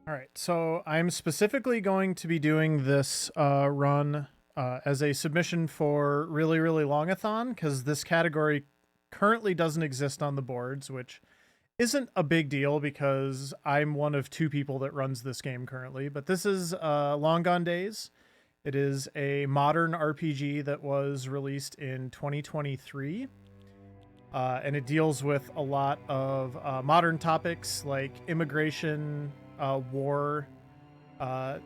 All right, so I'm specifically going to be doing this run as a submission for Really Really Longathon because this category currently doesn't exist on the boards, which isn't a big deal because I'm one of two people that runs this game currently. But this is Long Gone Days. It is a modern RPG that was released in 2023. And it deals with a lot of modern topics like immigration, war, uh,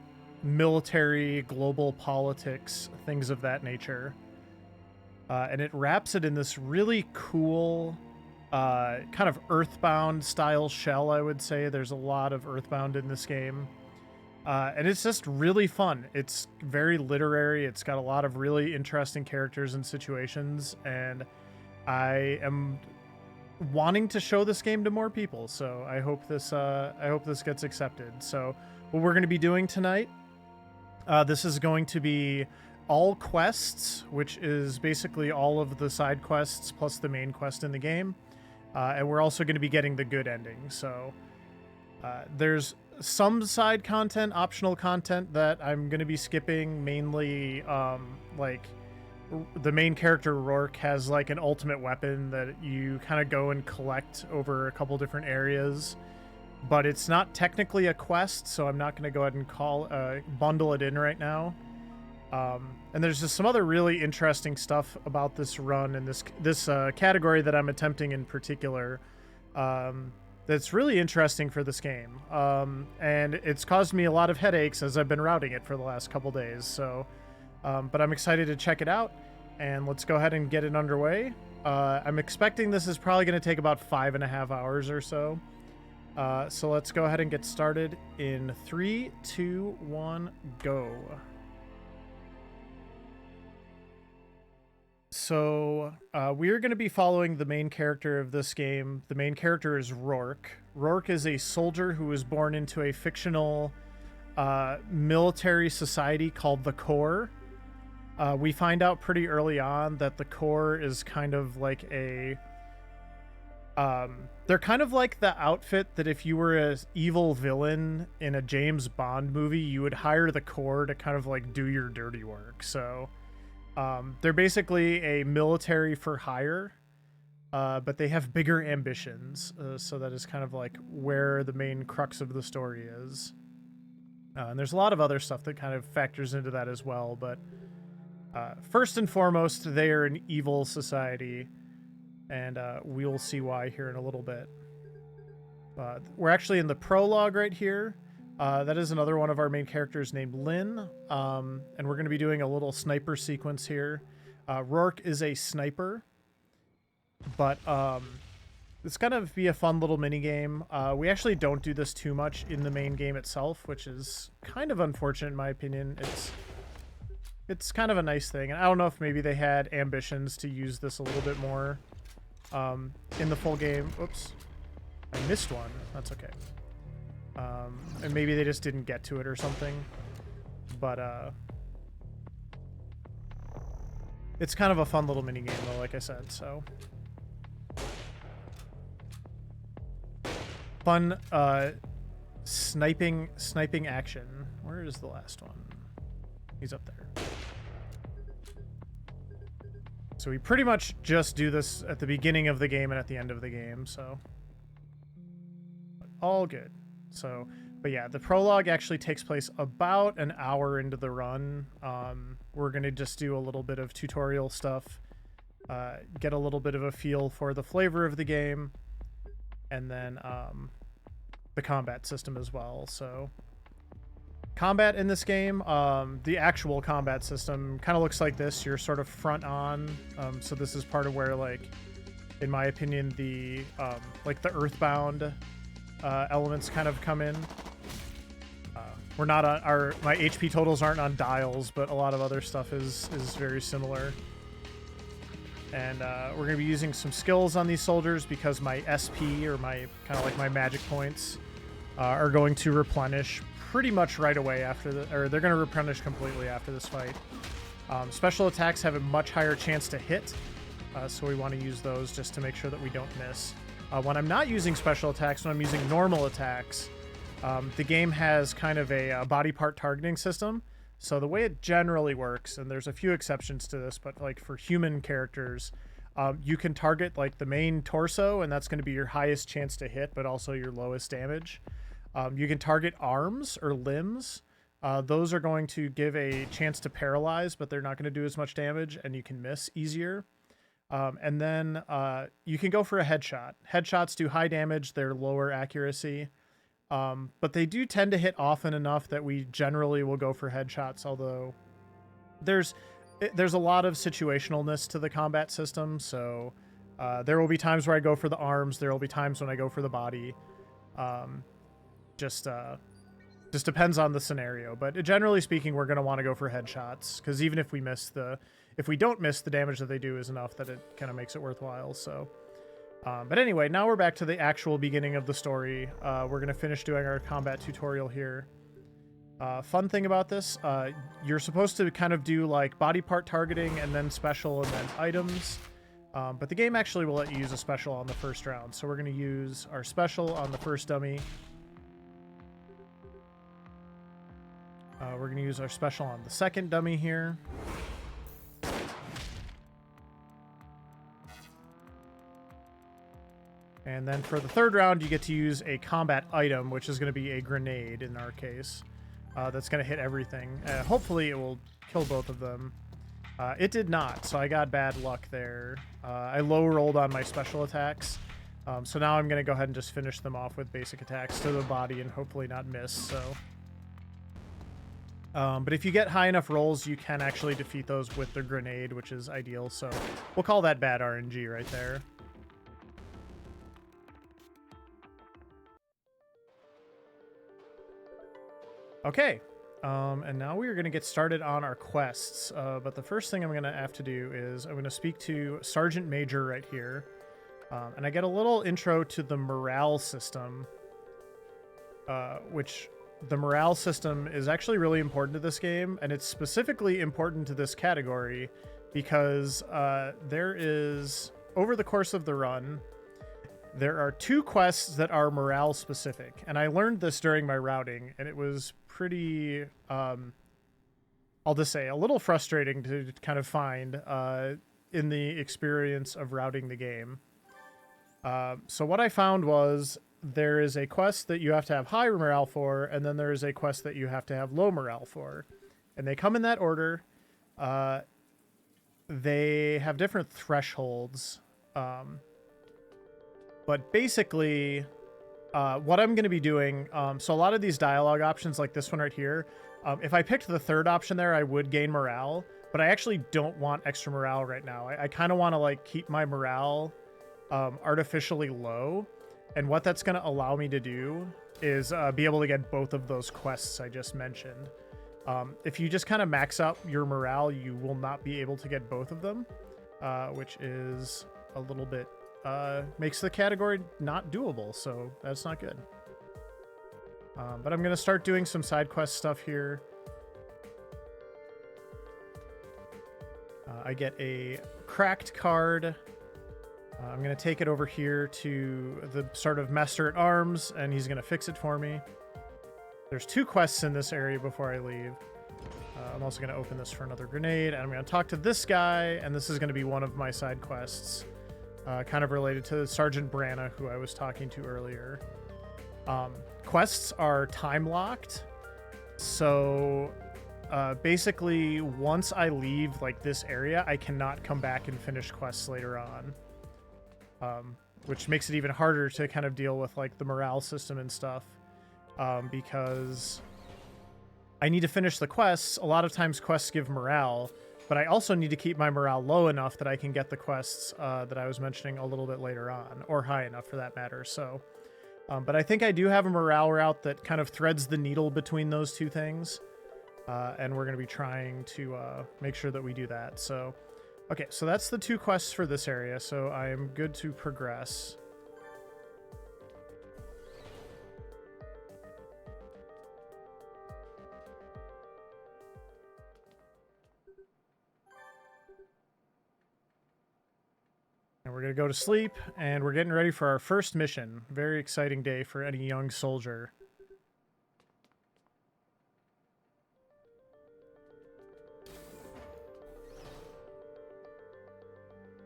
military, global politics, things of that nature. And it wraps it in this really cool, kind of Earthbound style shell, I would say. There's a lot of Earthbound in this game. And it's just really fun. It's very literary. It's got a lot of really interesting characters and situations. And I am wanting to show this game to more people, so I hope this gets accepted. So what we're going to be doing tonight, this is going to be all quests, which is basically all of the side quests plus the main quest in the game, and we're also going to be getting the good ending. So there's some side content, optional content that I'm going to be skipping, mainly like the main character Rourke has like an ultimate weapon that you kind of go and collect over a couple different areas, but it's not technically a quest, so I'm not going to go ahead and bundle it in right now. And there's just some other really interesting stuff about this run and this category that I'm attempting in particular, that's really interesting for this game. And it's caused me a lot of headaches as I've been routing it for the last couple days. So but I'm excited to check it out, and let's go ahead and get it underway. I'm expecting this is probably going to take about 5.5 hours or so. So let's go ahead and get started in 3, 2, 1, go. So we are going to be following the main character of this game. The main character is Rourke. Rourke is a soldier who was born into a fictional military society called the Corps. We find out pretty early on that the Corps is kind of like they're kind of like the outfit that if you were an evil villain in a James Bond movie, you would hire the Corps to kind of like do your dirty work. So they're basically a military for hire, but they have bigger ambitions. So that is kind of like where the main crux of the story is. And there's a lot of other stuff that kind of factors into that as well, but first and foremost, they are an evil society, and we'll see why here in a little bit. We're actually in the prologue right here. That is another one of our main characters named Lynn, and we're going to be doing a little sniper sequence here. Rourke is a sniper, but it's going to be a fun little mini game. We actually don't do this too much in the main game itself, which is kind of unfortunate in my opinion. It's kind of a nice thing, and I don't know if maybe they had ambitions to use this a little bit more in the full game. Oops, I missed one. That's okay. And maybe they just didn't get to it or something. But it's kind of a fun little mini game, though, like I said. So fun sniping action. Where is the last one? He's up there. So we pretty much just do this at the beginning of the game and at the end of the game, so all good. So, but yeah, the prologue actually takes place about an hour into the run. We're going to just do a little bit of tutorial stuff, get a little bit of a feel for the flavor of the game, and then the combat system as well. So combat in this game, the actual combat system kind of looks like this. You're sort of front on, so this is part of where, like, in my opinion, the like the Earthbound elements kind of come in. We're not on my HP totals aren't on dials, but a lot of other stuff is very similar. And we're going to be using some skills on these soldiers because my SP, or my kind of like my magic points, are going to replenish pretty much right away after they're going to replenish completely after this fight. Special attacks have a much higher chance to hit, so we want to use those just to make sure that we don't miss. When I'm not using special attacks, when I'm using normal attacks, The game has kind of a body part targeting system. So the way it generally works, and there's a few exceptions to this, but like for human characters, you can target like the main torso, and that's going to be your highest chance to hit, but also your lowest damage. You can target arms or limbs. Those are going to give a chance to paralyze, but they're not going to do as much damage, and you can miss easier. And then you can go for a headshot. Headshots do high damage, they're lower accuracy. But they do tend to hit often enough that we generally will go for headshots, although there's a lot of situationalness to the combat system, so there will be times where I go for the arms, there will be times when I go for the body. Just depends on the scenario, but generally speaking, we're going to want to go for headshots, because even if we don't miss, the damage that they do is enough that it kind of makes it worthwhile, so... but anyway, now we're back to the actual beginning of the story. We're going to finish doing our combat tutorial here. Fun thing about this, you're supposed to kind of do like body part targeting and then special and then items. But the game actually will let you use a special on the first round. So we're going to use our special on the first dummy. We're going to use our special on the second dummy here. And then for the third round, you get to use a combat item, which is going to be a grenade in our case. That's going to hit everything. Hopefully it will kill both of them. It did not, so I got bad luck there. I low rolled on my special attacks. So now I'm going to go ahead and just finish them off with basic attacks to the body and hopefully not miss. So, but if you get high enough rolls, you can actually defeat those with the grenade, which is ideal. So we'll call that bad RNG right there. Okay, and now we are going to get started on our quests, but the first thing I'm going to have to do is I'm going to speak to Sergeant Major right here, and I get a little intro to the morale system, which the morale system is actually really important to this game, and it's specifically important to this category because there is, over the course of the run, there are 2 quests that are morale specific, and I learned this during my routing, and it was pretty, I'll just say, a little frustrating to kind of find in the experience of routing the game. So what I found was there is a quest that you have to have high morale for, and then there is a quest that you have to have low morale for. And they come in that order. They have different thresholds. But basically, what I'm going to be doing, so a lot of these dialogue options, like this one right here, if I picked the third option there, I would gain morale, but I actually don't want extra morale right now. I kind of want to like keep my morale artificially low, and what that's going to allow me to do is be able to get both of those quests I just mentioned. If you just kind of max out your morale, you will not be able to get both of them, which is a little bit... makes the category not doable, so that's not good. But I'm going to start doing some side quest stuff here. I get a cracked card. I'm going to take it over here to the sort of Master at Arms, and he's going to fix it for me. There's 2 quests in this area before I leave. I'm also going to open this for another grenade, and I'm going to talk to this guy, and this is going to be one of my side quests. Kind of related to Sergeant Branna, who I was talking to earlier. Quests are time-locked, so basically once I leave like this area, I cannot come back and finish quests later on, which makes it even harder to kind of deal with like the morale system and stuff, because I need to finish the quests. A lot of times quests give morale, but I also need to keep my morale low enough that I can get the quests that I was mentioning a little bit later on, or high enough for that matter. So, but I think I do have a morale route that kind of threads the needle between those 2 things, and we're going to be trying to make sure that we do that. So, okay, so that's the 2 quests for this area, so I am good to progress. And we're going to go to sleep, and we're getting ready for our first mission. Very exciting day for any young soldier.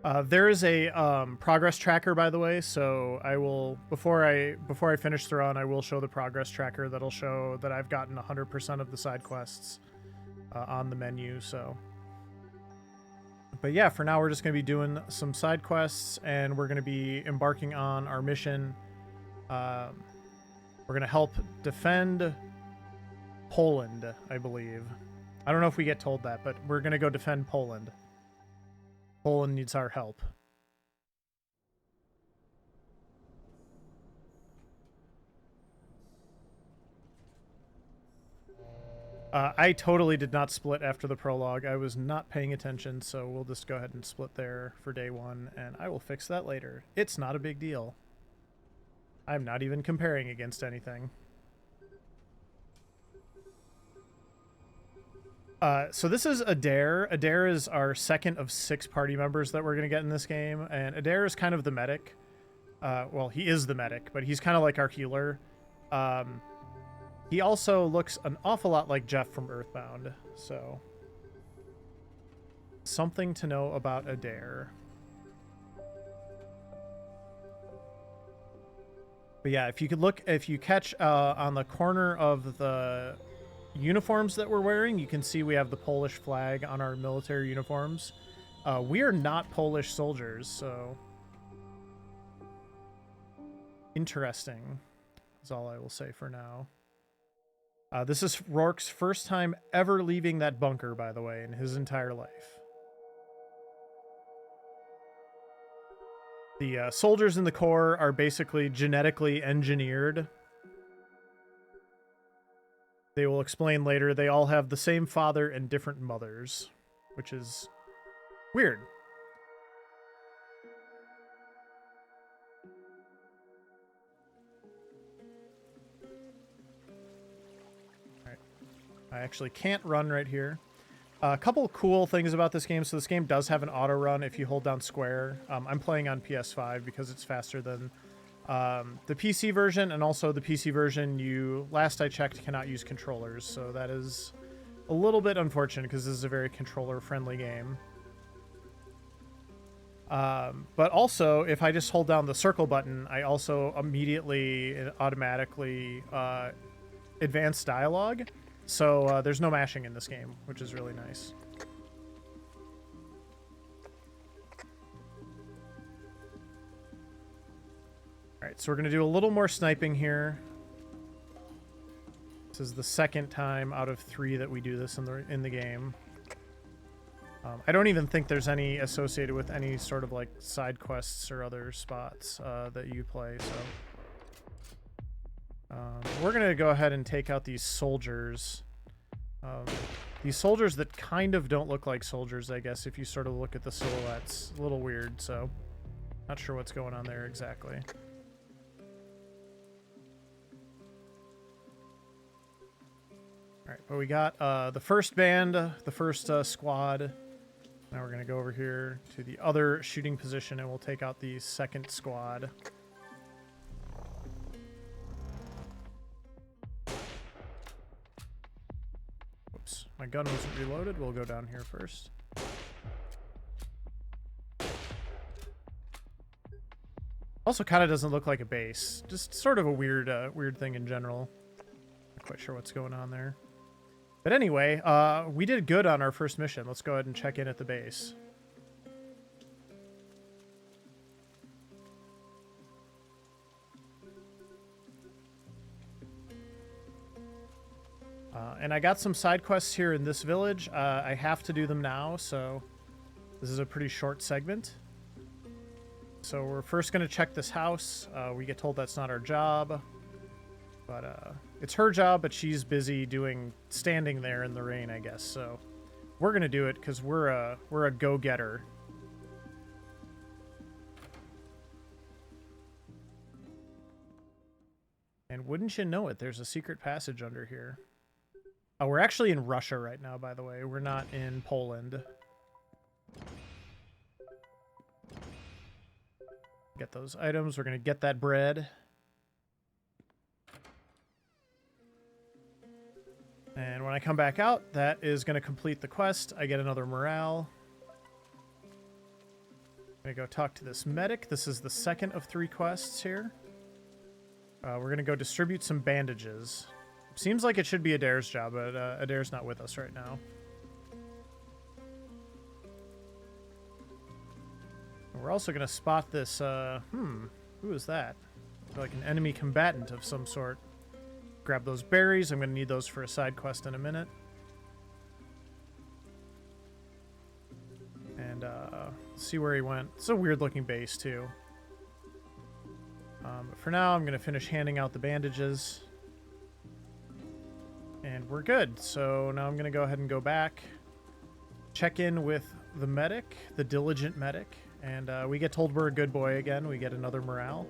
There is a progress tracker, by the way, so I will before I finish the run, I will show the progress tracker that'll show that I've gotten 100% of the side quests on the menu. So, but yeah, for now we're just going to be doing some side quests, and we're going to be embarking on our mission. We're going to help defend Poland, I believe. I don't know if we get told that, but we're going to go defend Poland. Poland needs our help. I totally did not split after the prologue. I was not paying attention, so we'll just go ahead and split there for day one, and I will fix that later. It's not a big deal. I'm not even comparing against anything. So this is Adair. Adair is our second of 6 party members that we're going to get in this game, and Adair is kind of the medic. Well, he is the medic, but he's kind of like our healer. He also looks an awful lot like Jeff from Earthbound, so something to know about Adair. But yeah, if you catch on the corner of the uniforms that we're wearing, you can see we have the Polish flag on our military uniforms. We are not Polish soldiers, so interesting is all I will say for now. This is Rourke's first time ever leaving that bunker, by the way, in his entire life. The soldiers in the Corps are basically genetically engineered. They will explain later they all have the same father and different mothers, which is weird. Alright. I actually can't run right here. A couple cool things about this game. So this game does have an auto run if you hold down square. I'm playing on PS5 because it's faster than the PC version, and also the PC version, you, last I checked, cannot use controllers, so that is a little bit unfortunate because this is a very controller-friendly game. But also, if I just hold down the circle button, I also immediately, automatically advance dialogue, so there's no mashing in this game, which is really nice. Alright, so we're going to do a little more sniping here. This is the second time out of 3 that we do this in the game. I don't even think there's any associated with any sort of like side quests or other spots that you play, so... we're going to go ahead and take out these soldiers. These soldiers that kind of don't look like soldiers, I guess, if you sort of look at the silhouettes. A little weird, so... not sure what's going on there exactly. Alright, but we got the first band, the first squad. Now we're going to go over here to the other shooting position, and we'll take out the second squad. Whoops, my gun wasn't reloaded. We'll go down here first. Also kind of doesn't look like a base. Just sort of a weird weird thing in general. Not quite sure what's going on there. But anyway, we did good on our first mission. Let's go ahead and check in at the base. And I got some side quests here in this village. I have to do them now, so this is a pretty short segment. So we're first going to check this house. We get told that's not our job. But it's her job, but she's busy standing there in the rain, I guess. So we're gonna do it because we're a go-getter. And wouldn't you know it, there's a secret passage under here. Oh, we're actually in Russia right now, by the way. We're not in Poland. Get those items. We're gonna get that bread. And when I come back out, that is going to complete the quest. I get another morale. I'm gonna go talk to this medic. This is the second of 3 quests here. We're gonna go distribute some bandages. Seems like it should be Adair's job, but Adair's not with us right now. We're also gonna spot this, who is that? Like an enemy combatant of some sort. Grab those berries. I'm gonna need those for a side quest in a minute. And see where he went. It's a weird looking base too. But for now, I'm gonna finish handing out the bandages. And we're good. So now I'm gonna go ahead and go back. Check in with the medic, the diligent medic. And we get told we're a good boy again. We get another morale.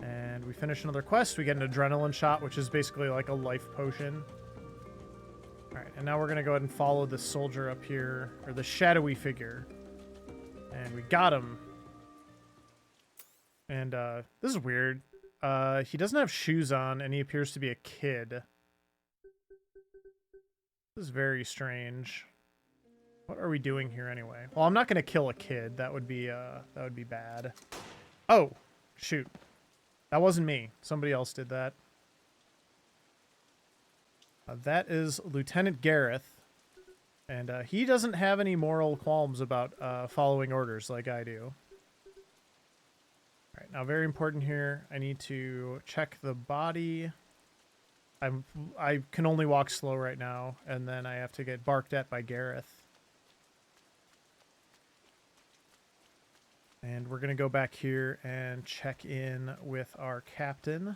And we finish another quest. We get an adrenaline shot, which is basically like a life potion. Alright, and now we're going to go ahead and follow this soldier up here, or the shadowy figure. And we got him. And this is weird. He doesn't have shoes on, and he appears to be a kid. This is very strange. What are we doing here anyway? Well, I'm not going to kill a kid. That would be bad. Oh, shoot. That wasn't me. Somebody else did that. That is Lieutenant Gareth. And he doesn't have any moral qualms about following orders like I do. Alright, now very important here. I need to check the body. I can only walk slow right now, and then I have to get barked at by Gareth. And we're going to go back here and check in with our captain.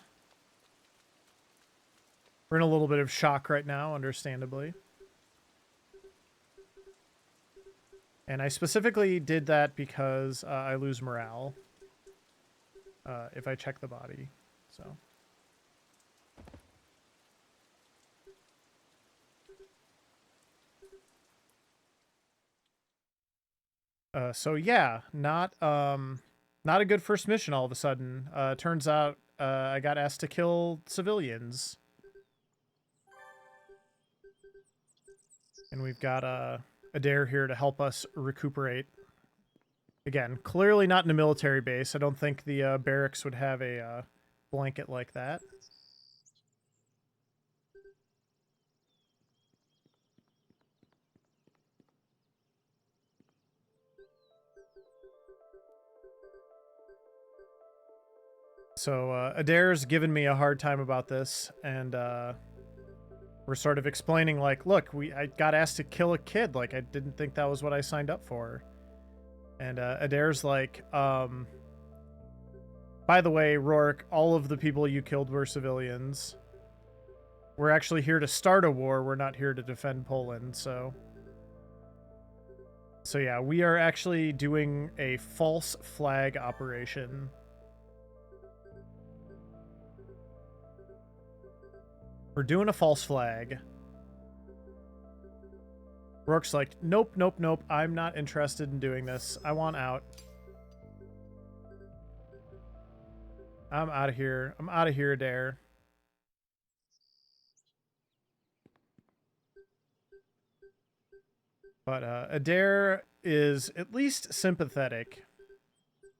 We're in a little bit of shock right now, understandably. And I specifically did that because I lose morale if I check the body. So yeah, not a good first mission all of a sudden. Turns out I got asked to kill civilians. And we've got Adair here to help us recuperate. Again, clearly not in a military base. I don't think the barracks would have a blanket like that. So Adair's given me a hard time about this, and we're sort of explaining, like, look, I got asked to kill a kid. Like, I didn't think that was what I signed up for. And Adair's like, by the way, Rourke, all of the people you killed were civilians. We're actually here to start a war. We're not here to defend Poland, so yeah, we are actually doing a false flag operation. We're doing a false flag. Rourke's like, nope, nope, nope. I'm not interested in doing this. I want out. I'm out of here. I'm out of here, Adair. But Adair is at least sympathetic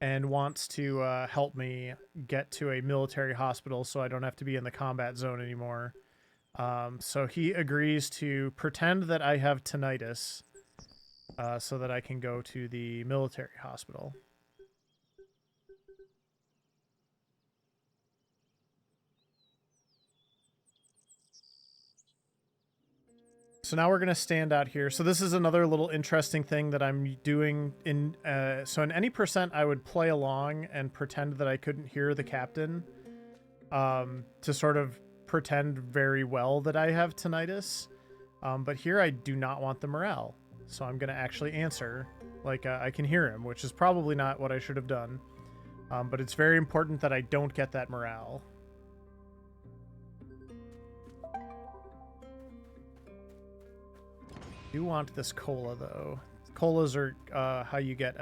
and wants to help me get to a military hospital so I don't have to be in the combat zone anymore. So he agrees to pretend that I have tinnitus so that I can go to the military hospital. So now we're going to stand out here. So this is another little interesting thing that I'm doing. So in any percent, I would play along and pretend that I couldn't hear the captain to sort of pretend very well that I have tinnitus. But here I do not want the morale. So I'm going to actually answer like I can hear him, which is probably not what I should have done. But it's very important that I don't get that morale. I do want this cola, though. Colas are how you get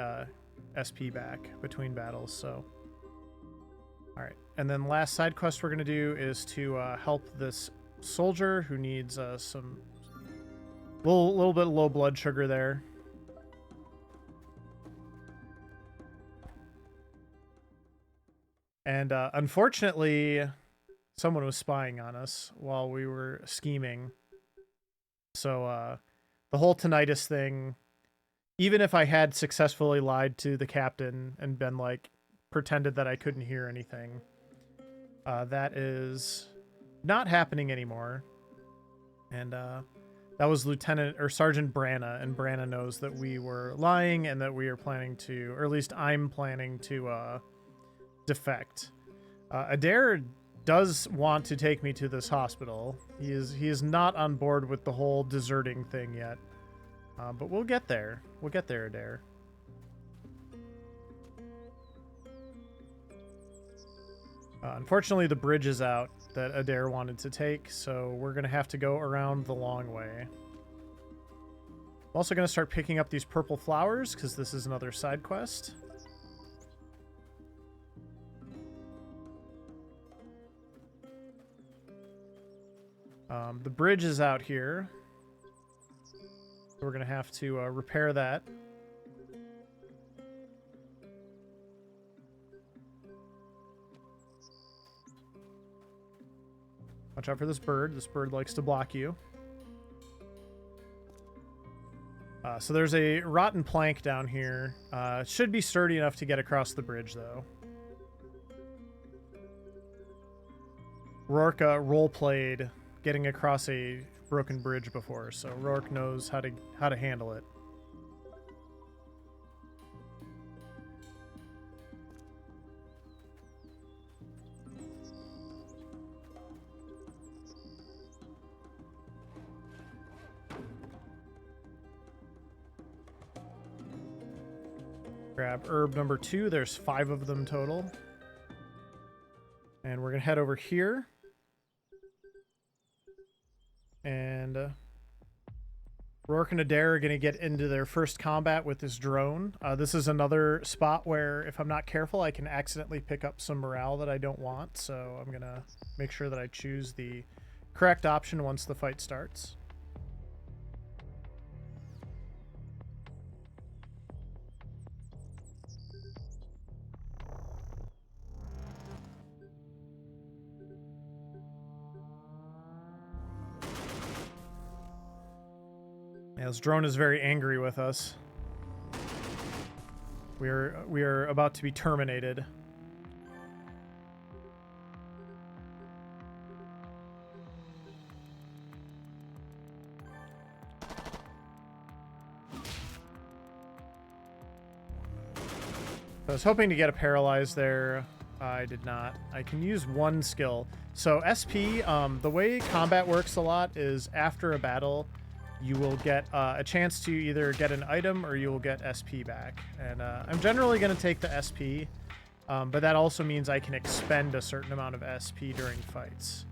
SP back between battles, so... Alright, and then last side quest we're going to do is to help this soldier who needs some... little bit of low blood sugar there. And unfortunately, someone was spying on us while we were scheming. So the whole tinnitus thing, even if I had successfully lied to the captain and been like, pretended that I couldn't hear anything, that is not happening anymore. And that was Lieutenant or Sergeant Branna, and Branna knows that we were lying and that we are planning to, or at least I'm planning to defect. Adair does want to take me to this hospital. He is not on board with the whole deserting thing yet. But we'll get there. We'll get there, Adair. Unfortunately, the bridge is out that Adair wanted to take, so we're going to have to go around the long way. I'm also going to start picking up these purple flowers, because this is another side quest. The bridge is out here. We're going to have to repair that. Watch out for this bird. This bird likes to block you. So there's a rotten plank down here. It should be sturdy enough to get across the bridge, though. Rourke role-played getting across a broken bridge before, so Rourke knows how to handle it. Grab herb number 2. There's 5 of them total. And we're going to head over here. And Rourke and Adair are going to get into their first combat with this drone. This is another spot where, if I'm not careful, I can accidentally pick up some morale that I don't want. So I'm going to make sure that I choose the correct option once the fight starts. Yeah, this drone is very angry with us. We are about to be terminated. I was hoping to get a paralyze there. I did not. I can use one skill. So SP, the way combat works a lot is after a battle, you will get a chance to either get an item or you will get SP back. And I'm generally going to take the SP, but that also means I can expend a certain amount of SP during fights.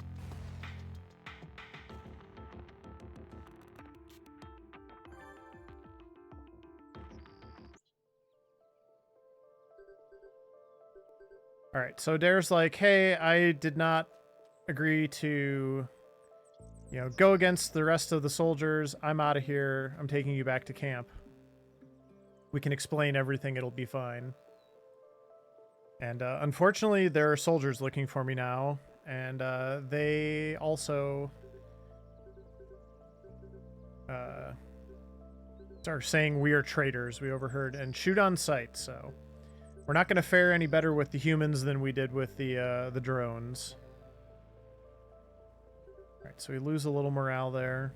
All right, so Adair's like, hey, I did not agree to, go against the rest of the soldiers. I'm out of here. I'm taking you back to camp. We can explain everything. It'll be fine. And unfortunately, there are soldiers looking for me now. And they also are saying we are traitors. We overheard and shoot on sight. So we're not going to fare any better with the humans than we did with the drones. All right, so we lose a little morale there.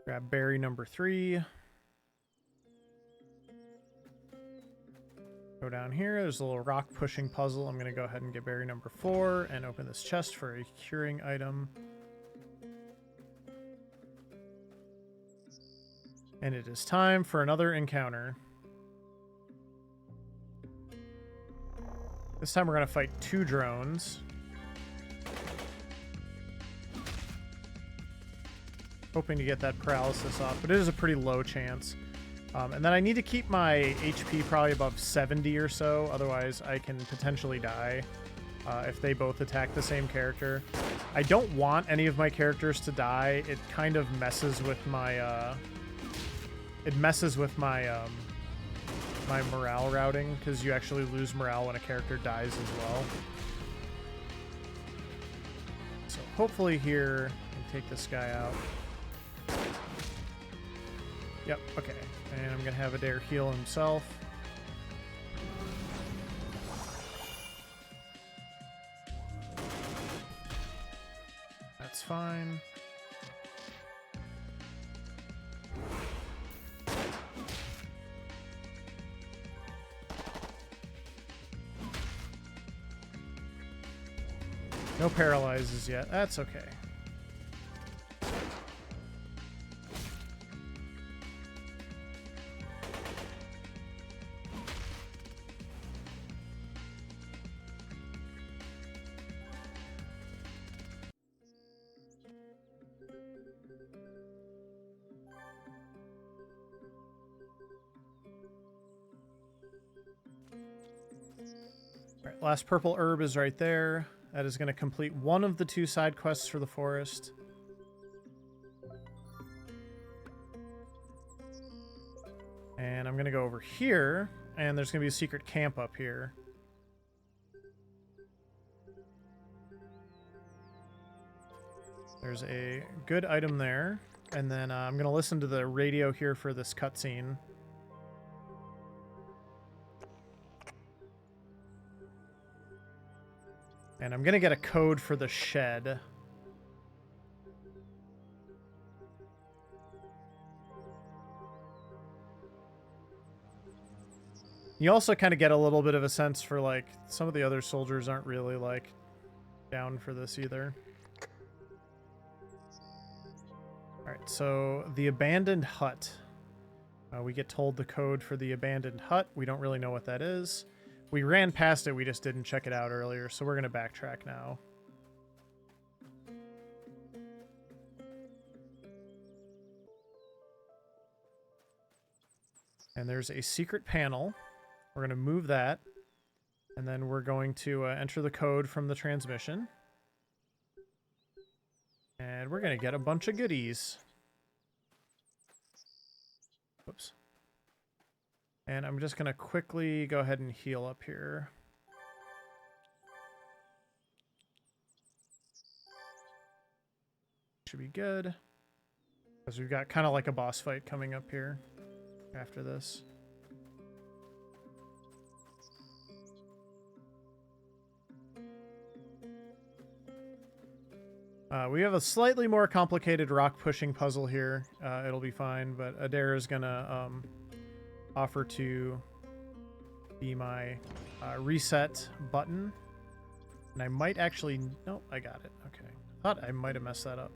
Grab berry number 3. Go down here. There's a little rock pushing puzzle. I'm going to go ahead and get berry number 4 and open this chest for a curing item. And it is time for another encounter. This time we're going to fight 2 drones. Hoping to get that paralysis off, but it is a pretty low chance. And then I need to keep my HP probably above 70 or so, otherwise I can potentially die if they both attack the same character. I don't want any of my characters to die. It kind of messes with my... my my morale routing, because you actually lose morale when a character dies as well. So hopefully here I can take this guy out. Yep, okay. And I'm going to have Adair heal himself. That's fine. No paralyzes yet. That's okay. All right, last purple herb is right there. That is going to complete one of the 2 side quests for the forest. And I'm going to go over here, and there's going to be a secret camp up here. There's a good item there. And then I'm going to listen to the radio here for this cutscene. And I'm going to get a code for the shed. You also kind of get a little bit of a sense for, like, some of the other soldiers aren't really, like, down for this either. Alright, so the abandoned hut. We get told the code for the abandoned hut. We don't really know what that is. We ran past it, we just didn't check it out earlier, so we're going to backtrack now. And there's a secret panel. We're going to move that, and then we're going to enter the code from the transmission. And we're going to get a bunch of goodies. Whoops. And I'm just going to quickly go ahead and heal up here. Should be good. Because we've got kind of like a boss fight coming up here after this. We have a slightly more complicated rock pushing puzzle here. It'll be fine, but Adair is going to offer to be my reset button. And I might actually... Nope, I got it. Okay. Thought I might have messed that up.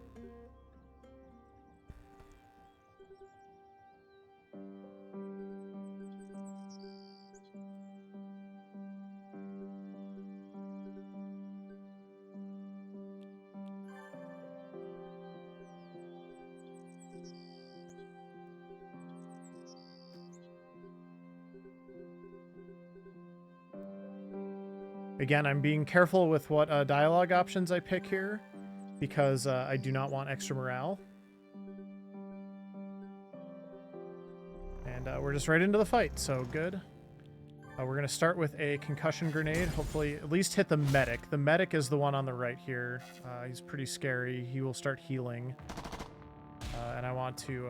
Again, I'm being careful with what dialogue options I pick here, because I do not want extra morale. And we're just right into the fight, so good. We're going to start with a concussion grenade, hopefully at least hit the medic. The medic is the one on the right here. He's pretty scary. He will start healing. And I want to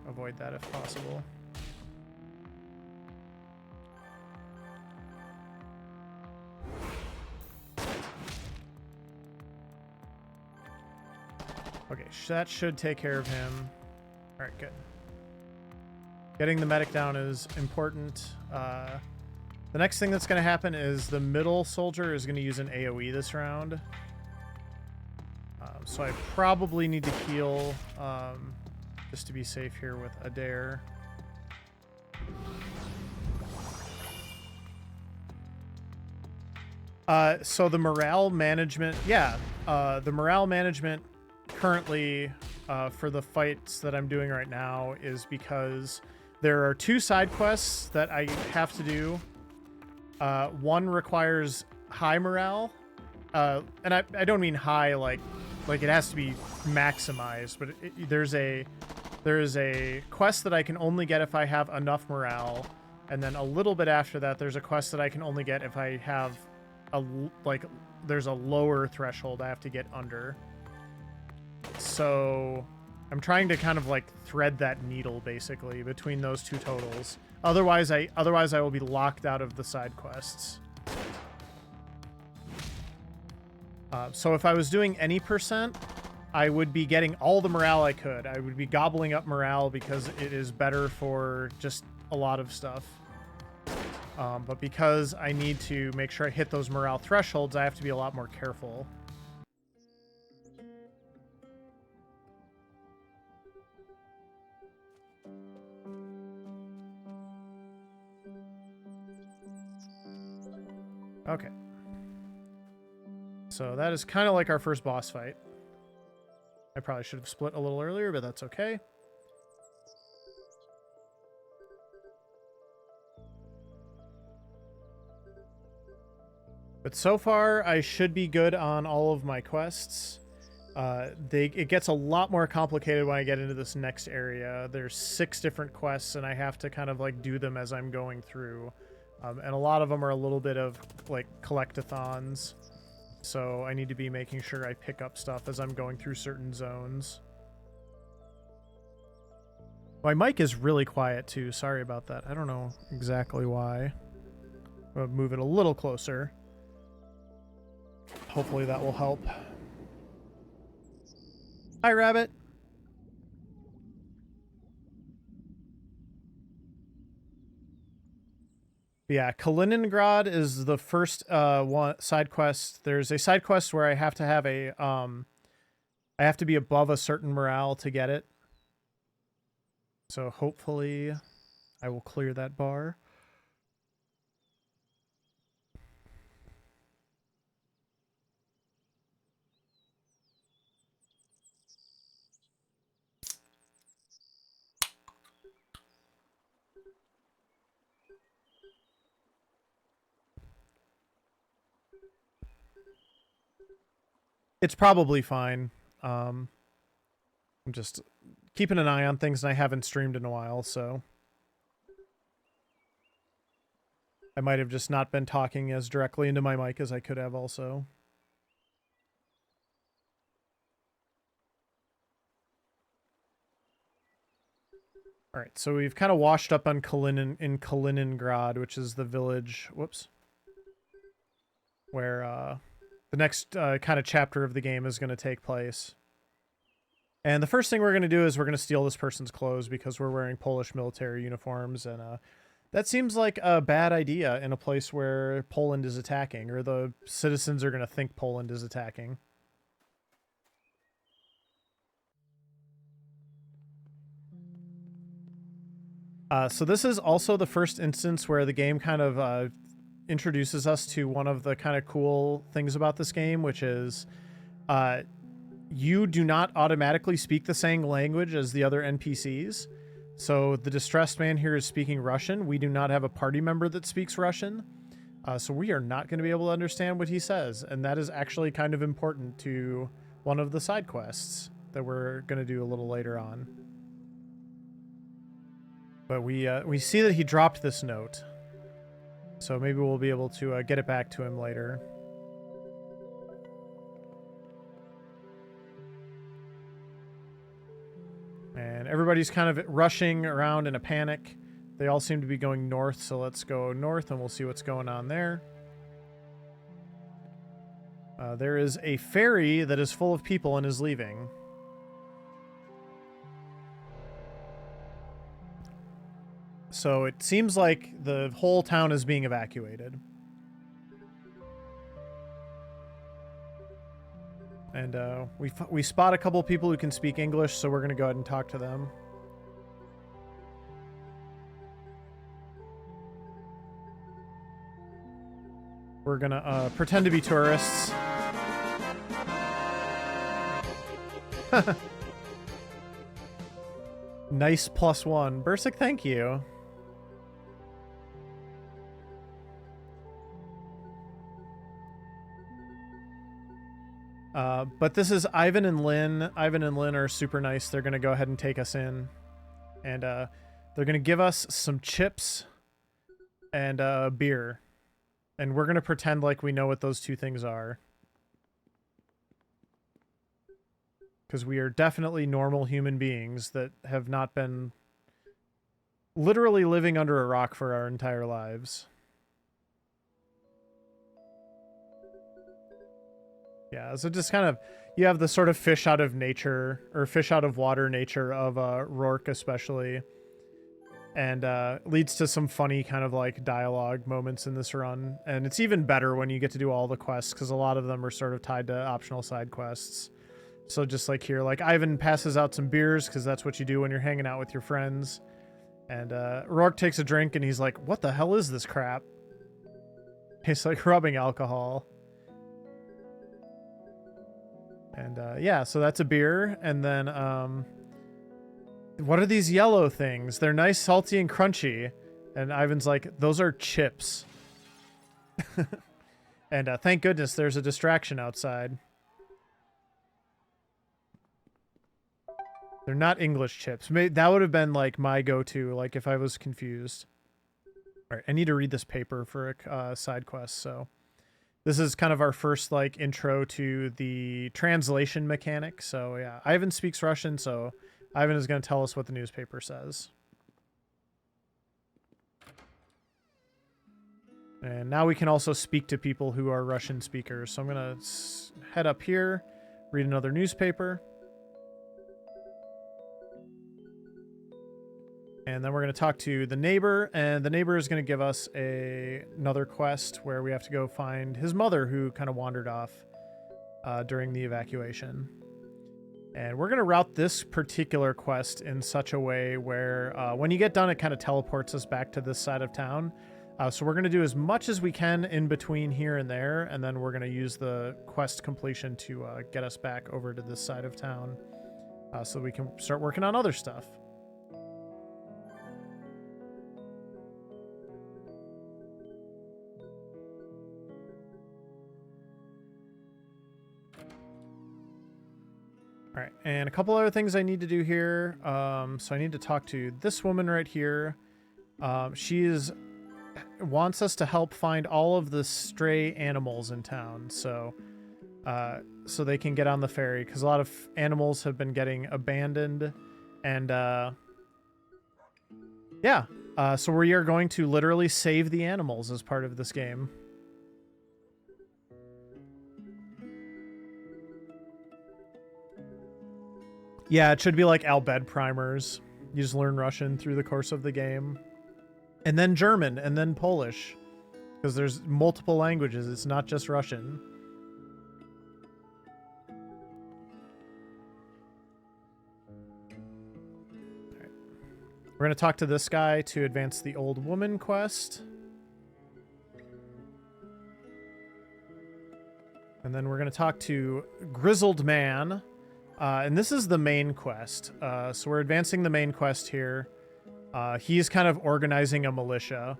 avoid that if possible. Okay, that should take care of him. All right, good. Getting the medic down is important. The next thing that's going to happen is the middle soldier is going to use an AoE this round. So I probably need to heal just to be safe here with Adair. So the morale management, the morale management currently for the fights that I'm doing right now is because there are 2 side quests that I have to do. One requires high morale, and I don't mean high like it has to be maximized, but there is a quest that I can only get if I have enough morale And then a little bit after that, there's a quest that I can only get if I have there's a lower threshold I have to get under. So I'm trying to kind of like thread that needle basically between those two totals. Otherwise I will be locked out of the side quests. So if I was doing any percent, I would be getting all the morale I could. I would be gobbling up morale because it is better for just a lot of stuff. But because I need to make sure I hit those morale thresholds, I have to be a lot more careful. Okay. So that is kind of like our first boss fight. I probably should have split a little earlier, but that's okay. But so far, I should be good on all of my quests. It gets a lot more complicated when I get into this next area. There's 6 different quests, and I have to kind of like do them as I'm going through. And a lot of them are a little bit of like collectathons. So I need to be making sure I pick up stuff as I'm going through certain zones. My mic is really quiet too. Sorry about that. I don't know exactly why. I'll move it a little closer. Hopefully that will help. Hi, Rabbit. Yeah, Kaliningrad is the first side quest. There's a side quest where I have to have a I have to be above a certain morale to get it. So hopefully I will clear that bar. It's probably fine. I'm just keeping an eye on things, and I haven't streamed in a while, so I might have just not been talking as directly into my mic as I could have also. All right, so we've kind of washed up on Kaliningrad, which is the village, whoops, where the next kind of chapter of the game is going to take place. And the first thing we're going to do is we're going to steal this person's clothes because we're wearing Polish military uniforms, and that seems like a bad idea in a place where Poland is attacking, or the citizens are going to think Poland is attacking. So this is also the first instance where the game kind of introduces us to one of the kind of cool things about this game, which is you do not automatically speak the same language as the other NPCs. So the distressed man here is speaking Russian. We do not have a party member that speaks Russian. So we are not going to be able to understand what he says. And that is actually kind of important to one of the side quests that we're going to do a little later on. But we see that he dropped this note. So maybe we'll be able to get it back to him later. And everybody's kind of rushing around in a panic. They all seem to be going north, so let's go north and we'll see what's going on there. There is a ferry that is full of people and is leaving. So it seems like the whole town is being evacuated. And we spot a couple people who can speak English, so we're going to go ahead and talk to them. We're going to pretend to be tourists. Nice +1. Bursik, thank you. But this is Ivan and Lynn. Ivan and Lynn are super nice. They're going to go ahead and take us in. And they're going to give us some chips and beer. And we're going to pretend like we know what those two things are. Because we are definitely normal human beings that have not been literally living under a rock for our entire lives. Yeah, so just kind of, you have the sort of fish out of nature, or fish out of water nature of Rourke especially. And leads to some funny kind of like dialogue moments in this run. And it's even better when you get to do all the quests, because a lot of them are sort of tied to optional side quests. So just like here, like Ivan passes out some beers, because that's what you do when you're hanging out with your friends. And Rourke takes a drink and he's like, what the hell is this crap? He's like rubbing alcohol. And yeah, so that's a beer. And then what are these yellow things? They're nice, salty, and crunchy. And Ivan's like, those are chips. And thank goodness there's a distraction outside. They're not English chips. That would have been like my go-to, like if I was confused. All right, I need to read this paper for a side quest, so... This is kind of our first like intro to the translation mechanic. So yeah, Ivan speaks Russian, so Ivan is going to tell us what the newspaper says. And now we can also speak to people who are Russian speakers. So I'm going to head up here, read another newspaper. And then we're going to talk to the neighbor, and the neighbor is going to give us another quest where we have to go find his mother, who kind of wandered off during the evacuation. And we're going to route this particular quest in such a way where when you get done, it kind of teleports us back to this side of town. So we're going to do as much as we can in between here and there, and then we're going to use the quest completion to get us back over to this side of town so we can start working on other stuff. All right, and a couple other things I need to do here. So I need to talk to this woman right here. She wants us to help find all of the stray animals in town, so they can get on the ferry, because a lot of animals have been getting abandoned, and yeah. So we are going to literally save the animals as part of this game. Yeah, it should be like Albed primers. You just learn Russian through the course of the game. And then German, and then Polish. Because there's multiple languages, it's not just Russian. Alright. We're going to talk to this guy to advance the old woman quest. And then we're going to talk to Grizzled Man. And this is the main quest. So we're advancing the main quest here. He's kind of organizing a militia.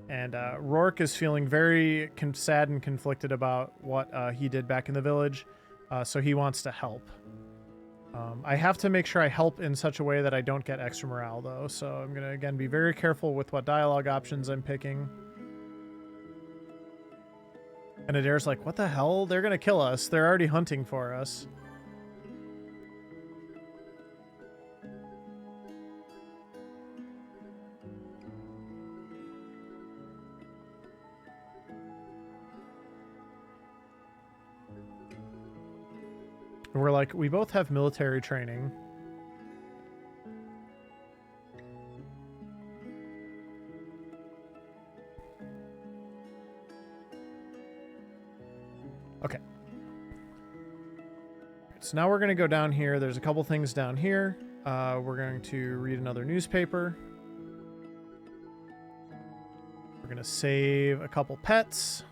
And Rourke is feeling very sad and conflicted about what he did back in the village. So he wants to help. I have to make sure I help in such a way that I don't get extra morale, though. So I'm going to, again, be very careful with what dialogue options I'm picking. And Adair's like, what the hell? They're going to kill us. They're already hunting for us. And we're like, we both have military training. Okay. So now we're going to go down here. There's a couple things down here. We're going to read another newspaper. We're going to save a couple pets.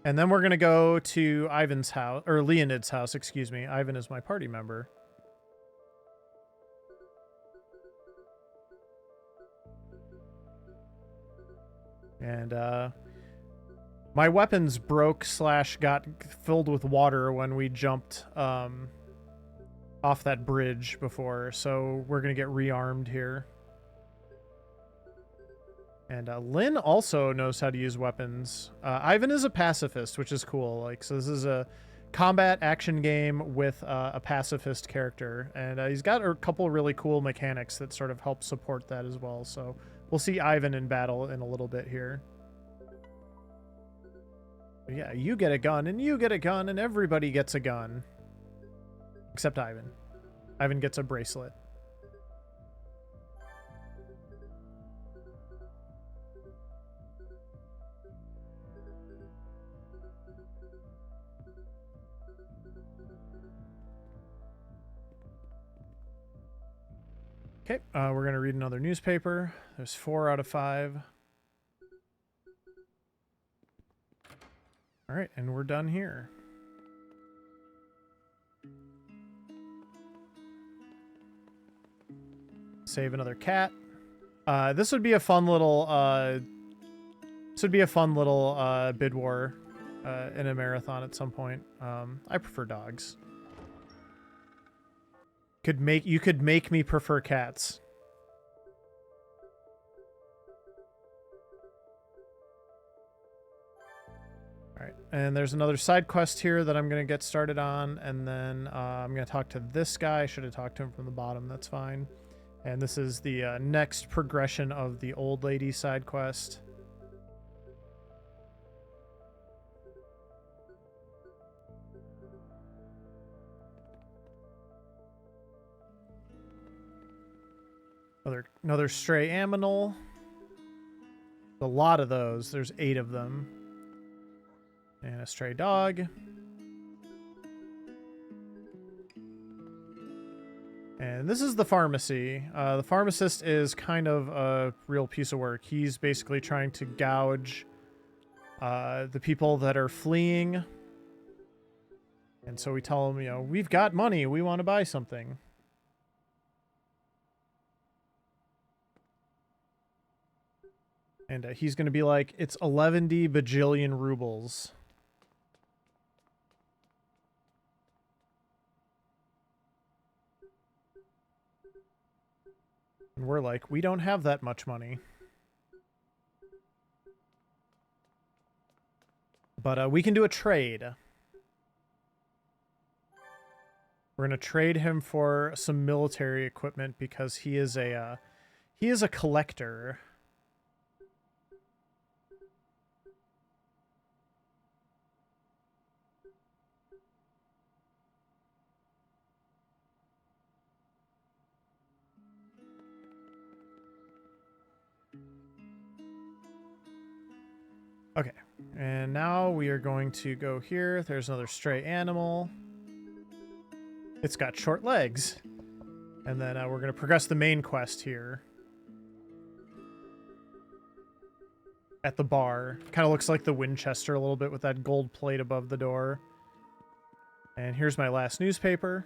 And then we're going to go to Ivan's house, or Leonid's house, excuse me. Ivan is my party member. And My weapons broke / got filled with water when we jumped off that bridge before, so we're going to get rearmed here. And Lynn also knows how to use weapons. Ivan is a pacifist, which is cool. Like, so this is a combat action game with a pacifist character, and he's got a couple really cool mechanics that sort of help support that as well. So we'll see Ivan in battle in a little bit here. But yeah, you get a gun, and you get a gun, and everybody gets a gun. Except Ivan. Ivan gets a bracelet. Okay, we're going to read another newspaper. There's 4 out of 5. All right, and we're done here. Save another cat. This would be a fun little bid war in a marathon at some point. I prefer dogs. You could make me prefer cats. All right, and there's another side quest here that I'm going to get started on, and then I'm going to talk to this guy. I should have talked to him from the bottom. That's fine. And this is the next progression of the old lady side quest. Another stray aminal. A lot of those. There's 8 of them. And a stray dog. And this is the pharmacy. The pharmacist is kind of a real piece of work. He's basically trying to gouge the people that are fleeing. And so we tell him, you know, we've got money. We want to buy something. And he's going to be like, it's 11 bajillion rubles. And we're like, we don't have that much money. But we can do a trade. We're going to trade him for some military equipment because he is a collector. Okay, and now we are going to go here. There's another stray animal. It's got short legs. And then we're going to progress the main quest here. At the bar. Kind of looks like the Winchester a little bit with that gold plate above the door. And here's my last newspaper.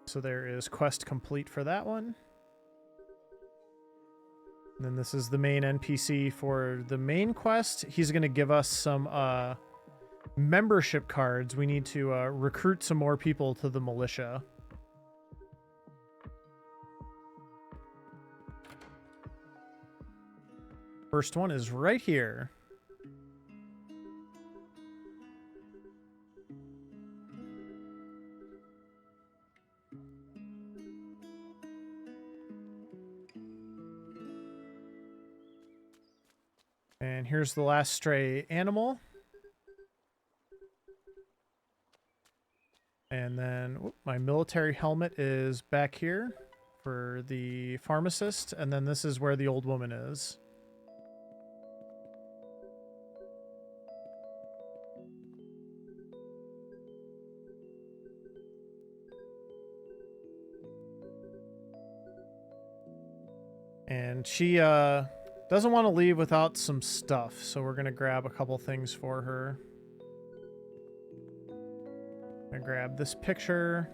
So there is quest complete for that one. And then this is the main NPC for the main quest. He's going to give us some membership cards. We need to recruit some more people to the militia. First one is right here. And here's the last stray animal. And then my military helmet is back here for the pharmacist. And then this is where the old woman is. And she doesn't want to leave without some stuff, so we're going to grab a couple things for her. I grab this picture,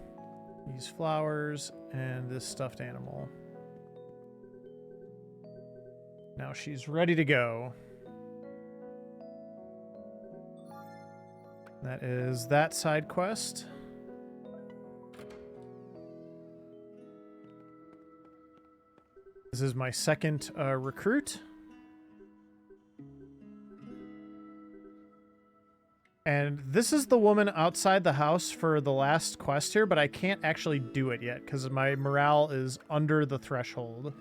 these flowers, and this stuffed animal. Now she's ready to go. That is that side quest. This is my second recruit. And this is the woman outside the house for the last quest here, but I can't actually do it yet because my morale is under the threshold.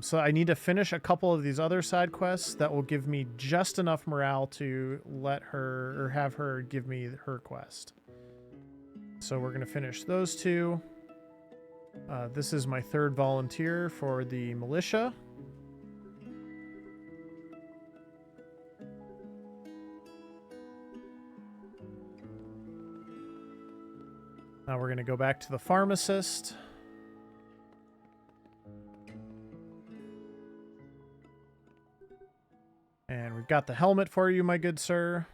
So I need to finish a couple of these other side quests that will give me just enough morale to let her, or have her give me her quest. So we're going to finish those two. This is my third volunteer for the militia. Now we're going to go back to the pharmacist. And we've got the helmet for you, my good sir.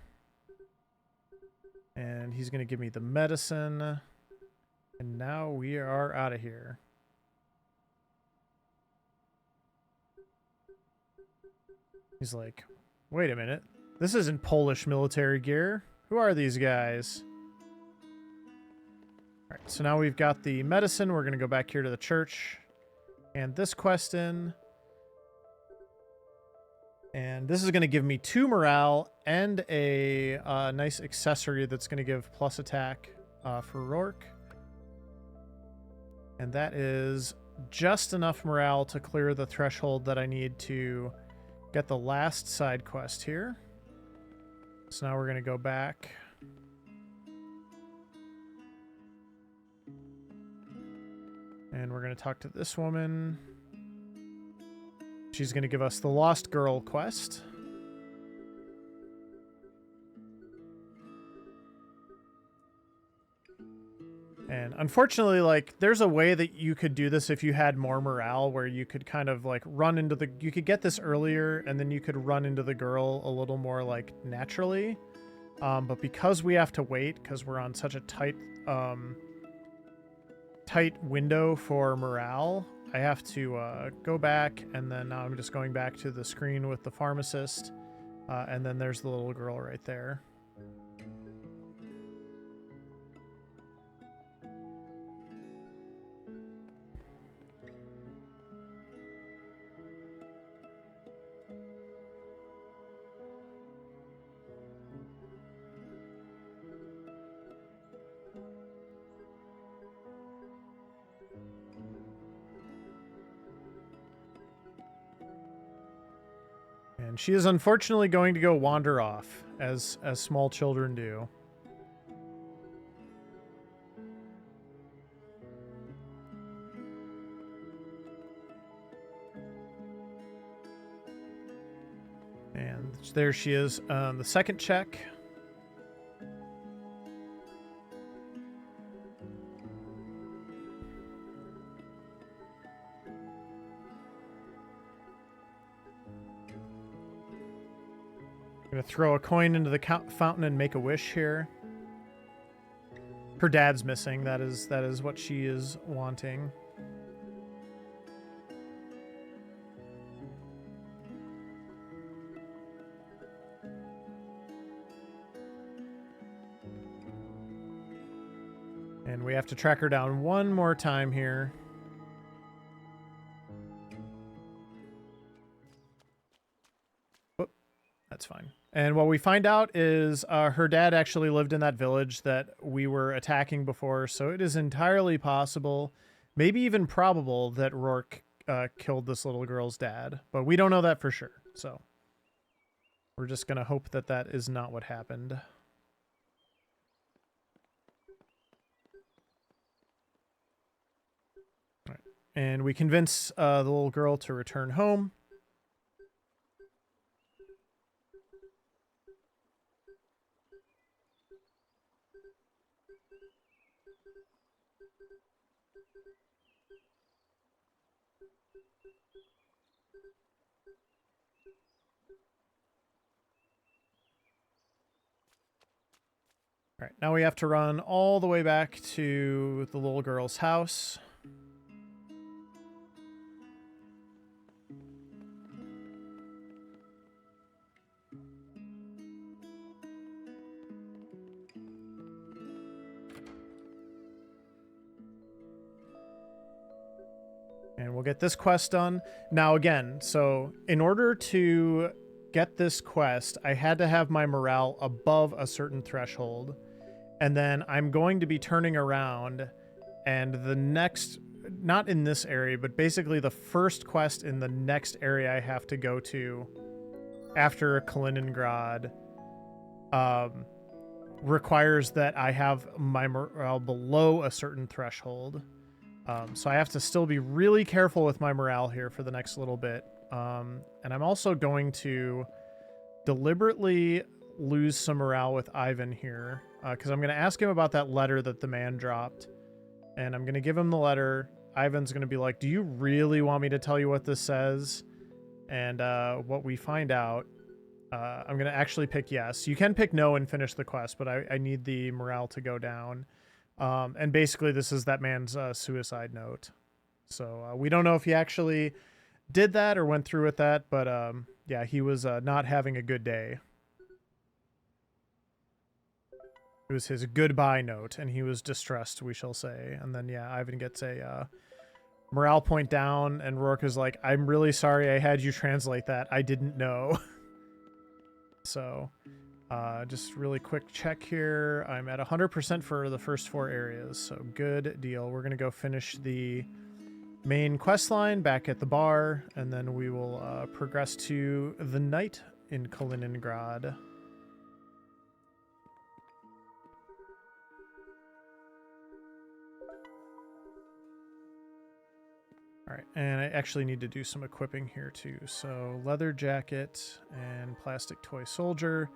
And he's going to give me the medicine. And now we are out of here. He's like, wait a minute. This isn't Polish military gear. Who are these guys? All right, so now we've got the medicine. We're going to go back here to the church. And this quest in. And this is going to give me 2 morale and a nice accessory that's going to give plus attack for Rourke. And that is just enough morale to clear the threshold that I need to get the last side quest here. So now we're going to go back. And we're going to talk to this woman. She's going to give us the Lost Girl quest. And unfortunately, like, there's a way that you could do this if you had more morale, where you could kind of like run into the, you could get this earlier and then you could run into the girl a little more like naturally. But because we have to wait, because we're on such a tight window for morale, I have to go back, and then now I'm just going back to the screen with the pharmacist, and then there's the little girl right there. And she is unfortunately going to go wander off, as small children do. And there she is on the second check. Gonna throw a coin into the fountain and make a wish here. Her dad's missing. That is what she is wanting. And we have to track her down one more time here. Whoop, that's fine. And what we find out is her dad actually lived in that village that we were attacking before, so it is entirely possible, maybe even probable, that Rourke killed this little girl's dad. But we don't know that for sure, so we're just going to hope that that is not what happened. All right. And we convince the little girl to return home. All right, now we have to run all the way back to the little girl's house. we'll get this quest done. Now again, so in order to get this quest, I had to have my morale above a certain threshold. And then I'm going to be turning around, and the next, not in this area, but basically the first quest in the next area I have to go to after Kaliningrad requires that I have my morale below a certain threshold. So I have to still be really careful with my morale here for the next little bit. And I'm also going to deliberately lose some morale with Ivan here, because I'm going to ask him about that letter that the man dropped. And I'm going to give him the letter. Ivan's going to be like, do you really want me to tell you what this says? And what we find out, I'm going to actually pick yes. You can pick no and finish the quest, but I need the morale to go down. And basically this is that man's suicide note. So we don't know if he actually did that or went through with that, but yeah, he was not having a good day. It was his goodbye note, and he was distressed, we shall say. And then, yeah, Ivan gets a morale point down, and Rourke is like, I'm really sorry I had you translate that. I didn't know. So, just really quick check here. I'm at 100% for the first 4 areas, so good deal. We're going to go finish the main quest line back at the bar, and then we will progress to the night in Kaliningrad. All right, and I actually need to do some equipping here too. So leather jacket and plastic toy soldier.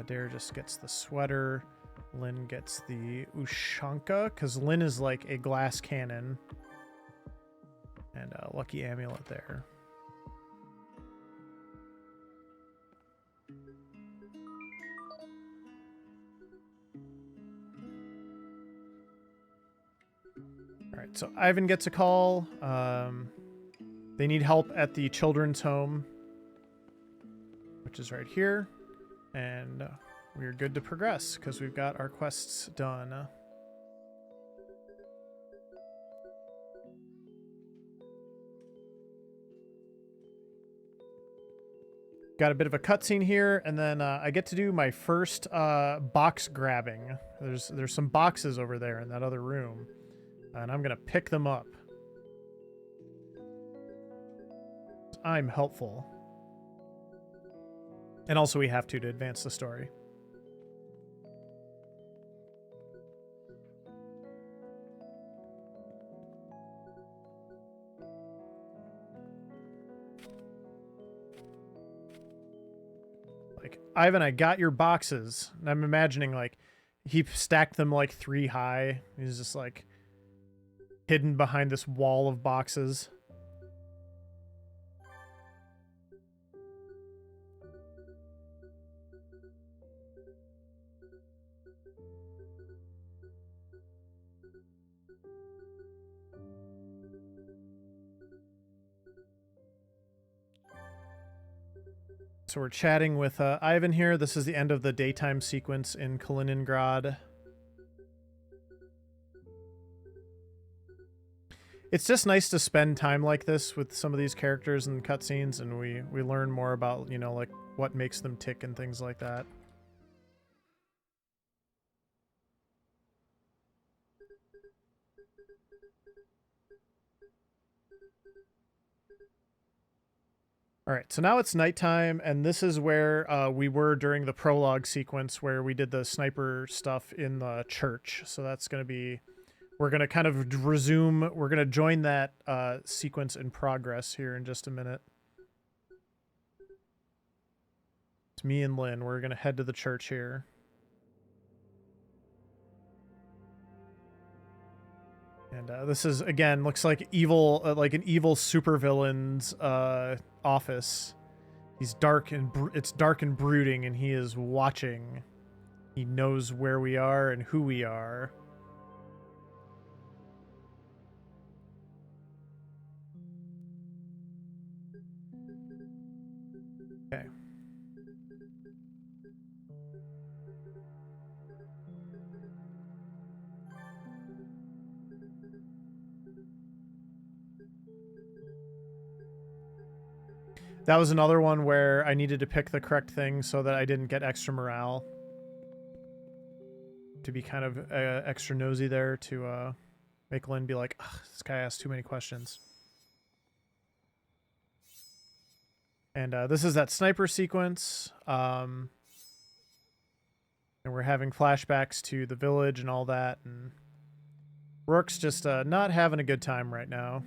Dare just gets the sweater. Lynn gets the Ushanka, because Lynn is like a glass cannon. And a lucky amulet there. Alright, so Ivan gets a call. They need help at the children's home, which is right here. And we're good to progress because we've got our quests done. Got a bit of a cutscene here, and then I get to do my first box grabbing. There's some boxes over there in that other room, and I'm gonna pick them up. I'm helpful. And also we have to advance the story. Like, Ivan, I got your boxes. And I'm imagining, like, he stacked them, like, 3 high. He's just, like, hidden behind this wall of boxes. So we're chatting with Ivan here. This is the end of the daytime sequence in Kaliningrad. It's just nice to spend time like this with some of these characters and cutscenes, and we learn more about, you know, like what makes them tick and things like that. All right, so now it's nighttime, and this is where we were during the prologue sequence where we did the sniper stuff in the church. So that's going to be, we're going to kind of resume, we're going to join that sequence in progress here in just a minute. It's me and Lynn. We're going to head to the church here. And this is, again, looks like evil, like an evil supervillain's office. He's dark and it's dark and brooding, and he is watching. He knows where we are and who we are. Okay. That was another one where I needed to pick the correct thing so that I didn't get extra morale. To be kind of extra nosy there to make Lynn be like, ugh, this guy asks too many questions. And this is that sniper sequence. And we're having flashbacks to the village and all that. And Rourke's just not having a good time right now.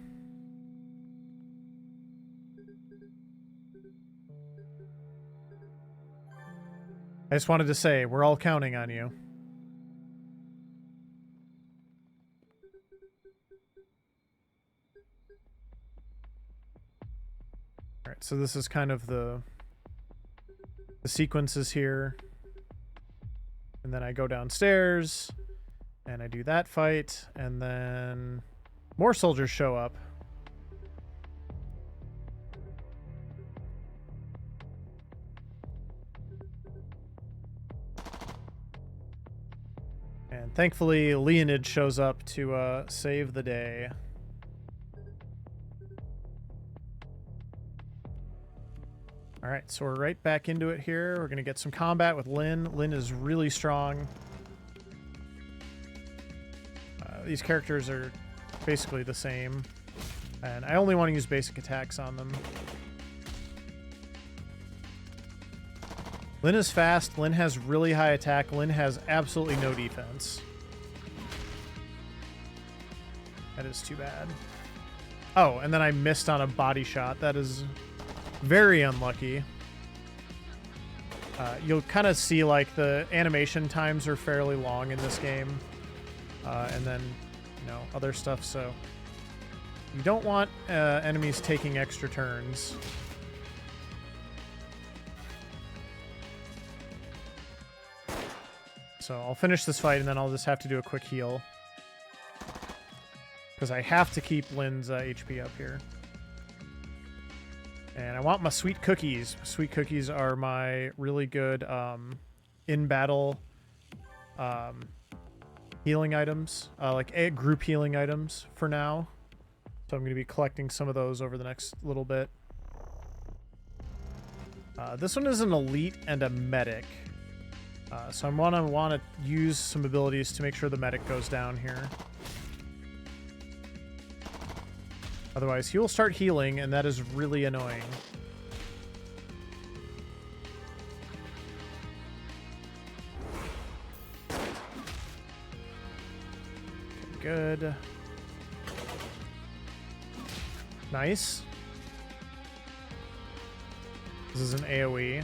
I just wanted to say, we're all counting on you. Alright, so this is kind of the sequences here. And then I go downstairs, and I do that fight, and then more soldiers show up. And thankfully, Leonid shows up to save the day. Alright, so we're right back into it here. We're going to get some combat with Lynn. Lynn is really strong. These characters are basically the same. And I only want to use basic attacks on them. Lynn is fast. Lynn has really high attack. Lynn has absolutely no defense. That is too bad. Oh, and then I missed on a body shot. That is very unlucky. You'll kind of see like the animation times are fairly long in this game. And then, you know, other stuff. So you don't want enemies taking extra turns. So I'll finish this fight and then I'll just have to do a quick heal. Because I have to keep Lynn's HP up here. And I want my sweet cookies. Sweet cookies are my really good in-battle healing items. Like group healing items for now. So I'm going to be collecting some of those over the next little bit. This one is an elite and a medic. So I'm want to use some abilities to make sure the medic goes down here. Otherwise, he will start healing, and that is really annoying. Okay, good. Nice. This is an AoE.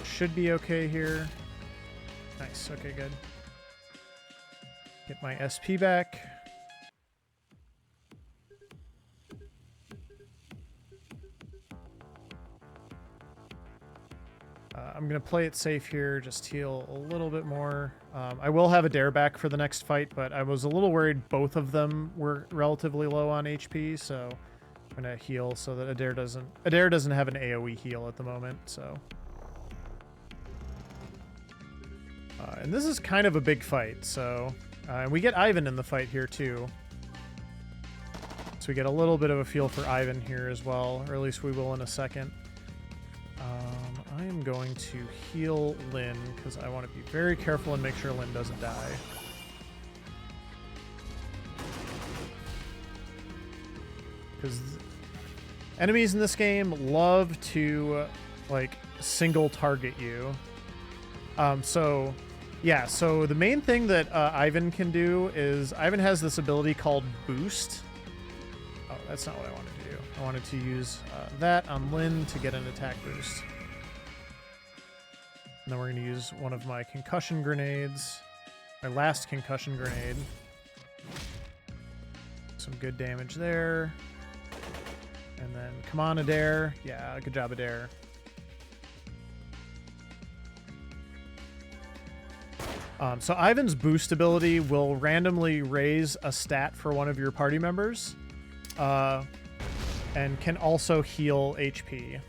Should be okay here. Nice. Okay, good. Get my SP back. I'm going to play it safe here, just heal a little bit more. I will have Adair back for the next fight, but I was a little worried both of them were relatively low on HP, so I'm going to heal so that Adair doesn't have an AoE heal at the moment, so... and this is kind of a big fight, so... and we get Ivan in the fight here, too. So we get a little bit of a feel for Ivan here as well, or at least we will in a second. I am going to heal Lynn, because I want to be very careful and make sure Lynn doesn't die. Because enemies in this game love to, like, single target you. So... yeah, so the main thing that Ivan can do is Ivan has this ability called Boost. Oh, that's not what I wanted to do. I wanted to use that on Lynn to get an attack boost. And then we're going to use one of my concussion grenades. My last concussion grenade. Some good damage there. And then, come on, Adair. Yeah, good job, Adair. So Ivan's boost ability will randomly raise a stat for one of your party members, and can also heal HP.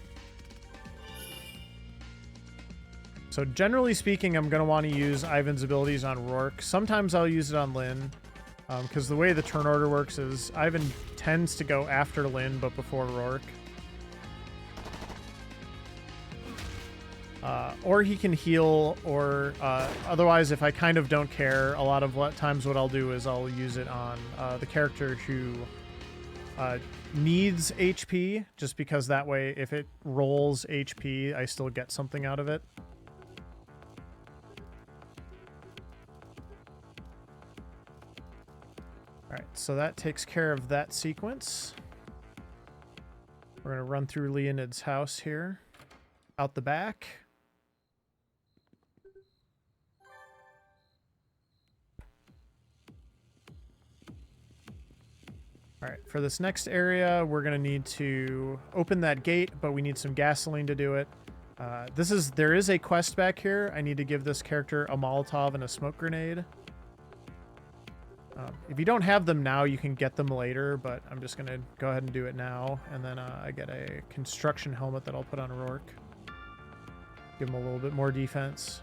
So generally speaking, I'm going to want to use Ivan's abilities on Rourke. Sometimes I'll use it on Lynn, because the way the turn order works is Ivan tends to go after Lynn, but before Rourke. Or he can heal, or otherwise, if I kind of don't care, a lot of times what I'll do is I'll use it on the character who needs HP, just because that way, if it rolls HP, I still get something out of it. Alright, so that takes care of that sequence. We're going to run through Leonid's house here. Out the back. Alright, for this next area, we're going to need to open that gate, but we need some gasoline to do it. There is a quest back here. I need to give this character a Molotov and a smoke grenade. If you don't have them now, you can get them later, but I'm just going to go ahead and do it now. And then I get a construction helmet that I'll put on Rourke. Give him a little bit more defense.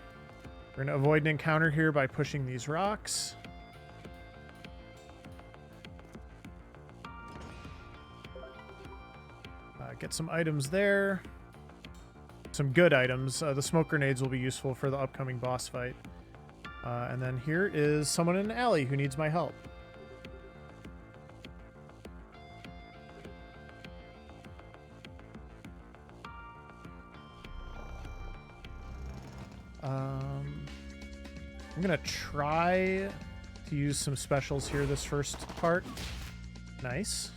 We're going to avoid an encounter here by pushing these rocks. Get some items there. Some good items. The smoke grenades will be useful for the upcoming boss fight. And then here is someone in an alley who needs my help. I'm going to try to use some specials here this first part. Nice.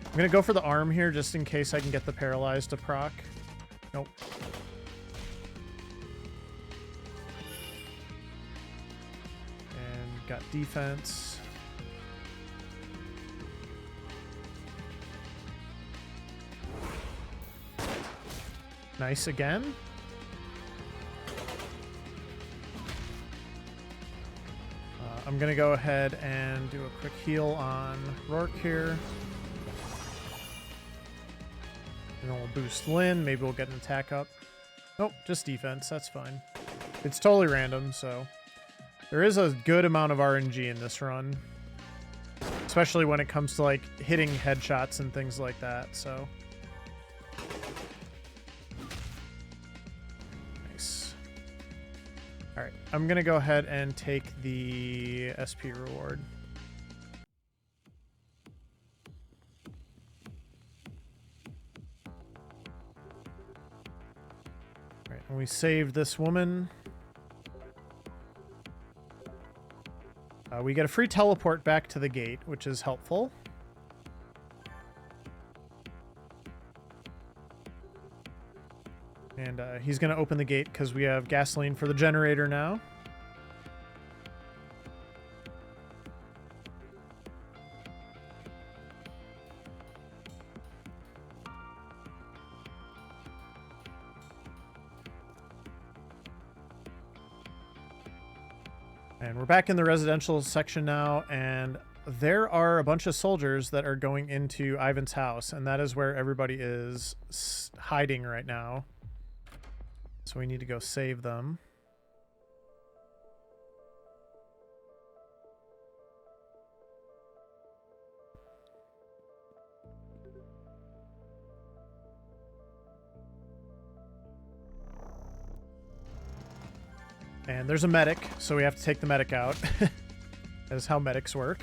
I'm going to go for the arm here just in case I can get the paralyzed to proc. Nope. And got defense. Nice again. I'm going to go ahead and do a quick heal on Rourke here. And then we'll boost Lynn. Maybe we'll get an attack up. Nope, just defense. That's fine. It's totally random, so... There is a good amount of RNG in this run. Especially when it comes to, like, hitting headshots and things like that, so... Nice. Alright, I'm gonna go ahead and take the SP reward. Alright, and we saved this woman. We get a free teleport back to the gate, which is helpful. And he's going to open the gate because we have gasoline for the generator now. And we're back in the residential section now, and there are a bunch of soldiers that are going into Ivan's house, and that is where everybody is hiding right now. So we need to go save them. And there's a medic, so we have to take the medic out. That is how medics work.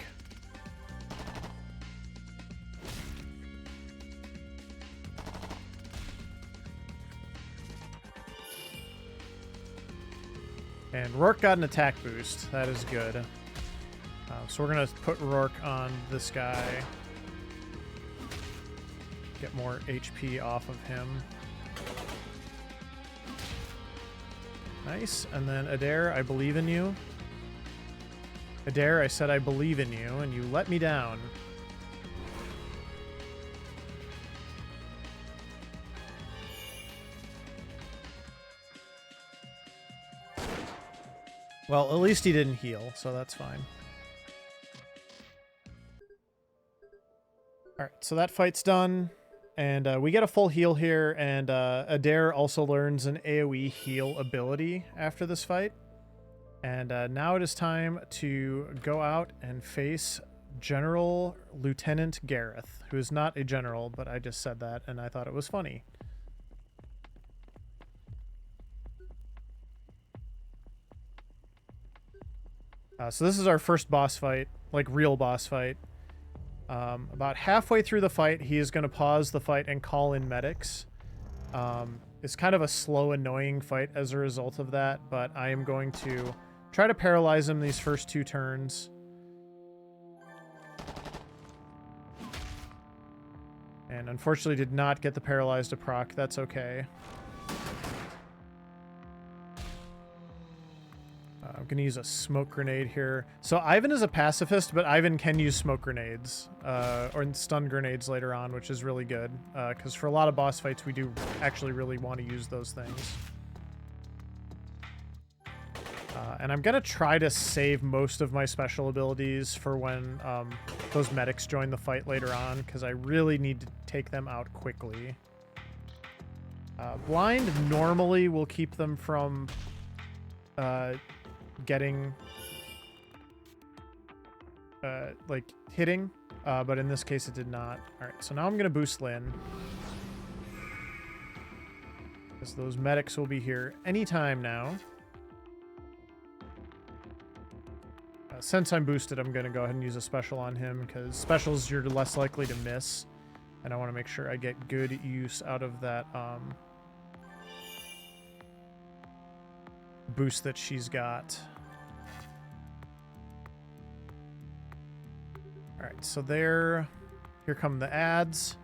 And Rourke got an attack boost. That is good. So we're going to put Rourke on this guy. Get more HP off of him. Nice. And then Adair, I believe in you. Adair, I said I believe in you, and you let me down. Well, at least he didn't heal, so that's fine. Alright, so that fight's done. And we get a full heal here, and Adair also learns an AoE heal ability after this fight. And now it is time to go out and face General Lieutenant Gareth, who is not a general, but I just said that, and I thought it was funny. So this is our first boss fight, like real boss fight. About halfway through the fight, he is going to pause the fight and call in medics. It's kind of a slow, annoying fight as a result of that, but I am going to try to paralyze him these first 2 turns. And unfortunately did not get the paralyzed to proc. That's okay. I'm going to use a smoke grenade here. So Ivan is a pacifist, but Ivan can use smoke grenades or stun grenades later on, which is really good. Because for a lot of boss fights, we do actually really want to use those things. And I'm going to try to save most of my special abilities for when those medics join the fight later on, because I really need to take them out quickly. Blind normally will keep them from getting like hitting, but in this case it did not. All right, so now I'm gonna boost Lynn, because those medics will be here anytime now. Since I'm boosted, I'm gonna go ahead and use a special on him, because specials you're less likely to miss, and I want to make sure I get good use out of that boost that she's got. All right, so here come the ads,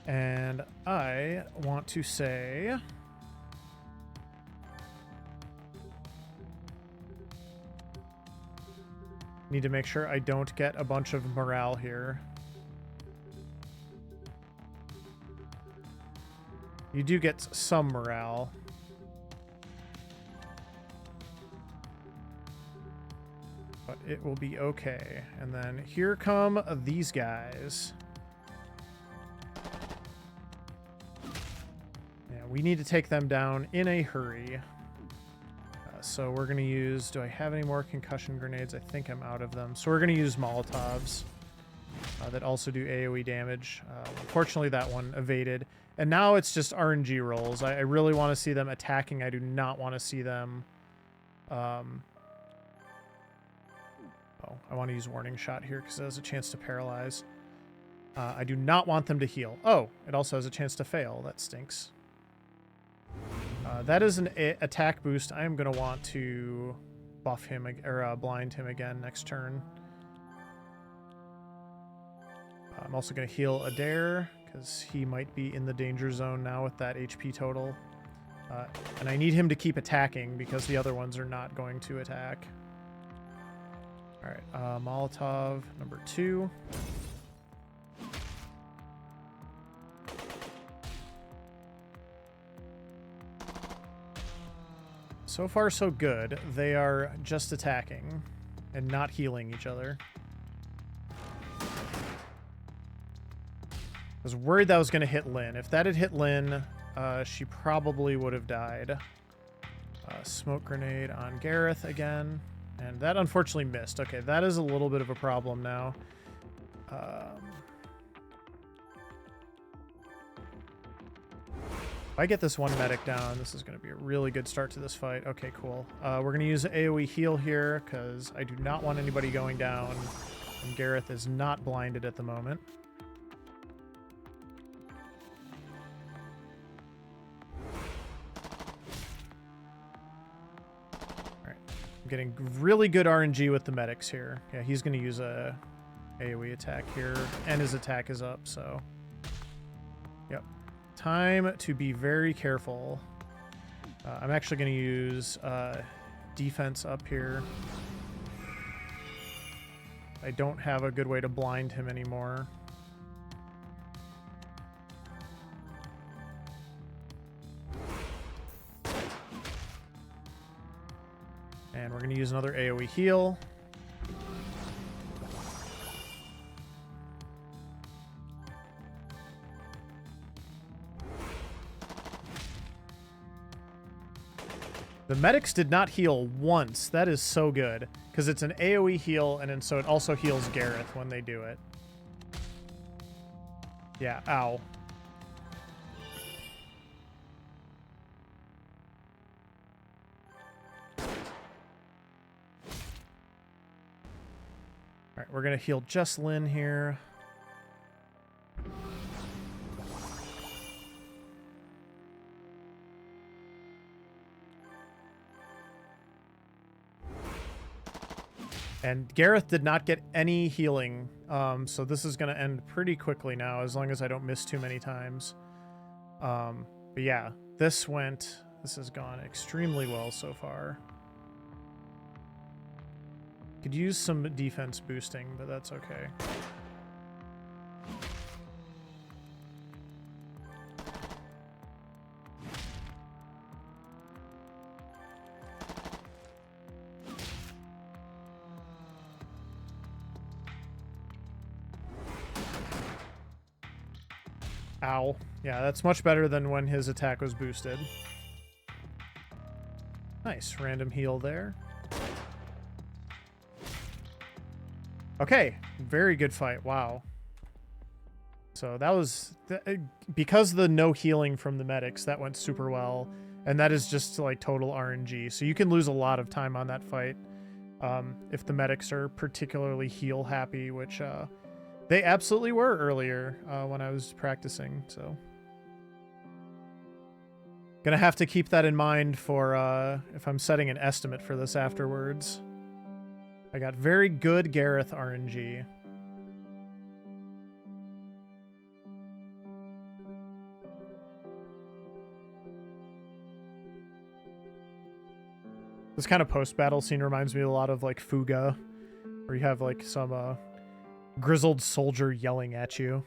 and I want to say need to make sure I don't get a bunch of morale here. You do get some morale. But it will be okay. And then here come these guys. Yeah, we need to take them down in a hurry. So we're going to use... Do I have any more concussion grenades? I think I'm out of them. So we're going to use Molotovs that also do AoE damage. Unfortunately, that one evaded. And now it's just RNG rolls. I really want to see them attacking. I do not want to see them... I want to use Warning Shot here because it has a chance to paralyze. I do not want them to heal. Oh, it also has a chance to fail. That stinks. That is an attack boost. I am going to want to buff him or blind him again next turn. I'm also going to heal Adair because he might be in the danger zone now with that HP total. And I need him to keep attacking because the other ones are not going to attack. All right, Molotov number 2. So far, so good. They are just attacking and not healing each other. I was worried that was going to hit Lynn. If that had hit Lynn, she probably would have died. Smoke grenade on Gareth again. And that unfortunately missed. Okay, that is a little bit of a problem now. If I get this one medic down, this is going to be a really good start to this fight. Okay, cool. We're going to use AoE heal here because I do not want anybody going down. And Gareth is not blinded at the moment. Getting really good RNG with the medics here. Yeah, he's going to use a AoE attack here, and his attack is up, so... Yep. Time to be very careful. I'm actually going to use defense up here. I don't have a good way to blind him anymore. And we're going to use another AoE heal. The medics did not heal once. That is so good. Because it's an AoE heal, and then so it also heals Gareth when they do it. Yeah, ow. Alright, we're going to heal just Lynn here. And Gareth did not get any healing, so this is going to end pretty quickly now, as long as I don't miss too many times. But yeah, this has gone extremely well so far. Could use some defense boosting, but that's okay. Ow. Yeah, that's much better than when his attack was boosted. Nice. Random heal there. Okay. Very good fight. Wow. So that was... because the no healing from the medics, that went super well. And that is just like total RNG. So you can lose a lot of time on that fight if the medics are particularly heal happy, which... they absolutely were earlier when I was practicing, so. Gonna have to keep that in mind for if I'm setting an estimate for this afterwards. I got very good Gareth RNG. This kind of post-battle scene reminds me a lot of like Fuga, where you have like some grizzled soldier yelling at you.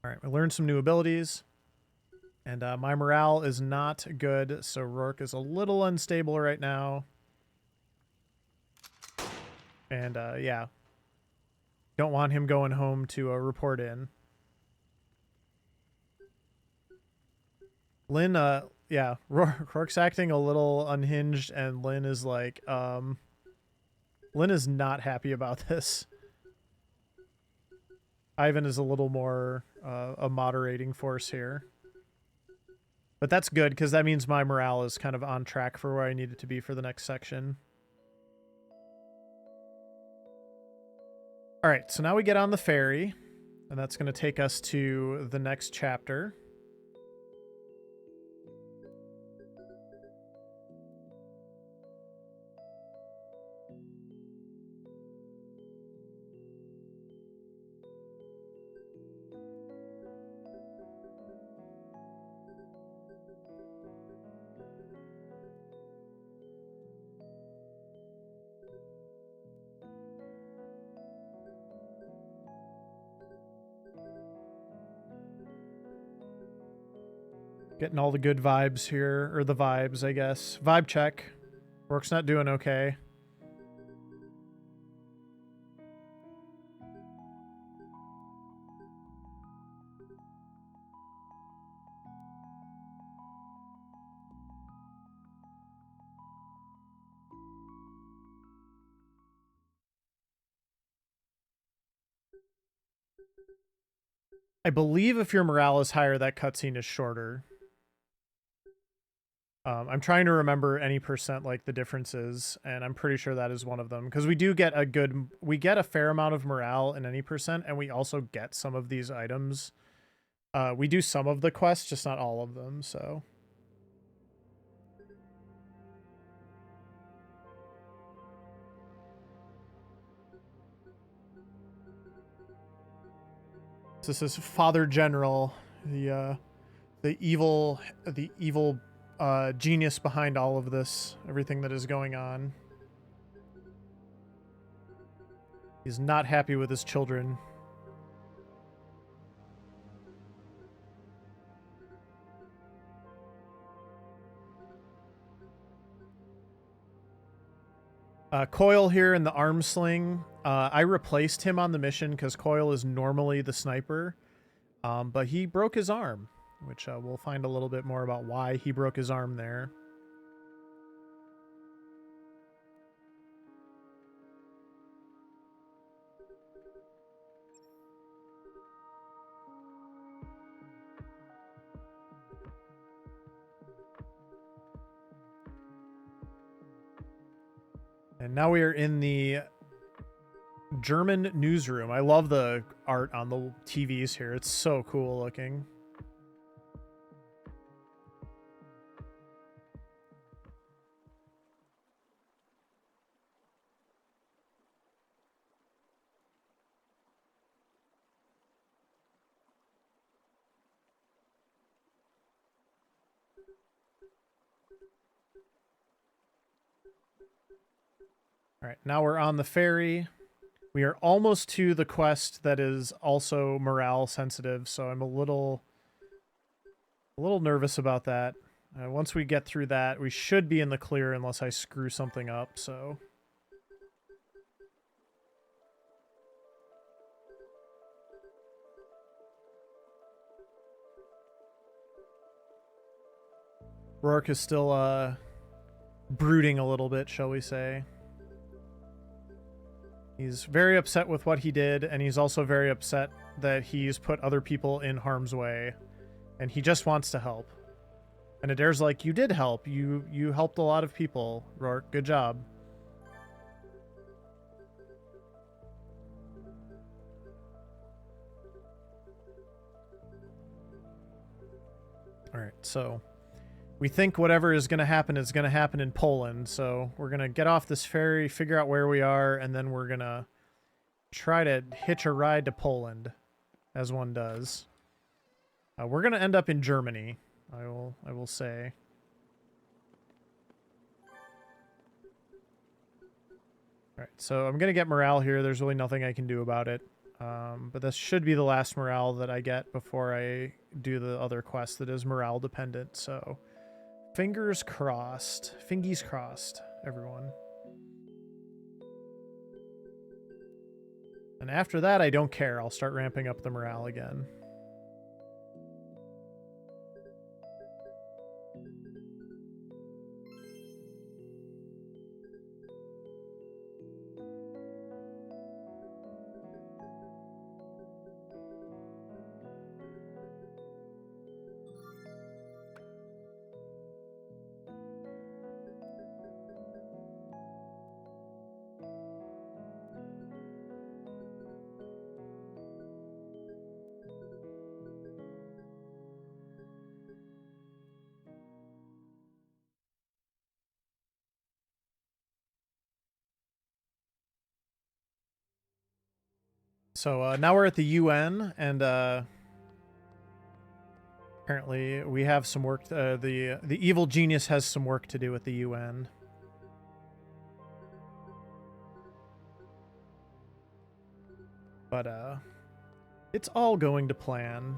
Alright, we learned some new abilities. And my morale is not good, so Rourke is a little unstable right now. And yeah. Don't want him going home to report in. Lynn, yeah, Rourke's acting a little unhinged, and Lynn is like, Lynn is not happy about this. Ivan is a little more a moderating force here. But that's good, because that means my morale is kind of on track for where I need it to be for the next section. Alright, so now we get on the ferry, and that's going to take us to the next chapter. Getting all the good vibes here, or the vibes, I guess. Vibe check. Rourke's not doing okay. I believe if your morale is higher, that cutscene is shorter. I'm trying to remember any percent like the differences, and I'm pretty sure that is one of them, because we do get we get a fair amount of morale in any percent, and we also get some of these items. We do some of the quests, just not all of them, so. This is Father General, the evil genius behind all of this, everything that is going on. He's not happy with his children. Coil here in the arm sling. I replaced him on the mission because Coil is normally the sniper, but he broke his arm. which we'll find a little bit more about why he broke his arm there. And now we are in the German newsroom. I love the art on the TVs here. It's so cool looking. All right, now we're on the ferry. We are almost to the quest that is also morale sensitive, so I'm a little nervous about that. Once we get through that, we should be in the clear unless I screw something up, so... Rourke is still, brooding a little bit, shall we say. He's very upset with what he did, and he's also very upset that he's put other people in harm's way, and he just wants to help. And Adair's like, you did help. You helped a lot of people, Rourke. Good job. All right, so we think whatever is going to happen is going to happen in Poland, so we're going to get off this ferry, figure out where we are, and then we're going to try to hitch a ride to Poland, as one does. We're going to end up in Germany, I will say. All right, so I'm going to get morale here. There's really nothing I can do about it. But this should be the last morale that I get before I do the other quest that is morale dependent, so... Fingers crossed. Fingies crossed, everyone. And after that, I don't care. I'll start ramping up the morale again. So now we're at the UN, and apparently we have some work. The evil genius has some work to do with the UN. But it's all going to plan.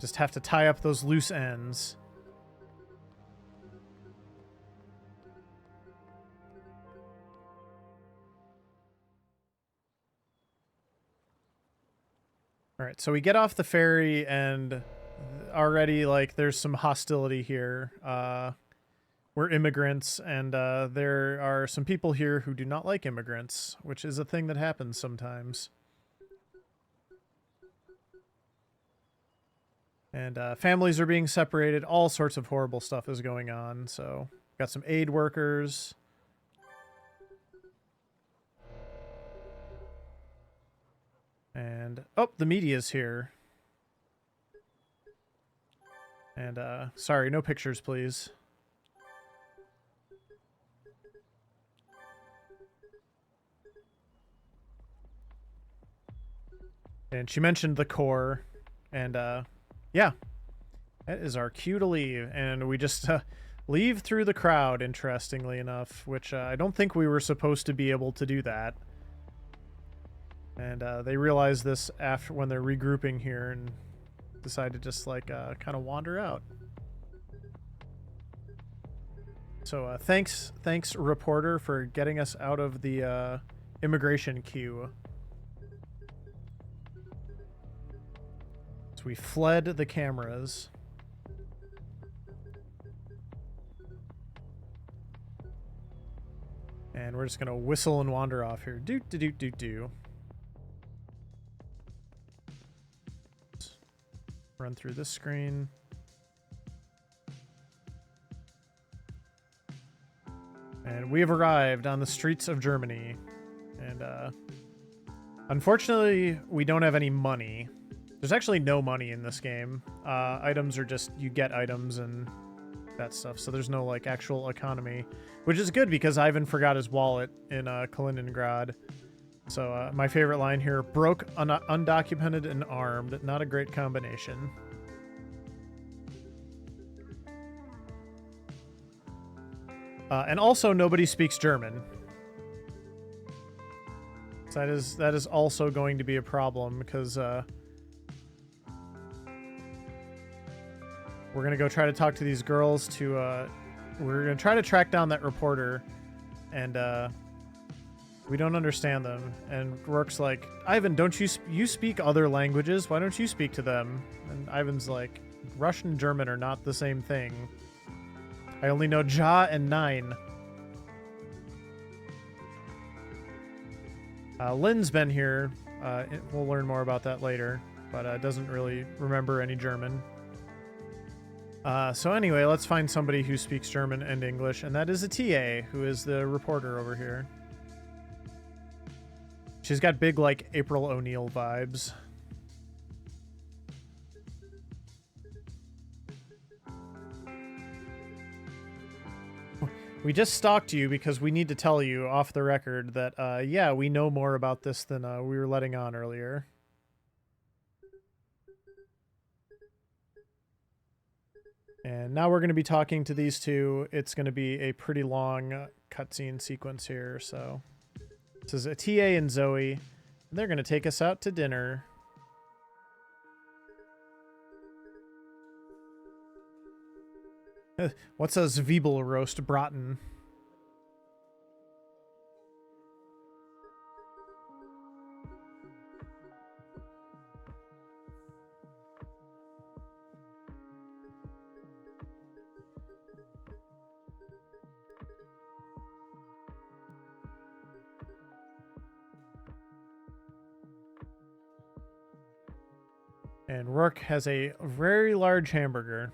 Just have to tie up those loose ends. All right, so we get off the ferry, and already, like, there's some hostility here. We're immigrants, and there are some people here who do not like immigrants, which is a thing that happens sometimes. And families are being separated. All sorts of horrible stuff is going on. So, got some aid workers. And, oh, the media's here. And, sorry, no pictures, please. And she mentioned the core. And, yeah. That is our cue to leave. And we just leave through the crowd, interestingly enough, which I don't think we were supposed to be able to do that. And they realize this after when they're regrouping here and decide to just like kind of wander out. So thanks reporter for getting us out of the immigration queue. So we fled the cameras. And we're just going to whistle and wander off here. Do. Run through this screen. And we have arrived on the streets of Germany. And unfortunately, we don't have any money. There's actually no money in this game. Items are just, you get items and that stuff. So there's no like actual economy, which is good because Ivan forgot his wallet in Kaliningrad. So my favorite line here, broke, undocumented, and armed. Not a great combination. And also nobody speaks German. So that is also going to be a problem because we're going to go try to talk to these girls to, we're going to try to track down that reporter, and we don't understand them. And Rourke's like, Ivan, don't you speak other languages? Why don't you speak to them? And Ivan's like, Russian and German are not the same thing. I only know Ja and Nine. Lynn's been here. We'll learn more about that later, but doesn't really remember any German. So anyway, let's find somebody who speaks German and English, and that is a TA, who is the reporter over here. She's got big, like, April O'Neil vibes. We just stalked you because we need to tell you off the record that, yeah, we know more about this than we were letting on earlier. And now we're going to be talking to these two. It's going to be a pretty long cutscene sequence here. So this is a TA and Zoe. And they're going to take us out to dinner. What's a Zwiebel roast braten? And Rourke has a very large hamburger.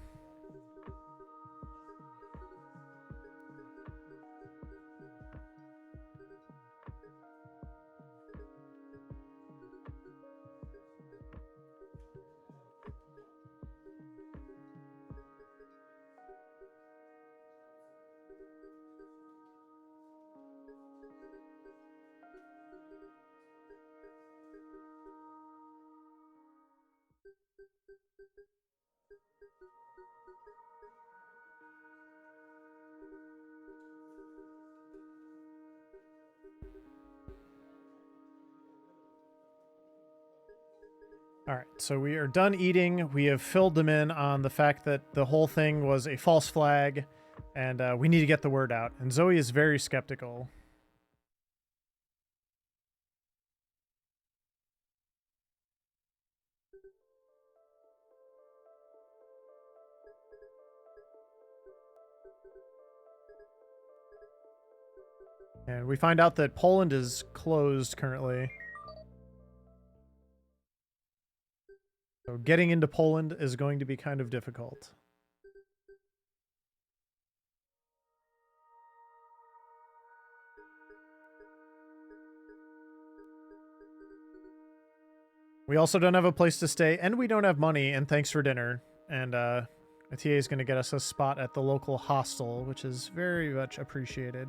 All right, so we are done eating. We have filled them in on the fact that the whole thing was a false flag, and we need to get the word out. And Zoe is very skeptical. And we find out that Poland is closed currently. So getting into Poland is going to be kind of difficult. We also don't have a place to stay, and we don't have money, and thanks for dinner. And a TA is going to get us a spot at the local hostel, which is very much appreciated.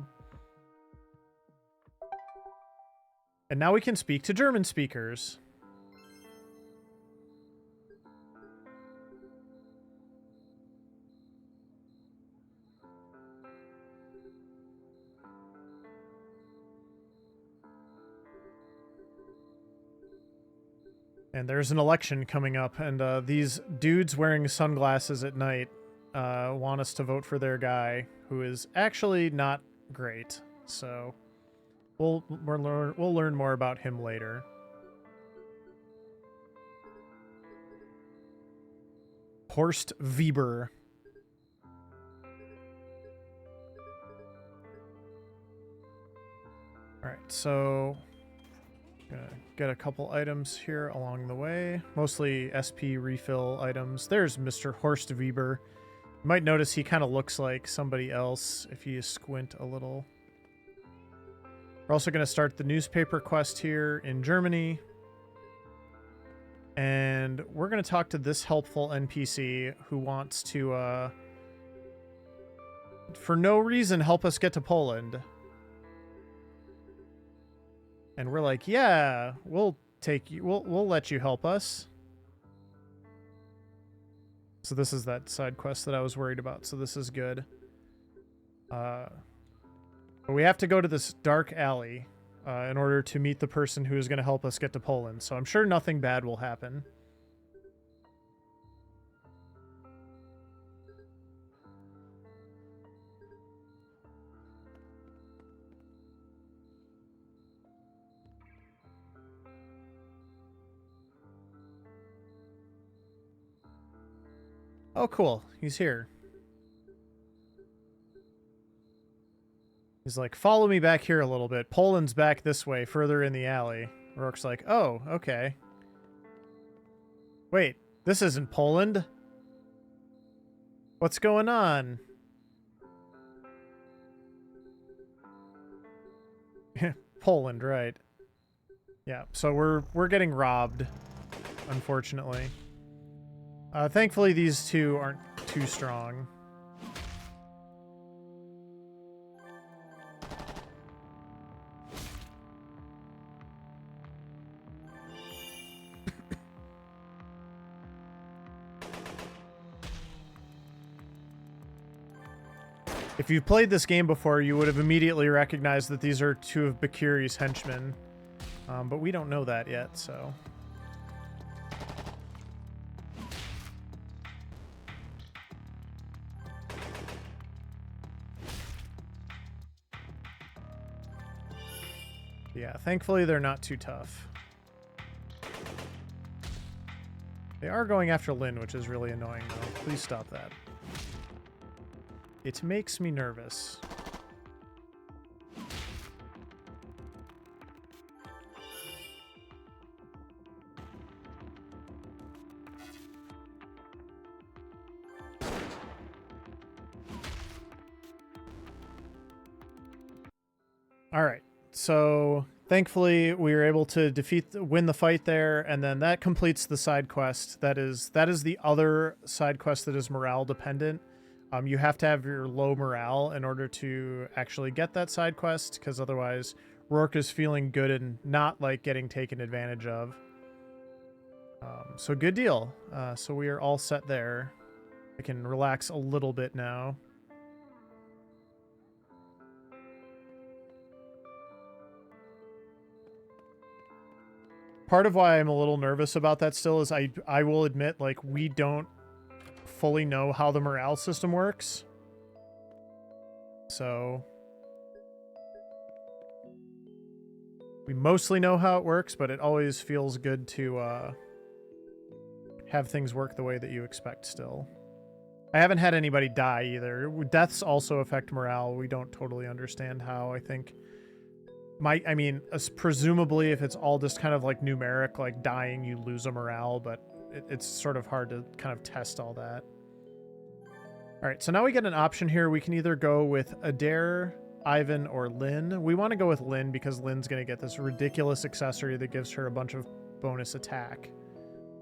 And now we can speak to German speakers. And there's an election coming up, and these dudes wearing sunglasses at night want us to vote for their guy, who is actually not great. So we'll learn more about him later. Horst Weber. All right, so gonna get a couple items here along the way, mostly SP refill items. There's Mr. Horst Weber. You might notice he kind of looks like somebody else if you squint a little. We're also going to start the newspaper quest here in Germany. And we're going to talk to this helpful NPC who wants to, for no reason, help us get to Poland. And we're like, yeah, we'll take you. We'll let you help us. So this is that side quest that I was worried about. So this is good. But we have to go to this dark alley in order to meet the person who is going to help us get to Poland. So I'm sure nothing bad will happen. Oh, cool. He's here. He's like, follow me back here a little bit. Poland's back this way, further in the alley. Rourke's like, oh, okay. Wait, this isn't Poland. What's going on? Poland, right. Yeah, so we're getting robbed, unfortunately. Thankfully, these two aren't too strong. If you've played this game before, you would have immediately recognized that these are two of Bakuri's henchmen. But we don't know that yet, so... Yeah, thankfully they're not too tough. They are going after Lynn, which is really annoying, though. Please stop that. It makes me nervous. All right. So thankfully we were able to win the fight there, and then that completes the side quest. That is the other side quest that is morale dependent. You have to have your low morale in order to actually get that side quest, because otherwise Rourke is feeling good and not like getting taken advantage of. So good deal. So we are all set there. I can relax a little bit now. Part of why I'm a little nervous about that still is I will admit, like, we don't fully know how the morale system works. So we mostly know how it works, but it always feels good to have things work the way that you expect still. I haven't had anybody die either. Deaths also affect morale. We don't totally understand how, I think. I mean, presumably if it's all just kind of like numeric, like dying, you lose a morale, but it's sort of hard to kind of test all that. All right, so now we get an option here. We can either go with Adair, Ivan, or Lynn. We want to go with Lynn because Lynn's going to get this ridiculous accessory that gives her a bunch of bonus attack,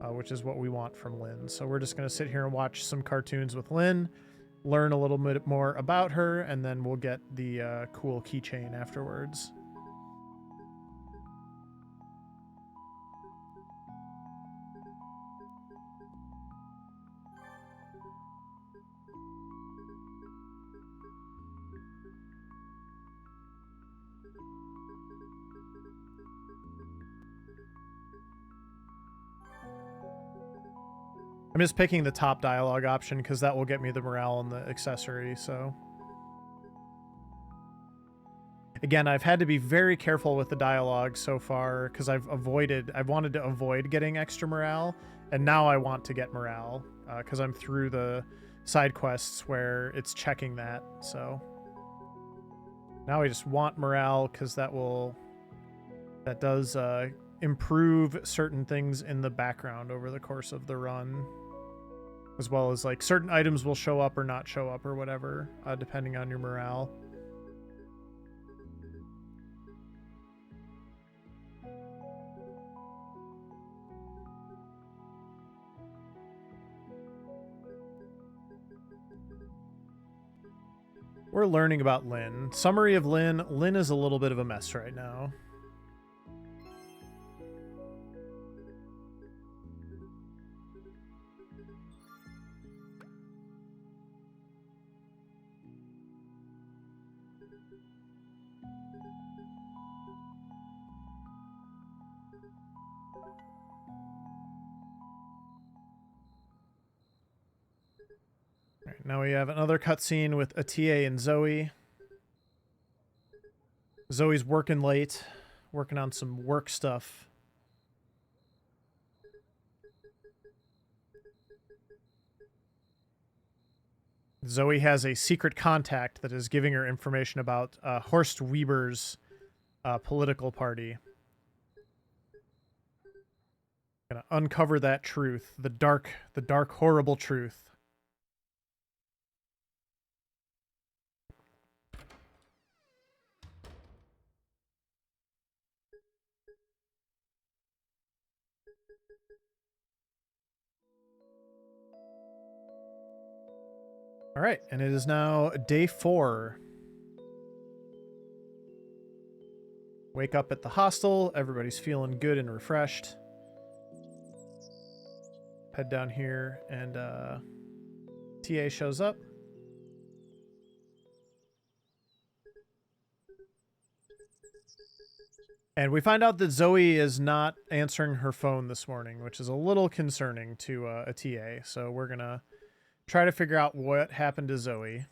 which is what we want from Lynn. So we're just going to sit here and watch some cartoons with Lynn, learn a little bit more about her, and then we'll get the cool keychain afterwards. I'm just picking the top dialogue option because that will get me the morale and the accessory, so. Again, I've had to be very careful with the dialogue so far because I've wanted to avoid getting extra morale, and now I want to get morale. because I'm through the side quests where it's checking that. So now I just want morale because that does improve certain things in the background over the course of the run, as well as like certain items will show up or not show up or whatever, depending on your morale. We're learning about Lynn. Summary of Lynn. Lynn is a little bit of a mess right now. Right, now we have another cutscene with Atia and Zoe. Zoe's working late, working on some work stuff. Zoe has a secret contact that is giving her information about Horst Weber's political party. Gonna uncover that truth, the dark, horrible truth. All right, and it is now day 4. Wake up at the hostel. Everybody's feeling good and refreshed. Head down here, and TA shows up. And we find out that Zoe is not answering her phone this morning, which is a little concerning to a TA. So we're going to try to figure out what happened to Zoe.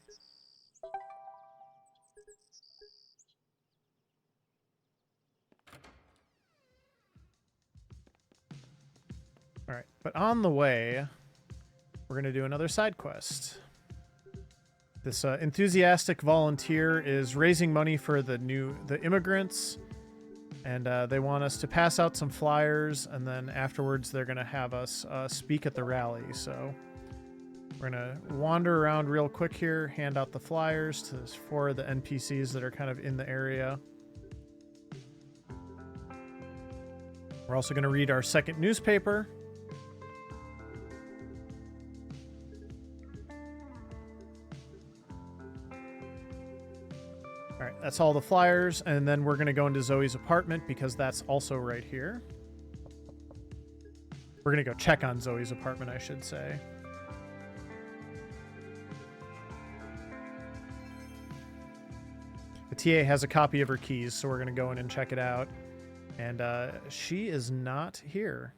All right, but on the way, we're going to do another side quest. This enthusiastic volunteer is raising money for the immigrants, and they want us to pass out some flyers, and then afterwards they're going to have us speak at the rally. So we're going to wander around real quick here, hand out the flyers for the NPCs that are kind of in the area. We're also going to read our second newspaper. All right, that's all the flyers, and then we're going to go into Zoe's apartment because that's also right here. We're going to go check on Zoe's apartment, I should say. The TA has a copy of her keys, so we're going to go in and check it out. And she is not here.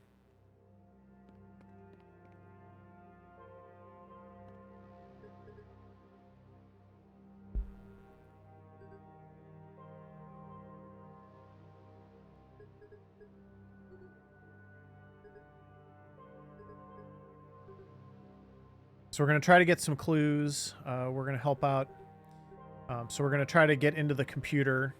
So we're going to try to get some clues. We're going to help out. So we're going to try to get into the computer.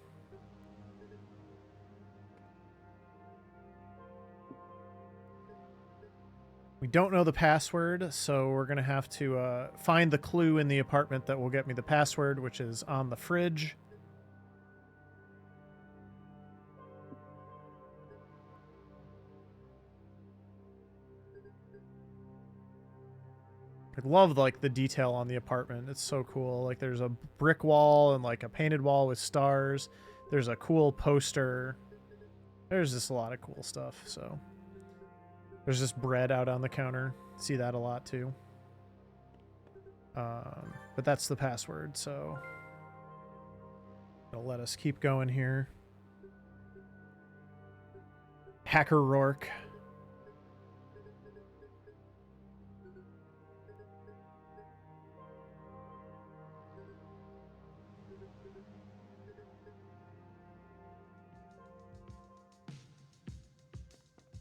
We don't know the password, so we're going to have to find the clue in the apartment that will get me the password, which is on the fridge. I love like the detail on the apartment. It's so cool. Like there's a brick wall and like a painted wall with stars. There's a cool poster. There's just a lot of cool stuff. So there's just bread out on the counter. See that a lot too. But that's the password. So it'll let us keep going here. Hacker Rourke.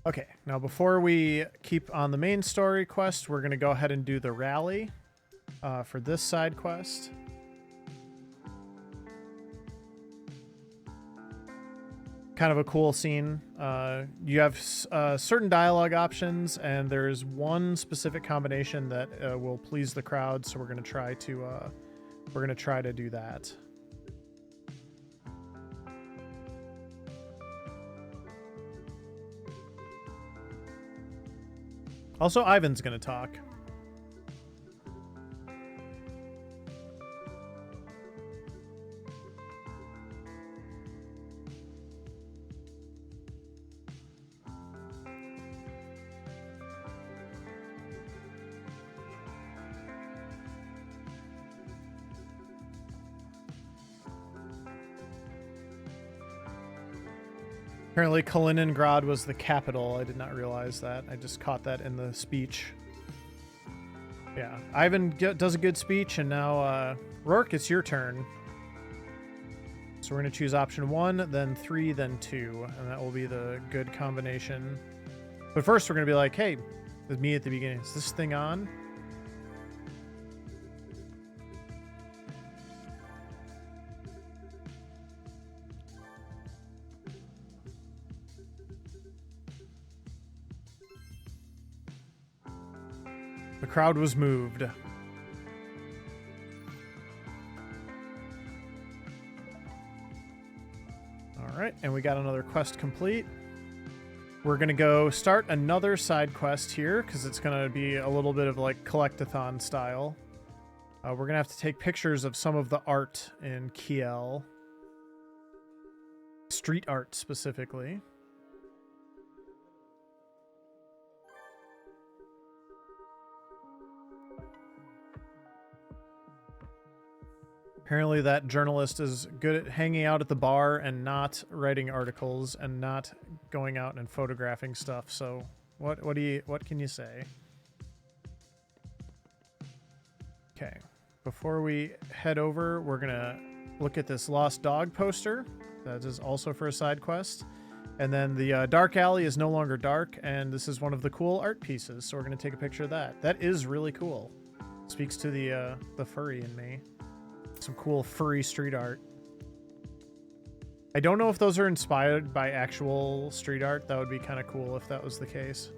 Okay, now before we keep on the main story quest, we're going to go ahead and do the rally for this side quest. Kind of a cool scene. You have certain dialogue options, and there's one specific combination that will please the crowd, so we're going to try to do that. Also, Ivan's going to talk. Apparently Kaliningrad was the capital. I did not realize that. I just caught that in the speech. Yeah, Ivan does a good speech, and now, Rourke, it's your turn. So we're going to choose option 1, then 3, then 2, and that will be the good combination. But first we're going to be like, hey, with me at the beginning, is this thing on? The crowd was moved. All right, and we got another quest complete. We're going to go start another side quest here because it's going to be a little bit of like collectathon style. We're going to have to take pictures of some of the art in Kiel. Street art specifically. Apparently that journalist is good at hanging out at the bar and not writing articles and not going out and photographing stuff. So what can you say? Okay. Before we head over, we're going to look at this lost dog poster. That is also for a side quest. And then the dark alley is no longer dark, and this is one of the cool art pieces. So we're going to take a picture of that. That is really cool. Speaks to the furry in me. Some cool furry street art. I don't know if those are inspired by actual street art. That would be kind of cool if that was the case.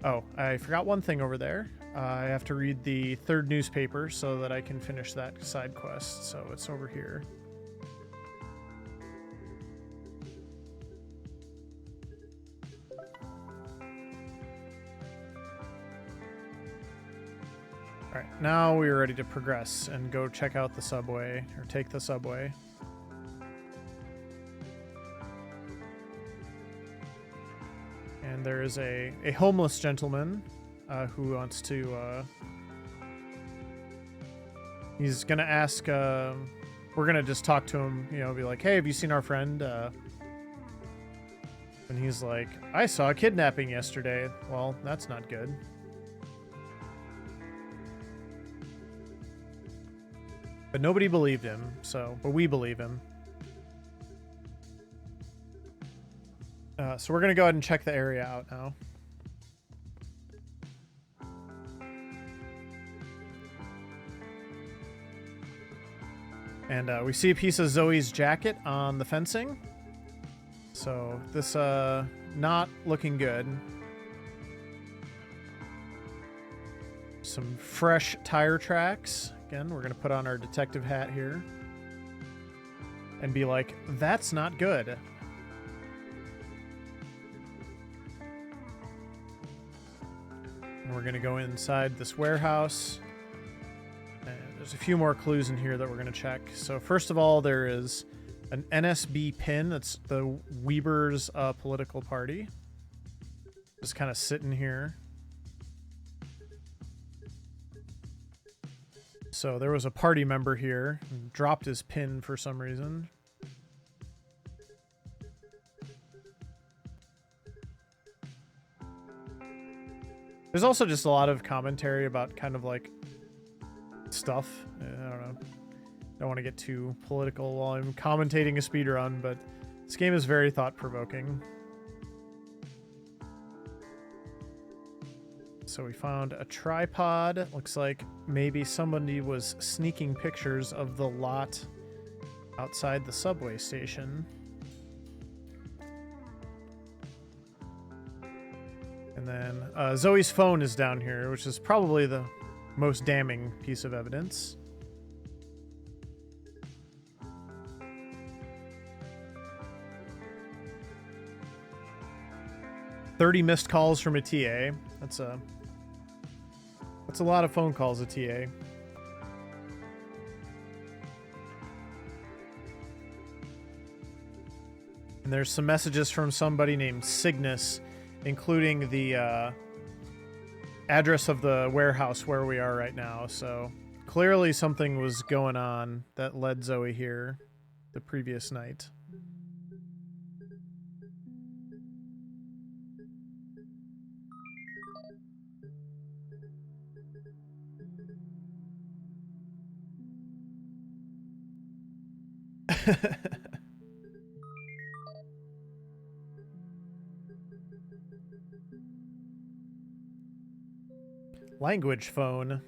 Oh, I forgot one thing over there. I have to read the third newspaper so that I can finish that side quest. So it's over here. All right, now we're ready to progress and go check out the subway, or take the subway. And there is a homeless gentleman who wants to... he's going to ask... we're going to just talk to him, you know, be like, hey, have you seen our friend? And he's like, I saw a kidnapping yesterday. Well, that's not good. But nobody believed him, but we believe him. So we're going to go ahead and check the area out now. And we see a piece of Zoe's jacket on the fencing. So this, not looking good. Some fresh tire tracks. Again, we're going to put on our detective hat here. And be like, that's not good. And we're going to go inside this warehouse. And there's a few more clues in here that we're going to check. So first of all, there is an NSB pin. That's the Weber's political party. Just kind of sitting here. So there was a party member here who dropped his pin for some reason. There's also just a lot of commentary about kind of like stuff. I don't know. Don't want to get too political while I'm commentating a speedrun, but this game is very thought-provoking. so we found a tripod. Looks like maybe somebody was sneaking pictures of the lot outside the subway station. And then Zoe's phone is down here, which is probably the most damning piece of evidence. "30 missed calls from a TA. That's a lot of phone calls, a TA. And there's some messages from somebody named Cygnus, including the address of the warehouse where we are right now. So clearly something was going on that led Zoe here the previous night. Language phone.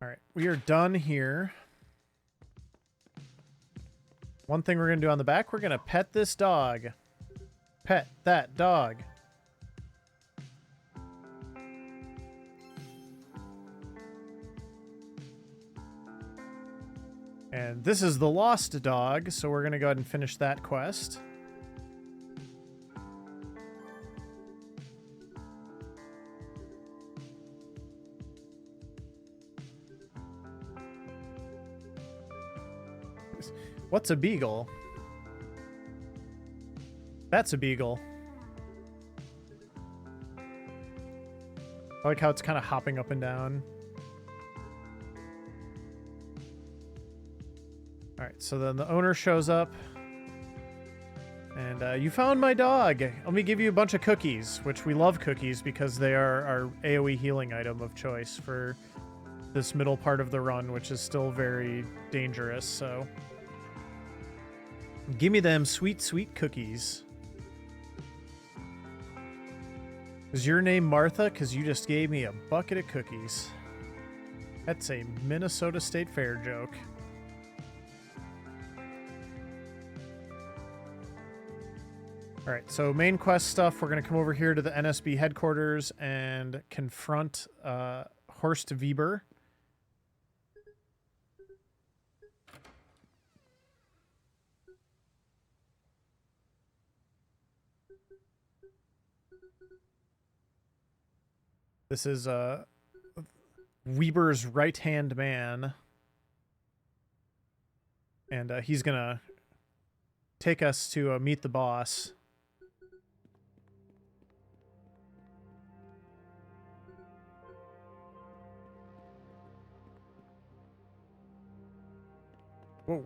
All right, we are done here. One thing we're going to do on the back, we're going to pet this dog. Pet that dog. And this is the lost dog, so we're going to go ahead and finish that quest. What's a beagle? That's a beagle. I like how it's kind of hopping up and down. All right, so then the owner shows up. And you found my dog. Let me give you a bunch of cookies, which we love cookies because they are our AoE healing item of choice for this middle part of the run, which is still very dangerous, so... Give me them sweet, sweet cookies. Is your name Martha? Because you just gave me a bucket of cookies. That's a Minnesota State Fair joke. Alright, so main quest stuff, we're going to come over here to the NSB headquarters and confront Horst Weber. This is Weber's right-hand man. And he's going to take us to meet the boss. Whoa.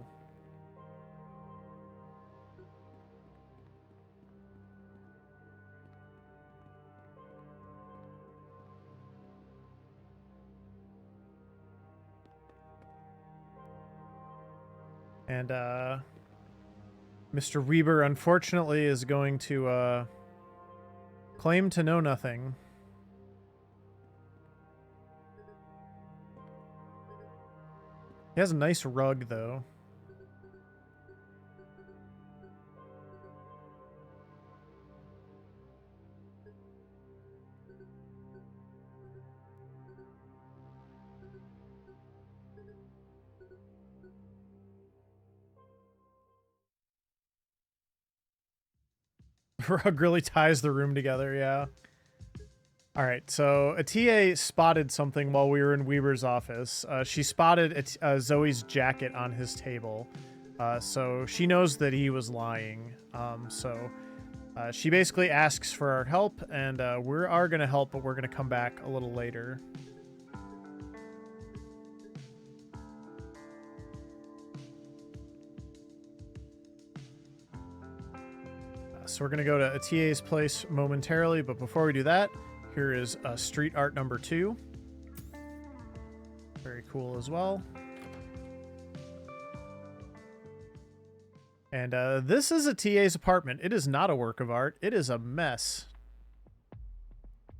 And, Mr. Weber, unfortunately, is going to, claim to know nothing. He has a nice rug, though. Rug really ties the room together, yeah. All right, so a TA spotted something while we were in Weber's office. She spotted Zoe's jacket on his table, so she knows that he was lying. She basically asks for our help, and we are going to help, but we're going to come back a little later. So we're going to go to a TA's place momentarily, but before we do that, here is street art number 2. Very cool as well. And this is a TA's apartment. It is not a work of art. It is a mess.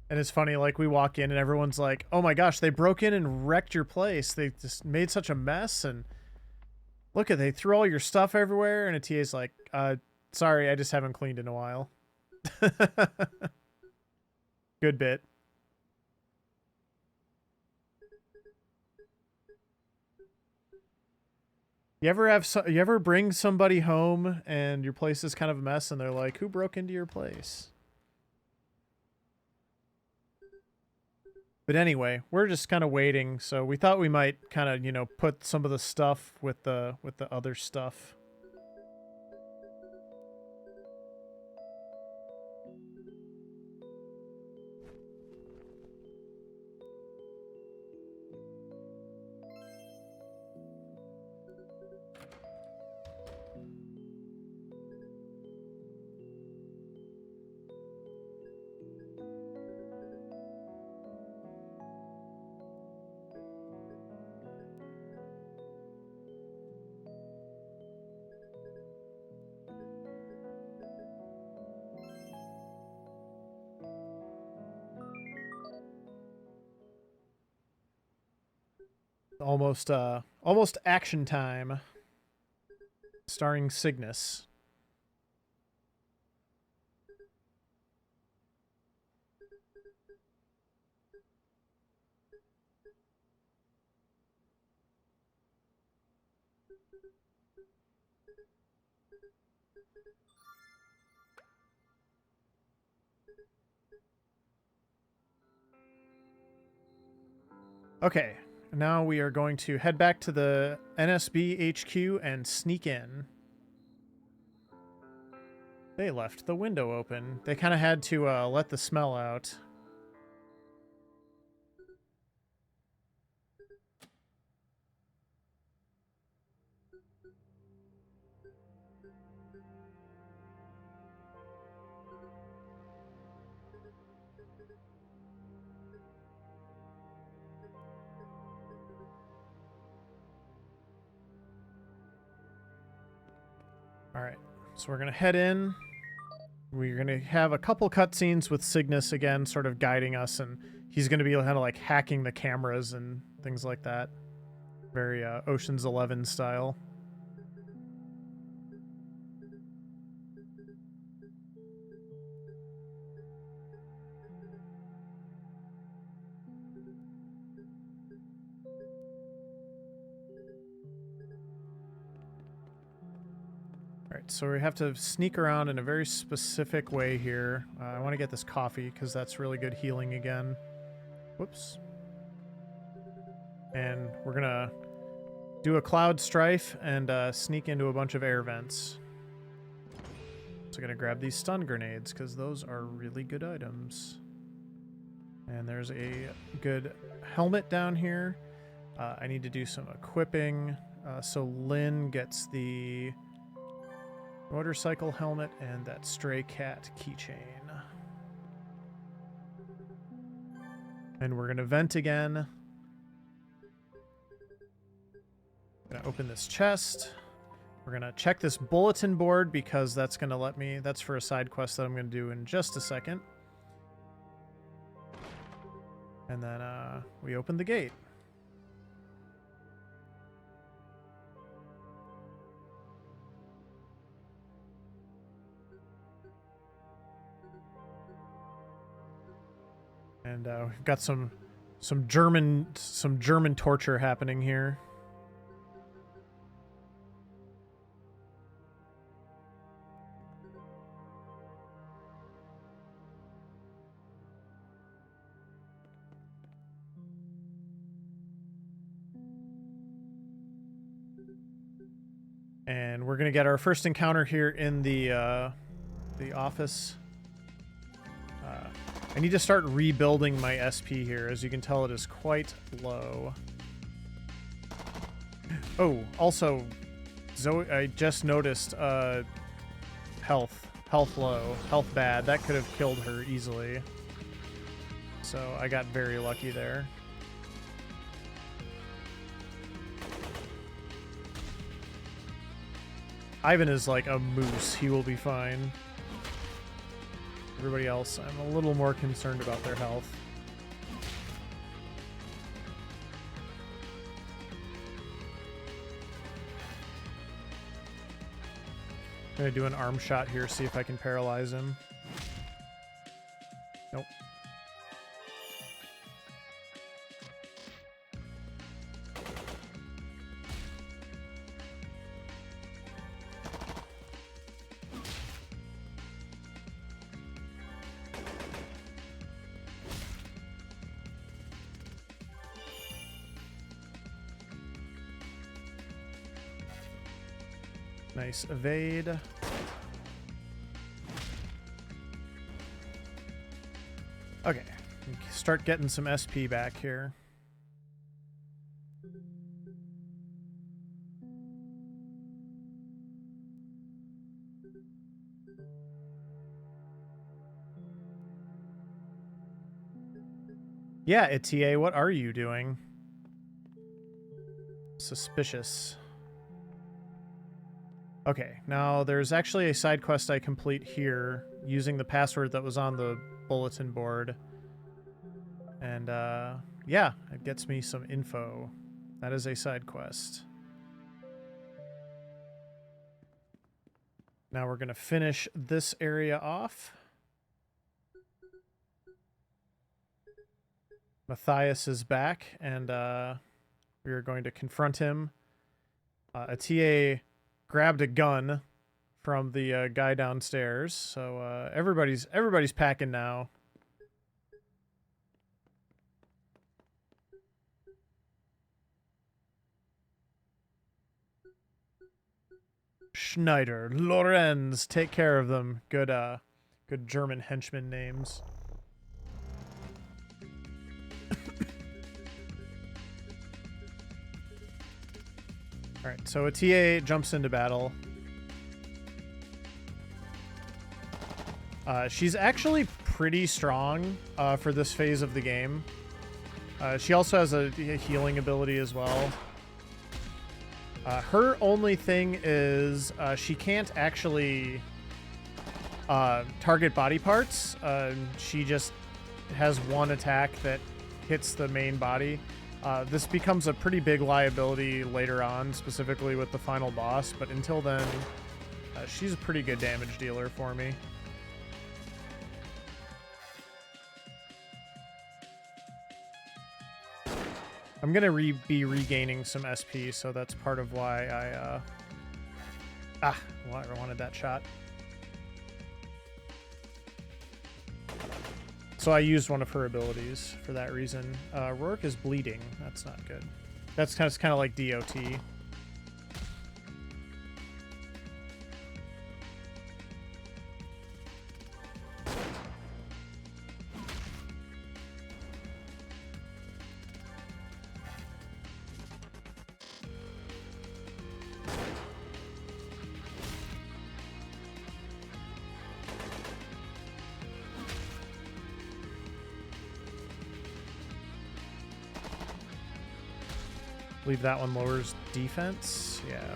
And it's funny, like, we walk in and everyone's like, oh my gosh, they broke in and wrecked your place. They just made such a mess. And look at, they threw all your stuff everywhere. And a TA's like, sorry, I just haven't cleaned in a while. Good bit. You ever bring somebody home and your place is kind of a mess and they're like, who broke into your place? But anyway, we're just kind of waiting, so we thought we might kind of, you know, put some of the stuff with the other stuff. Almost action time. Starring Cygnus. Okay. Now we are going to head back to the NSB HQ and sneak in. They left the window open. They kind of had to let the smell out. All right, so we're going to head in. We're going to have a couple cutscenes with Cygnus again, sort of guiding us, and he's going to be kind of like hacking the cameras and things like that. Very Ocean's 11 style. Alright, so we have to sneak around in a very specific way here. I want to get this coffee because that's really good healing again. Whoops. And we're going to do a cloud strife and sneak into a bunch of air vents. So I'm going to grab these stun grenades because those are really good items. And there's a good helmet down here. I need to do some equipping. So Lynn gets the motorcycle helmet and that stray cat keychain. And we're going to vent again. Gonna open this chest. We're gonna check this bulletin board because that's gonna let me, that's for a side quest that I'm gonna do in just a second. And then we open the gate. And we've got some German torture happening here. And we're gonna get our first encounter here in the office. I need to start rebuilding my SP here. As you can tell, it is quite low. Oh, also, Zoe, I just noticed health low, health bad. That could have killed her easily. So I got very lucky there. Ivan is like a moose. He will be fine. Everybody else, I'm a little more concerned about their health. I'm gonna do an arm shot here, see if I can paralyze him. Nope. Nice evade. Okay, start getting some SP back here. Yeah, Ita, what are you doing? Suspicious. Okay, now there's actually a side quest I complete here using the password that was on the bulletin board. And, yeah, it gets me some info. That is a side quest. Now we're going to finish this area off. Matthias is back, and we are going to confront him. Ata grabbed a gun from the guy downstairs, so everybody's packing now. Schneider, Lorenz, take care of them. Good German henchman names. Alright, so a TA jumps into battle. She's actually pretty strong for this phase of the game. She also has a healing ability as well. Her only thing is she can't actually target body parts. She just has one attack that hits the main body. This becomes a pretty big liability later on, specifically with the final boss, but until then, she's a pretty good damage dealer for me. I'm gonna be regaining some SP, so that's part of why I wanted that shot. So I used one of her abilities for that reason. Rourke is bleeding. That's not good. That's kind of like DOT. I believe that one lowers defense. Yeah.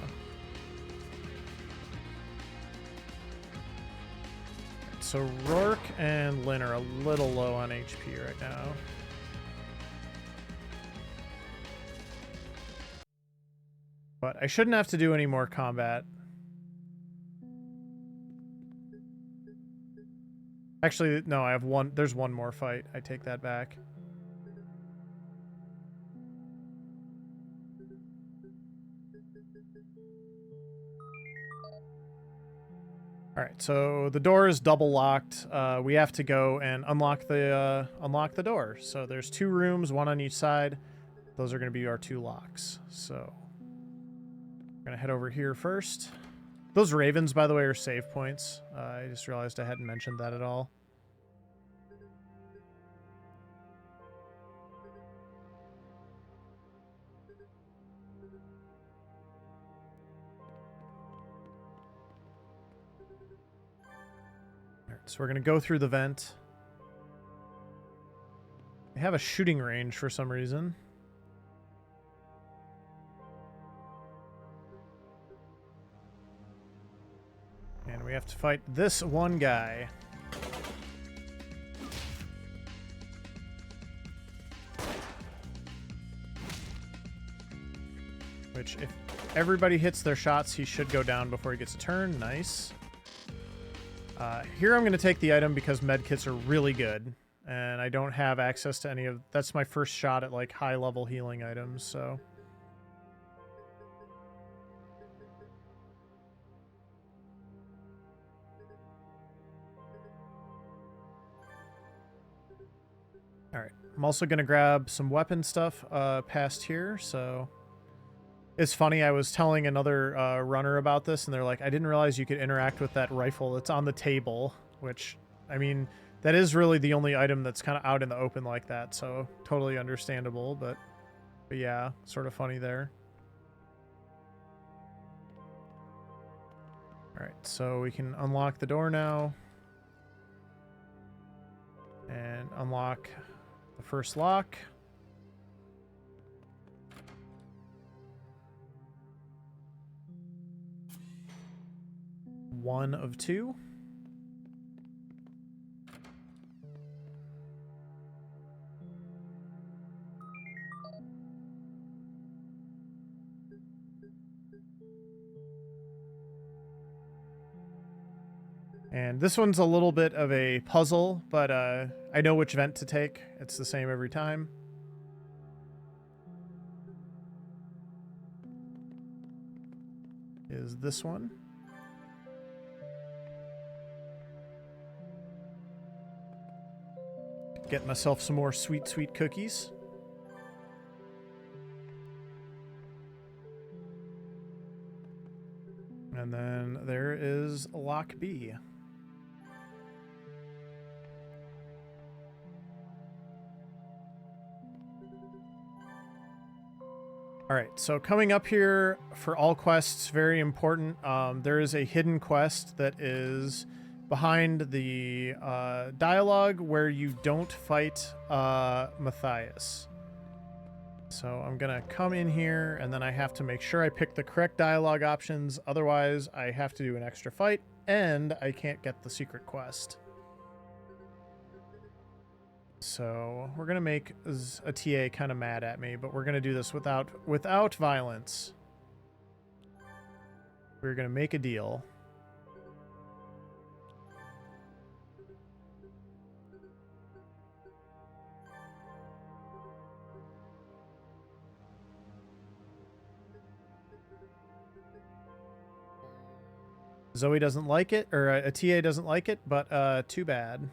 So Rourke and Lynn are a little low on HP right now. But I shouldn't have to do any more combat. Actually, no, I have one. There's one more fight. I take that back. Alright, so the door is double locked. We have to go and unlock the door. So there's 2 rooms, 1 on each side. Those are going to be our 2 locks. So we're going to head over here first. Those ravens, by the way, are save points. I just realized I hadn't mentioned that at all. So we're going to go through the vent. They have a shooting range for some reason. have to fight this one guy. Which, if everybody hits their shots, he should go down before he gets a turn. Nice. Here I'm going to take the item because medkits are really good. And I don't have access to any of... That's my first shot at, like, high-level healing items, so... Alright. I'm also going to grab some weapon stuff past here, so... It's funny, I was telling another runner about this, and they're like, I didn't realize you could interact with that rifle. It's on the table, which, I mean, that is really the only item that's kind of out in the open like that, so totally understandable, but yeah, sort of funny there. Alright, so we can unlock the door now. And unlock the first lock. One of two. And this one's a little bit of a puzzle, but I know which vent to take. It's the same every time. Is this one. Get myself some more sweet, sweet cookies. And then there is lock B. Alright, so coming up here for all quests, very important. There is a hidden quest that is behind the dialogue where you don't fight Matthias. So I'm gonna come in here, and then I have to make sure I pick the correct dialogue options. Otherwise, I have to do an extra fight, and I can't get the secret quest. So we're gonna make a TA kind of mad at me, but we're gonna do this without violence. We're gonna make a deal. Zoe doesn't like it, or a TA doesn't like it, but too bad.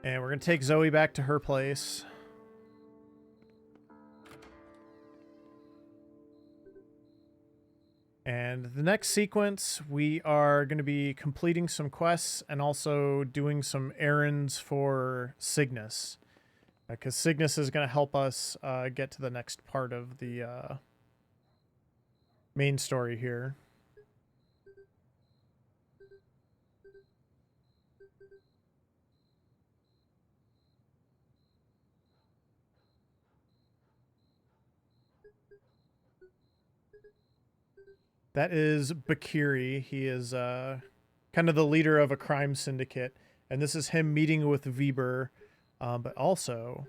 And we're going to take Zoe back to her place. And the next sequence, we are going to be completing some quests and also doing some errands for Cygnus. Because Cygnus is going to help us get to the next part of the main story here. That is Bakiri. He is kind of the leader of a crime syndicate. And this is him meeting with Weber. But also,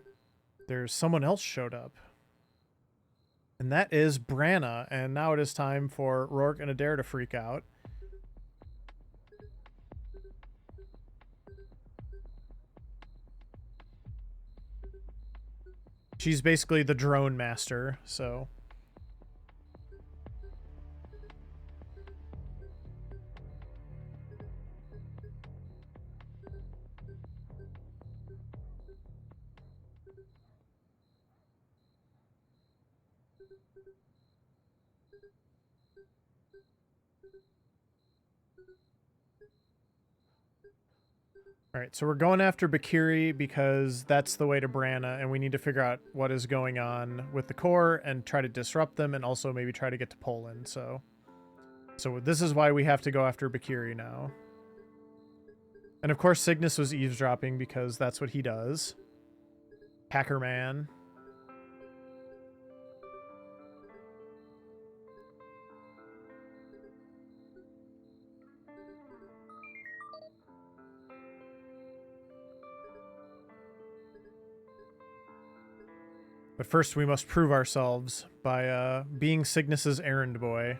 there's someone else showed up. And that is Branna. And now it is time for Rourke and Adair to freak out. She's basically the drone master, so... All right, so we're going after Bakiri because that's the way to Branna, and we need to figure out what is going on with the core and try to disrupt them, and also maybe try to get to Poland. So this is why we have to go after Bakiri now. And of course, Cygnus was eavesdropping because that's what he does. Hacker man. But first, we must prove ourselves by being Cygnus's errand boy.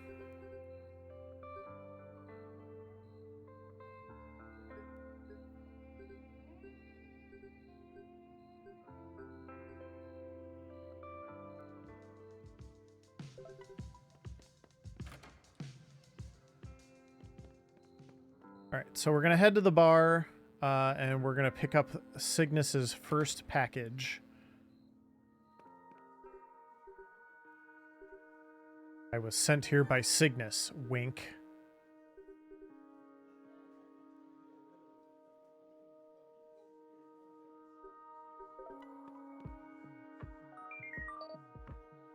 All right, so we're going to head to the bar, and we're going to pick up Cygnus's first package. I was sent here by Cygnus, wink.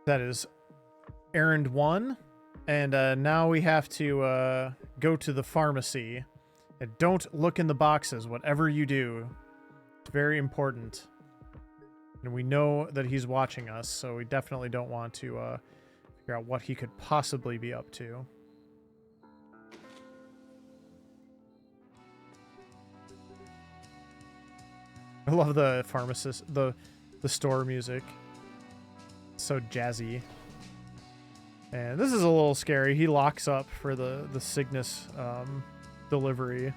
That is errand 1, and now we have to go to the pharmacy. And don't look in the boxes, whatever you do. It's very important. And we know that he's watching us, so we definitely don't want to figure out what he could possibly be up to. I love the pharmacist, the store music. It's so jazzy. And this is a little scary. He locks up for the Cygnus delivery.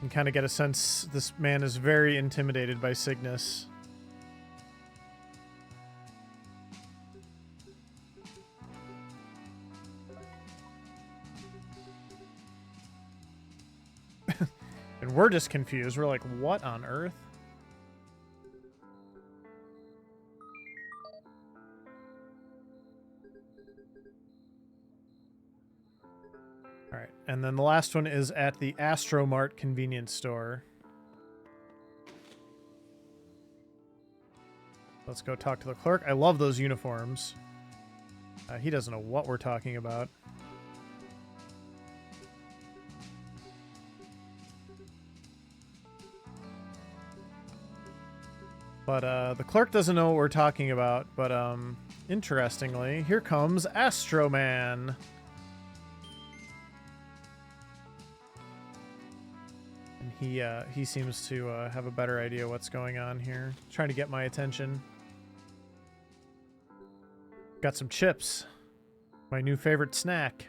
You can kind of get a sense this man is very intimidated by Cygnus. And we're just confused. We're like, what on earth? All right, and then the last one is at the Astromart convenience store. Let's go talk to the clerk. I love those uniforms. He doesn't know what we're talking about. But the clerk doesn't know what we're talking about. But interestingly, here comes Astroman. He seems to have a better idea what's going on here. Trying to get my attention. Got some chips. My new favorite snack.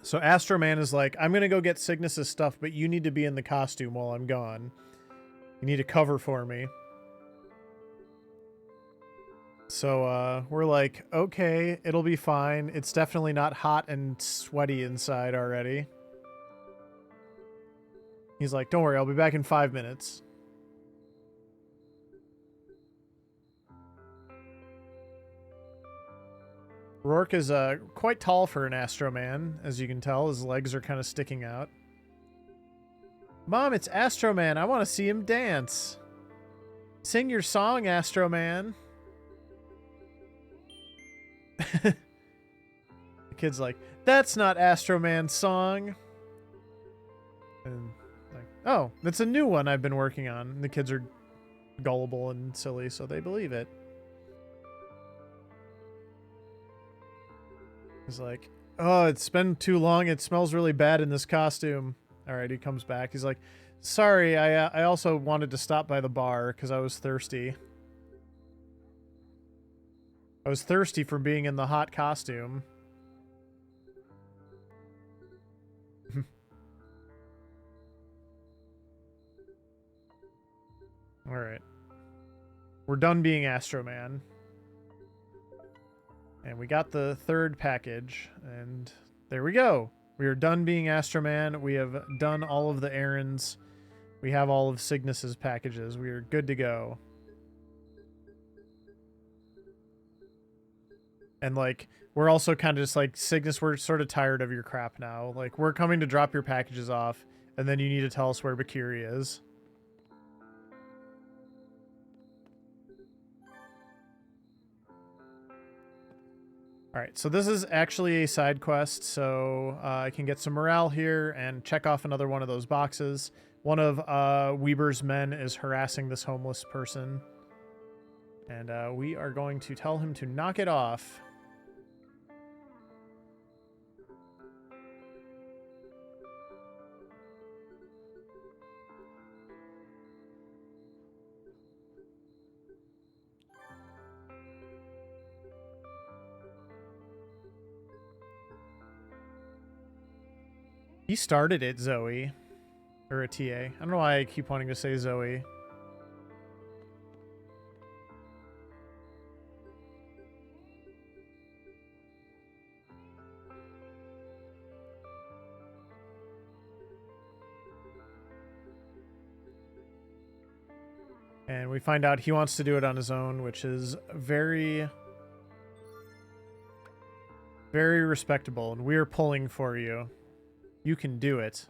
So Astroman is like, I'm going to go get Cygnus's stuff, but you need to be in the costume while I'm gone. You need to cover for me. So we're like, okay, it'll be fine. It's definitely not hot and sweaty inside already. He's like, don't worry, I'll be back in 5 minutes. Rourke is quite tall for an Astroman, as you can tell. His legs are kind of sticking out. Mom, it's Astroman. I want to see him dance. Sing your song, Astroman. The kid's like, that's not Astroman's song. And like, oh, that's a new one I've been working on. And the kids are gullible and silly, so they believe it. He's like, oh, it's been too long. It smells really bad in this costume. All right, he comes back. He's like, sorry, I also wanted to stop by the bar because I was thirsty. I was thirsty from being in the hot costume. All right. We're done being Astroman. And we got the third package. And there we go. We are done being Astroman. We have done all of the errands We have all of Cygnus's packages. We are good to go. And, like, we're also kind of just like, Cygnus, we're sort of tired of your crap now. Like, we're coming to drop your packages off, and then you need to tell us where Bakiri is. Alright, so this is actually a side quest, so I can get some morale here and check off another one of those boxes. One of Weber's men is harassing this homeless person. And we are going to tell him to knock it off. He started it, Zoe. Or a TA. I don't know why I keep wanting to say Zoe. And we find out he wants to do it on his own, which is very, very respectable. And we're pulling for you. You can do it.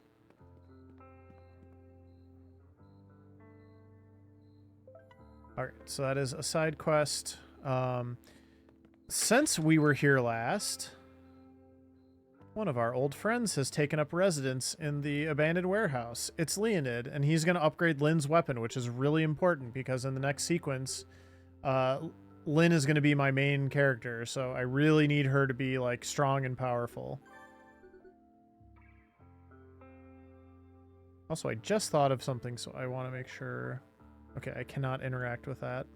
Alright, so that is a side quest. Since we were here last, one of our old friends has taken up residence in the abandoned warehouse. It's Leonid, and he's going to upgrade Lynn's weapon, which is really important because in the next sequence, Lynn is going to be my main character, so I really need her to be, like, strong and powerful. Also, I just thought of something, so I want to make sure... Okay, I cannot interact with that.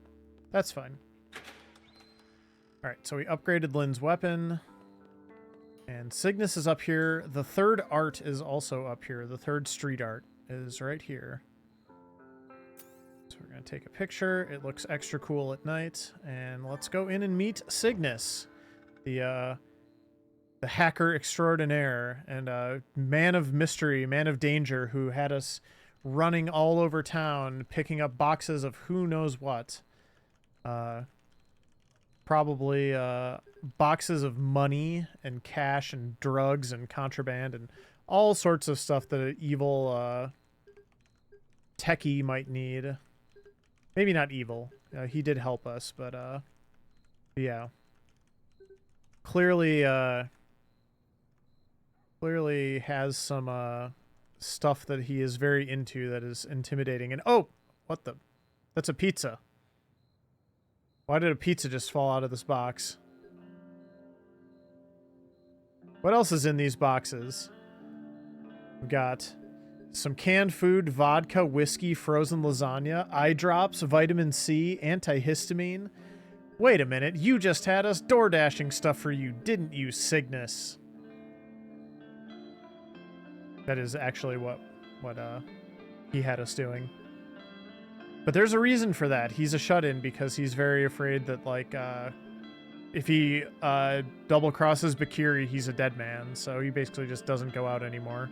That's fine. Alright, so we upgraded Lynn's weapon. And Cygnus is up here. The third art is also up here. The third street art is right here. So we're going to take a picture. It looks extra cool at night. And let's go in and meet Cygnus, the hacker extraordinaire and man of mystery, man of danger, who had us running all over town, picking up boxes of who knows what. Probably boxes of money and cash and drugs and contraband and all sorts of stuff that an evil techie might need. Maybe not evil. He did help us, but yeah. Clearly has some stuff that he is very into that is intimidating. And oh, what the? That's a pizza. Why did a pizza just fall out of this box? What else is in these boxes? We've got some canned food, vodka, whiskey, frozen lasagna, eye drops, vitamin C, antihistamine. Wait a minute, you just had us door dashing stuff for you, didn't you, Cygnus? That is actually what he had us doing. But there's a reason for that. He's a shut-in because he's very afraid that, like, if he double crosses Bakiri, he's a dead man. So he basically just doesn't go out anymore.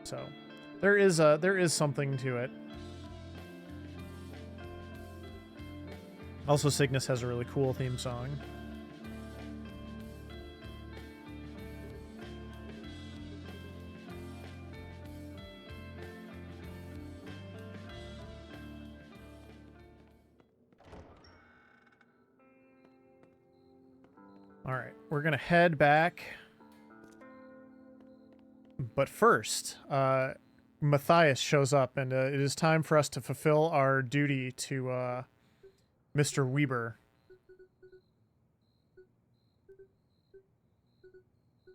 So there is something to it. Also, Cygnus has a really cool theme song. Alright, we're going to head back. But first, Matthias shows up, and it is time for us to fulfill our duty to Mr. Weber.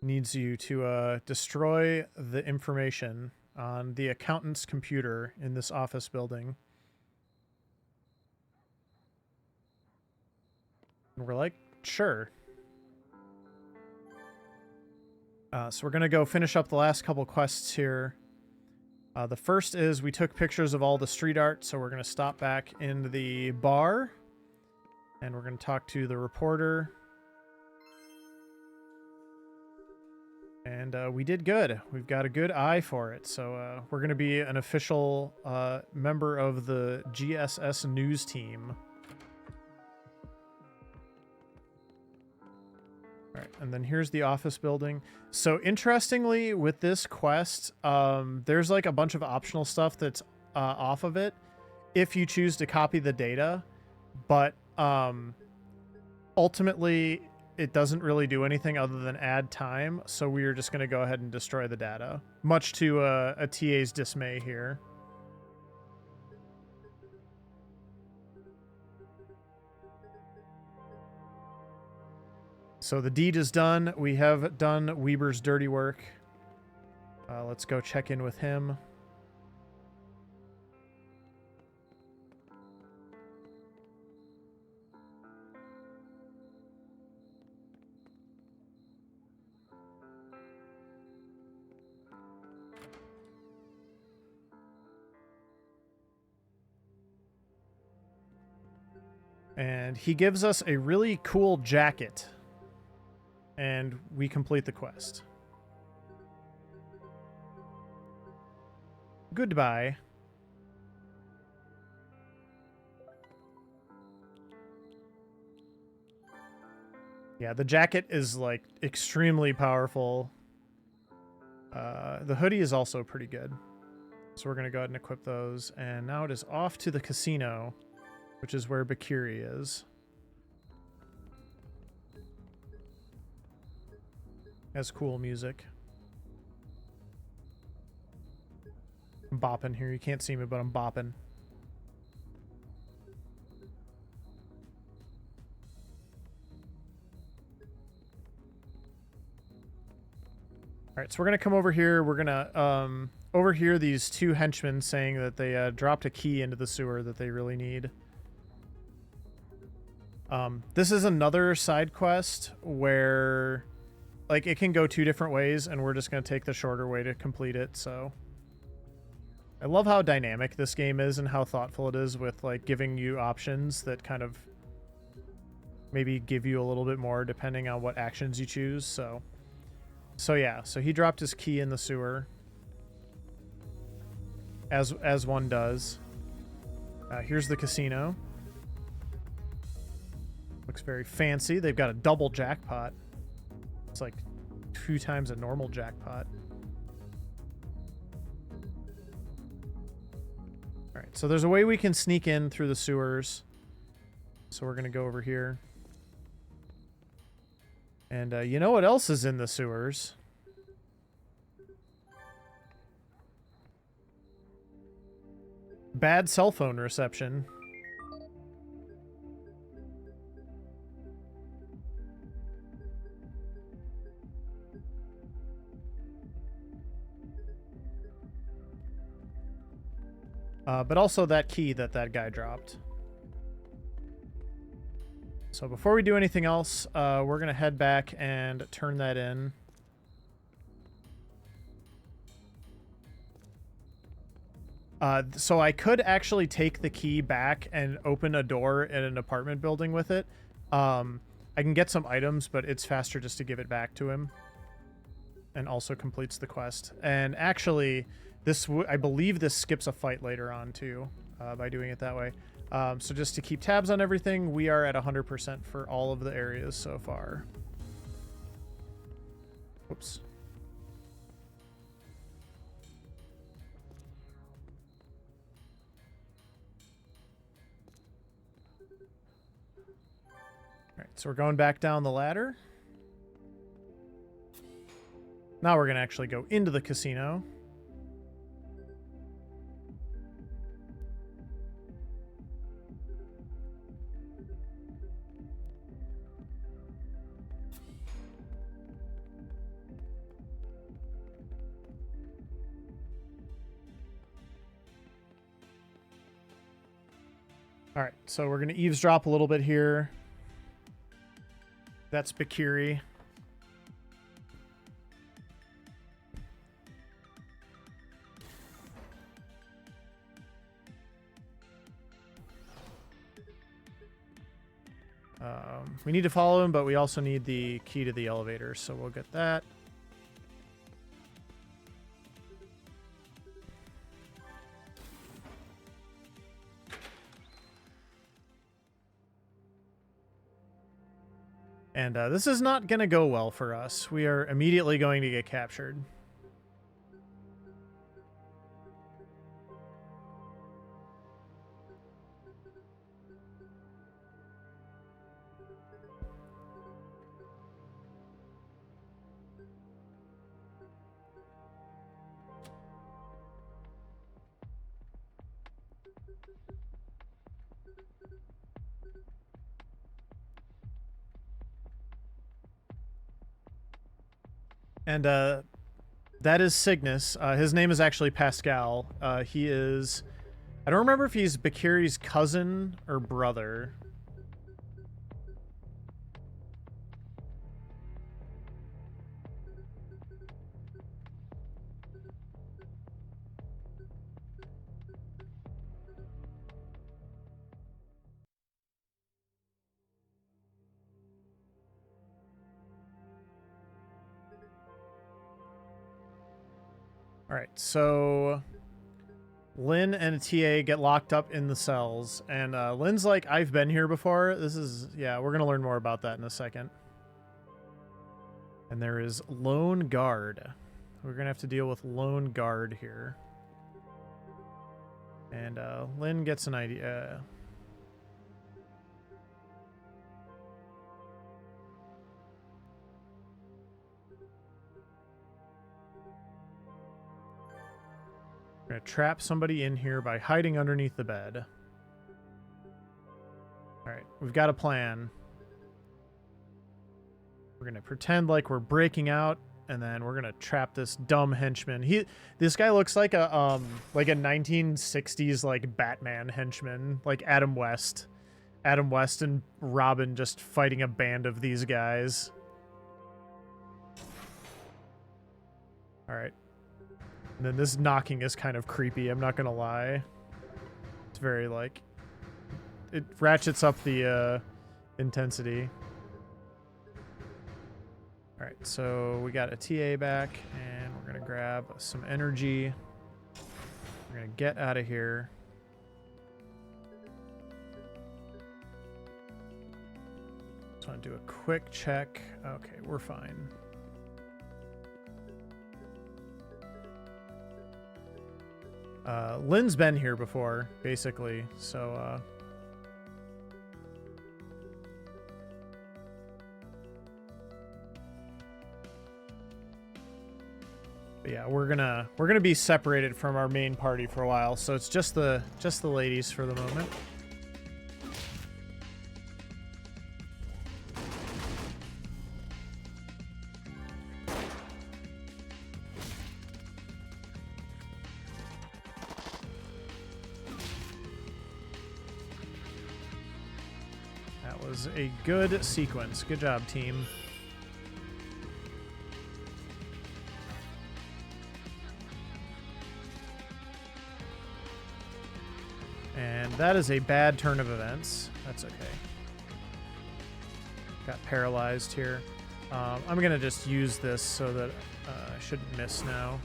Needs you to destroy the information on the accountant's computer in this office building. And we're like, sure. So we're going to go finish up the last couple quests here. The first is we took pictures of all the street art, so we're going to stop back in the bar. And we're going to talk to the reporter. And And we did good. We've got a good eye for it. So we're going to be an official member of the GSS news team. All right, and then here's the office building. So interestingly, with this quest, there's like a bunch of optional stuff that's off of it if you choose to copy the data. But ultimately, it doesn't really do anything other than add time, so we are just going to go ahead and destroy the data, much to a TA's dismay here. So the deed is done. We have done Weber's dirty work. Let's go check in with him. And he gives us a really cool jacket. And we complete the quest. Goodbye. Yeah, the jacket is like extremely powerful. The hoodie is also pretty good. So we're going to go ahead and equip those. And now it is off to the casino, which is where Bakiri is. Has cool music. I'm bopping here. You can't see me, but I'm bopping. All right, so we're going to come over here. We're going to overhear these two henchmen saying that they dropped a key into the sewer that they really need. This is another side quest where, like, it can go two different ways, and we're just going to take the shorter way to complete it, so. I love how dynamic this game is and how thoughtful it is with, like, giving you options that kind of maybe give you a little bit more depending on what actions you choose, so. So yeah, so he dropped his key in the sewer. As one does. Here's the casino. Looks very fancy. They've got a double jackpot. It's like 2 times a normal jackpot. All right, so there's a way we can sneak in through the sewers. So we're going to go over here. And you know what else is in the sewers? Bad cell phone reception. But also that key that guy dropped. So before we do anything else, we're going to head back and turn that in. So I could actually take the key back and open a door in an apartment building with it. I can get some items, but it's faster just to give it back to him. And also completes the quest. And actually, I believe this skips a fight later on too, by doing it that way. So just to keep tabs on everything, we are at 100% for all of the areas so far. Whoops. All right, so we're going back down the ladder. Now we're going to actually go into the casino. All right, so we're going to eavesdrop a little bit here. That's Bakiri. We need to follow him, but we also need the key to the elevator, so we'll get that. And this is not going to go well for us. We are immediately going to get captured. And that is Cygnus. His name is actually Pascal. He is... I don't remember if he's Bakiri's cousin or brother. All right, so Lynn and TA get locked up in the cells, and Lynn's like, I've been here before. This is, yeah, we're going to learn more about that in a second. And there is Lone Guard. We're going to have to deal with Lone Guard here. And Lynn gets an idea. We're going to trap somebody in here by hiding underneath the bed. Alright, we've got a plan. We're going to pretend like we're breaking out, and then we're going to trap this dumb henchman. This guy looks like a 1960s like Batman henchman, like Adam West. Adam West and Robin just fighting a band of these guys. Alright. And then this knocking is kind of creepy, I'm not gonna lie. It's very, like... It ratchets up the, intensity. Alright, so we got a TA back, and we're gonna grab some energy. We're gonna get out of here. Just wanna do a quick check. Okay, we're fine. Lynn's been here before, basically, so, but yeah, we're gonna be separated from our main party for a while, so it's just the ladies for the moment. A good sequence. Good job, team. And that is a bad turn of events. That's okay. Got paralyzed here. I'm going to just use this so that I shouldn't miss now.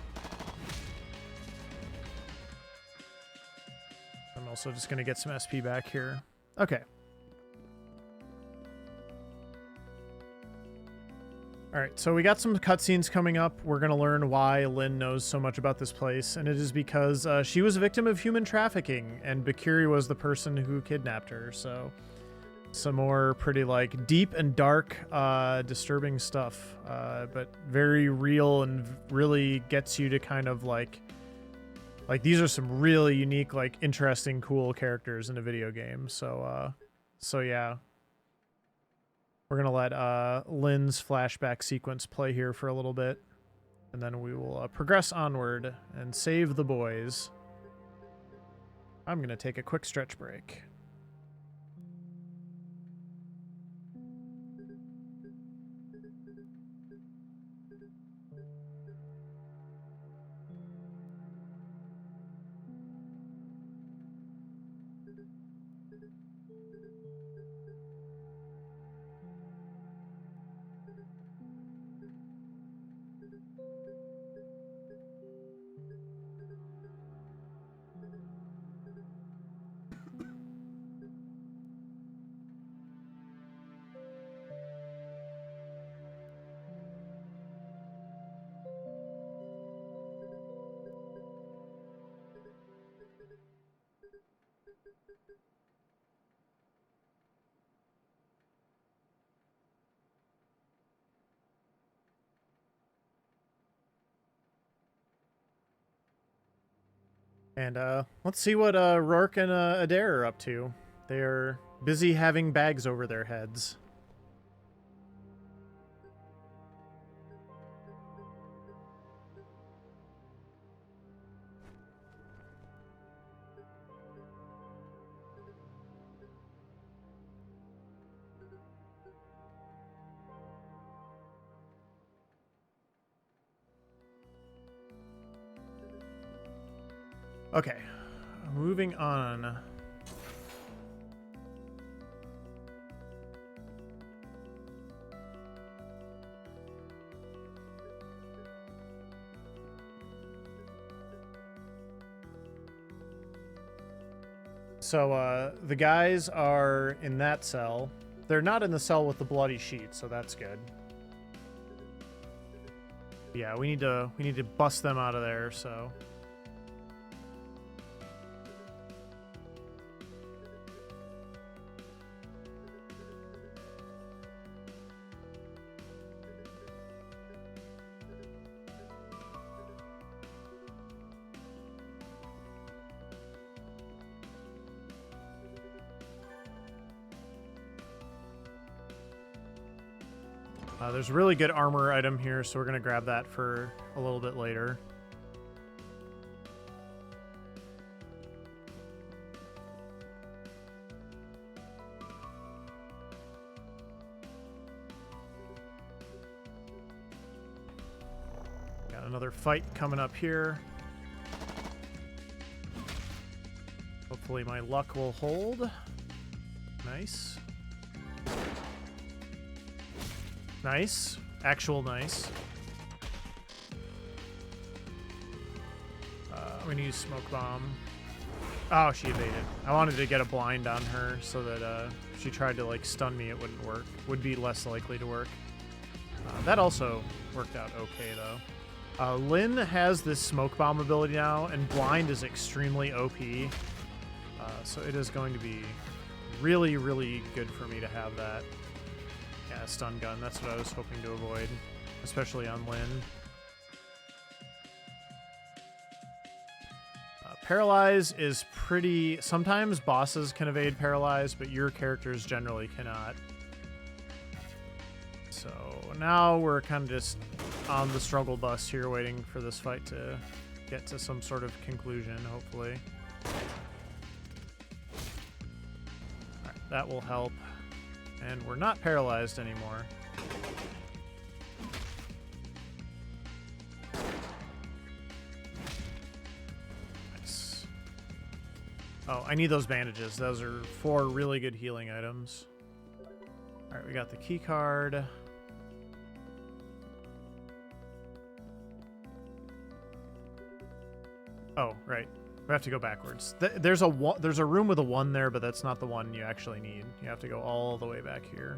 I'm also just going to get some SP back here. Okay. Alright, so we got some cutscenes coming up. We're going to learn why Lynn knows so much about this place, and it is because she was a victim of human trafficking, and Bakiri was the person who kidnapped her, so some more pretty, like, deep and dark, disturbing stuff, but very real and really gets you to kind of, like, these are some really unique, like, interesting, cool characters in a video game, so yeah. We're going to let Lynn's flashback sequence play here for a little bit, and then we will progress onward and save the boys. I'm going to take a quick stretch break. And let's see what Rourke and Adair are up to. They're busy having bags over their heads. Okay, moving on. So the guys are in that cell. They're not in the cell with the bloody sheet, so that's good. Yeah, we need to bust them out of there, so. There's a really good armor item here, so we're going to grab that for a little bit later. Got another fight coming up here. Hopefully my luck will hold. Nice. Nice. Actual nice. We need a smoke bomb. Oh, she evaded. I wanted to get a blind on her so that if she tried to like stun me, it wouldn't work. Would be less likely to work. That also worked out okay though. Lynn has this smoke bomb ability now, and blind is extremely OP. So it is going to be really, really good for me to have that. Yeah, stun gun. That's what I was hoping to avoid, especially on Lynn. Paralyze is pretty... Sometimes bosses can evade Paralyze, but your characters generally cannot. So now we're kind of just on the struggle bus here, waiting for this fight to get to some sort of conclusion, hopefully. All right, that will help. And we're not paralyzed anymore. Nice. Oh, I need those bandages. Those are 4 really good healing items. All right, we got the key card. Oh, right. We have to go backwards. There's a room with a 1 there, but that's not the one you actually need. You have to go all the way back here.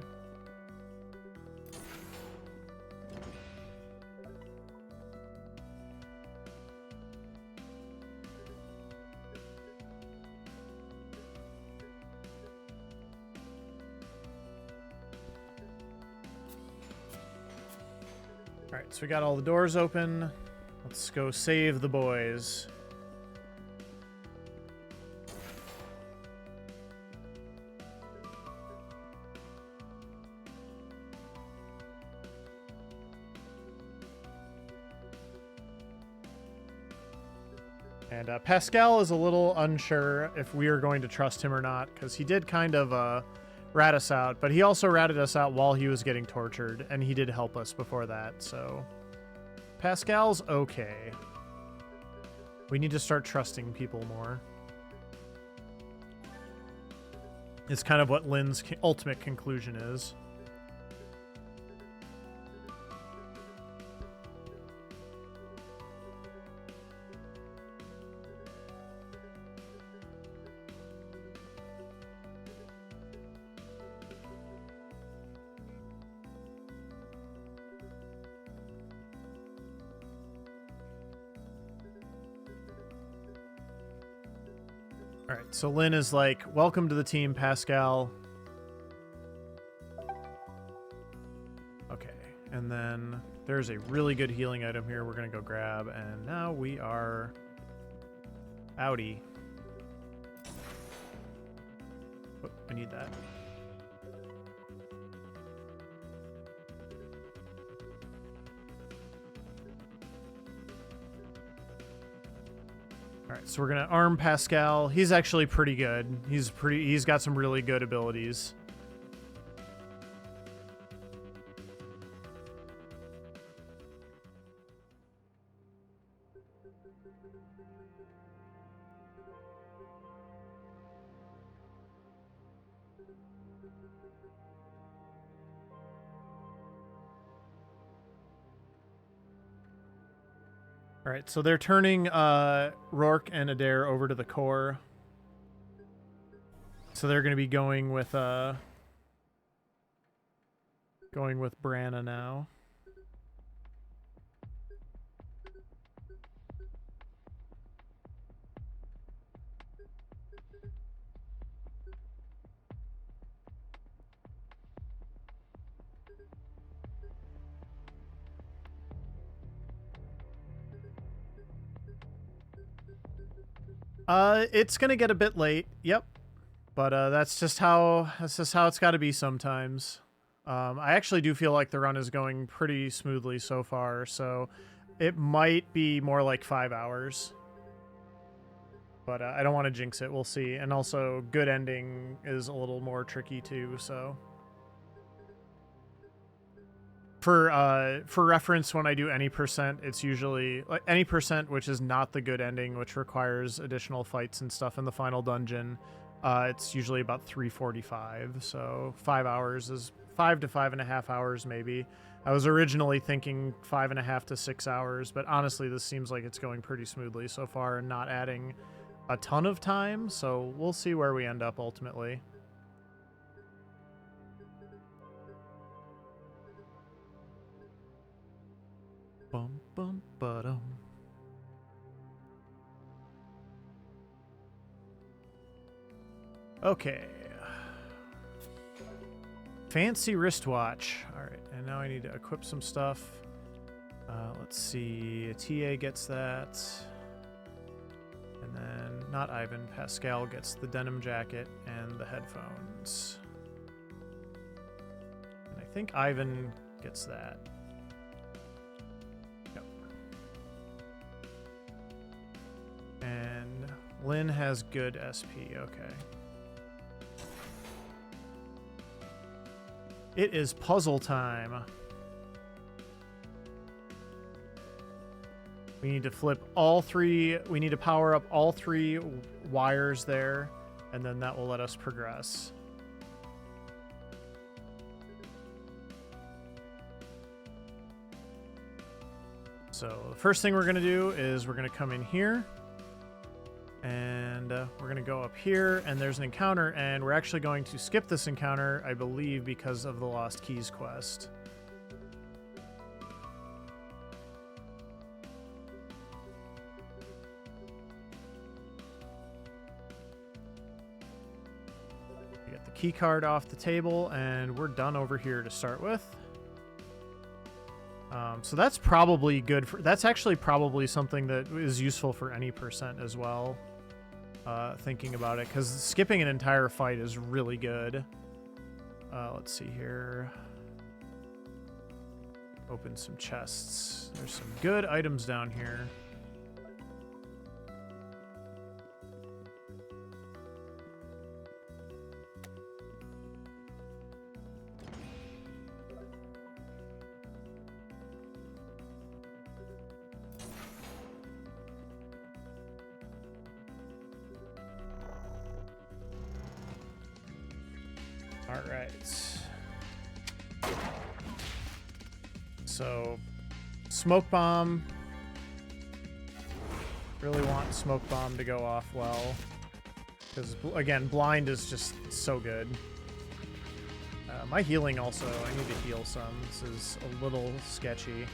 All right, so we got all the doors open. Let's go save the boys. And Pascal is a little unsure if we are going to trust him or not, because he did kind of rat us out, but he also ratted us out while he was getting tortured, and he did help us before that, so... Pascal's okay. We need to start trusting people more. It's kind of what Lynn's ultimate conclusion is. All right, so Lynn is like, welcome to the team, Pascal. Okay, and then there's a really good healing item here we're going to go grab, and now we are outie. Oh, I need that. All right, so we're gonna arm Pascal. He's actually pretty good. He's got some really good abilities. All right, so they're turning Rourke and Adair over to the core. So they're going to be going with Branna now. It's gonna get a bit late. Yep, but that's just how it's got to be sometimes. I actually do feel like the run is going pretty smoothly so far, so it might be more like 5 hours. But I don't want to jinx it. We'll see. And also, good ending is a little more tricky too. So. For reference, when I do any percent, it's usually like any percent which is not the good ending, which requires additional fights and stuff in the final dungeon. It's usually about 3:45, so 5 hours is 5 to 5.5 hours maybe. I was originally thinking 5.5 to 6 hours, but honestly, this seems like it's going pretty smoothly so far and not adding a ton of time. So we'll see where we end up ultimately. Bum, bum, ba-dum. Okay. Fancy wristwatch. All right, and now I need to equip some stuff. Let's see. TA gets that. And then, not Ivan, Pascal gets the denim jacket and the headphones. And I think Ivan gets that. And Lynn has good SP, okay. It is puzzle time. We need to flip all three, we need to power up all 3 wires there, and then that will let us progress. So the first thing we're gonna do is we're gonna come in here. And we're going to go up here, and there's an encounter, and we're actually going to skip this encounter, I believe, because of the Lost Keys quest. We get the key card off the table, and we're done over here to start with. So that's probably good for... That's actually probably something that is useful for any percent as well. Thinking about it, because skipping an entire fight is really good. Let's see here. Open some chests. There's some good items down here. So, smoke bomb. Really want smoke bomb to go off well. Because, again, blind is just so good. My healing also, I need to heal some. This is a little sketchy.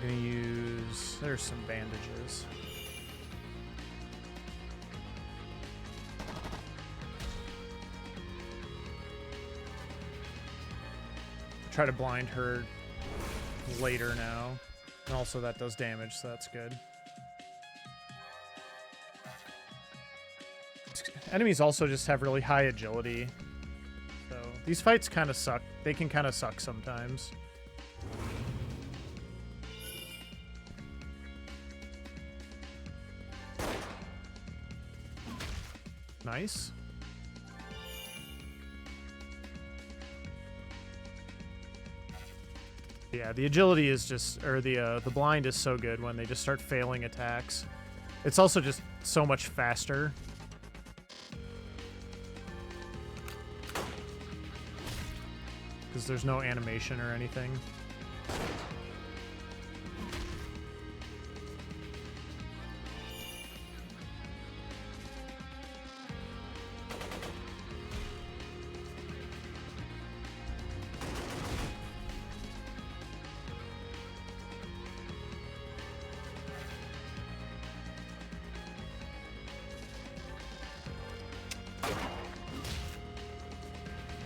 Gonna use... There's some bandages. Try to blind her later now. And also that does damage, so that's good. Enemies also just have really high agility. So these fights kind of suck. They can kind of suck sometimes. Nice. Yeah, the agility is just, or the blind is so good when they just start failing attacks. It's also just so much faster. Because there's no animation or anything.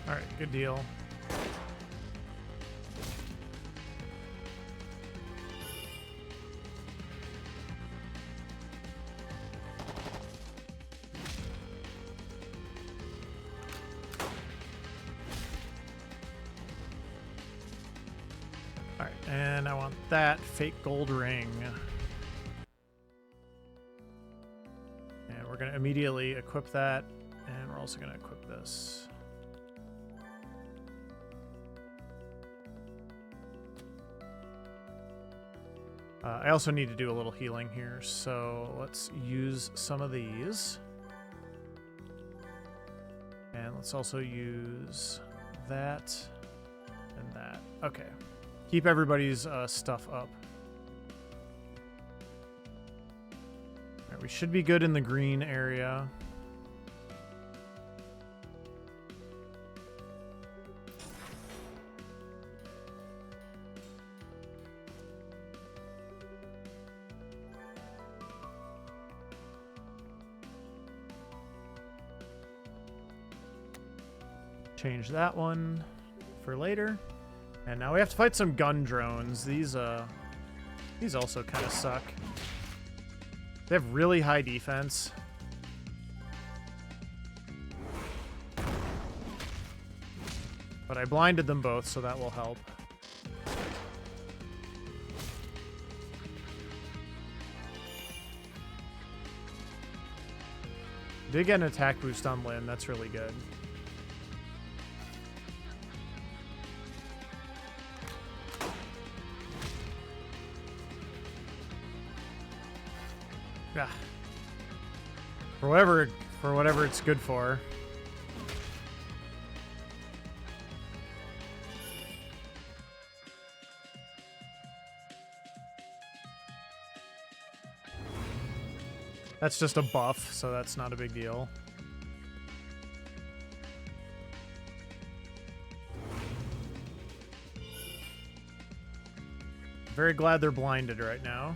All right, good deal. All right, and I want that fake gold ring. And we're going to immediately equip that, and we're also going to equip this. I also need to do a little healing here, so let's use some of these. And let's also use that and that. Okay. Keep everybody's stuff up. All right, we should be good in the green area. Change that one for later. And now we have to fight some gun drones. These also kind of suck. They have really high defense. But I blinded them both, so that will help. Did get an attack boost on Lynn. That's really good. Yeah. For whatever it's good for. That's just a buff, so that's not a big deal. Very glad they're blinded right now.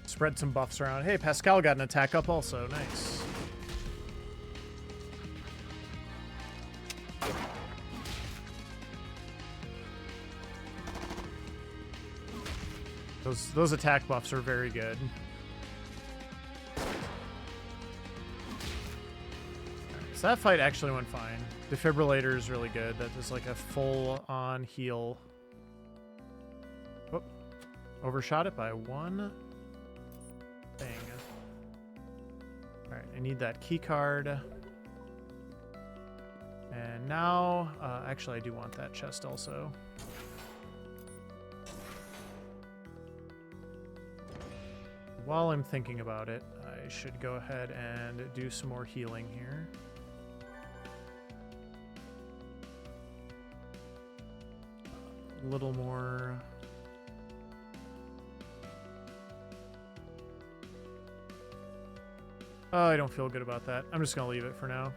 Spread some buffs around. Hey, Pascal got an attack up also. Nice. Those attack buffs are very good. Right, so that fight actually went fine. Defibrillator is really good. That is like a full-on heal. Oh, overshot it by one thing. All right, I need that key card. And now, actually, I do want that chest also. While I'm thinking about it, I should go ahead and do some more healing here. A little more Oh, I don't feel good about that. I'm just going to leave it for now.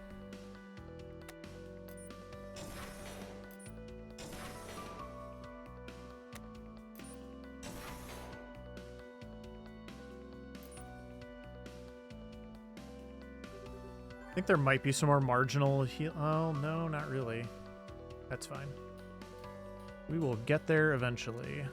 I think there might be some more marginal heal. Oh, no, not really. That's fine. We will get there eventually.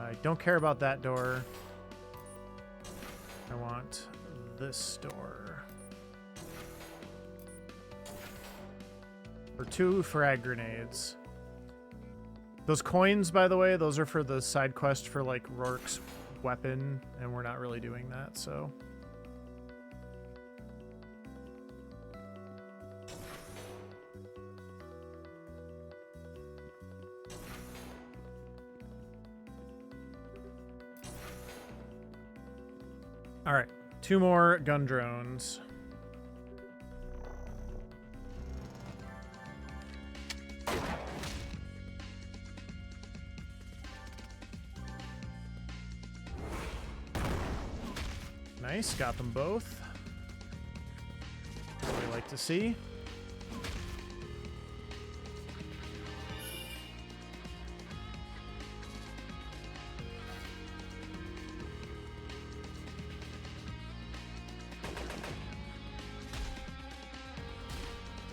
I don't care about that door. I want this door. For 2 frag grenades. Those coins, by the way, those are for the side quest for, like, Rourke's weapon, and we're not really doing that, so... All right, 2 more gun drones. Nice, got them both. What we like to see.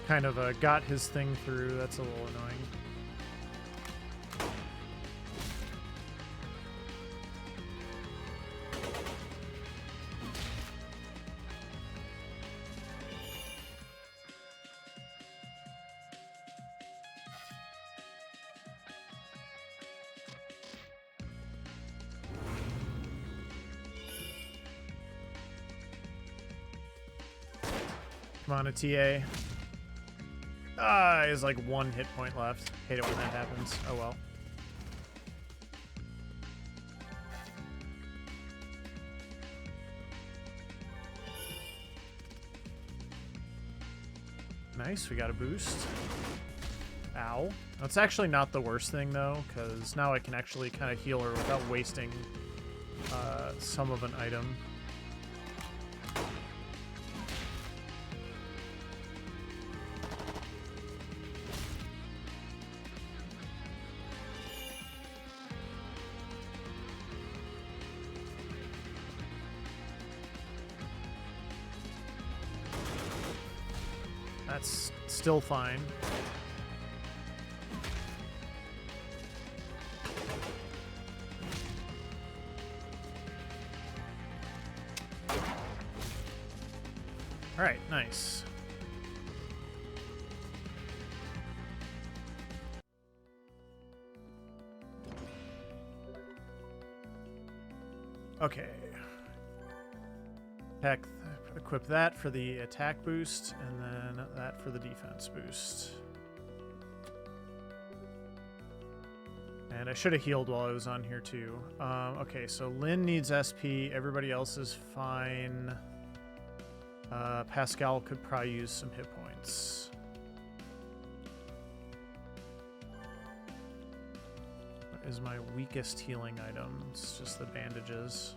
Kind of got his thing through. That's a little annoying. Come on, a TA. Ah, is like 1 hit point left. Hate it when that happens. Oh well. Nice, we got a boost. Ow. That's actually not the worst thing though, because now I can actually kind of heal her without wasting some of an item. That's still fine. All right, nice. Okay. Equip that for the attack boost, and then that for the defense boost. And I should have healed while I was on here too. Okay, so Lynn needs SP. Everybody else is fine. Pascal could probably use some hit points. What is my weakest healing item? It's just the bandages.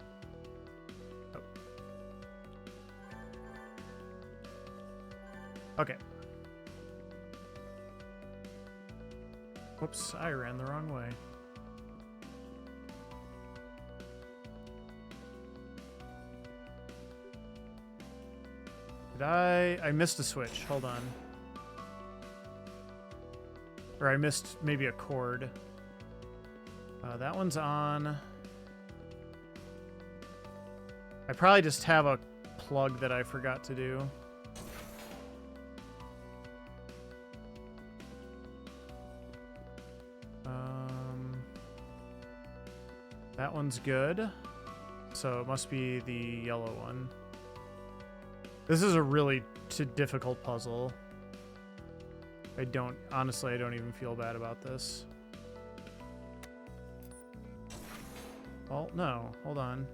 Oh. Okay. Whoops, I ran the wrong way. Did I missed a switch. Hold on. Or I missed maybe a cord. That one's on. I probably just have a plug that I forgot to do. That one's good. So it must be the yellow one. This is a really difficult puzzle. Honestly, I don't even feel bad about this. Oh, no, hold on.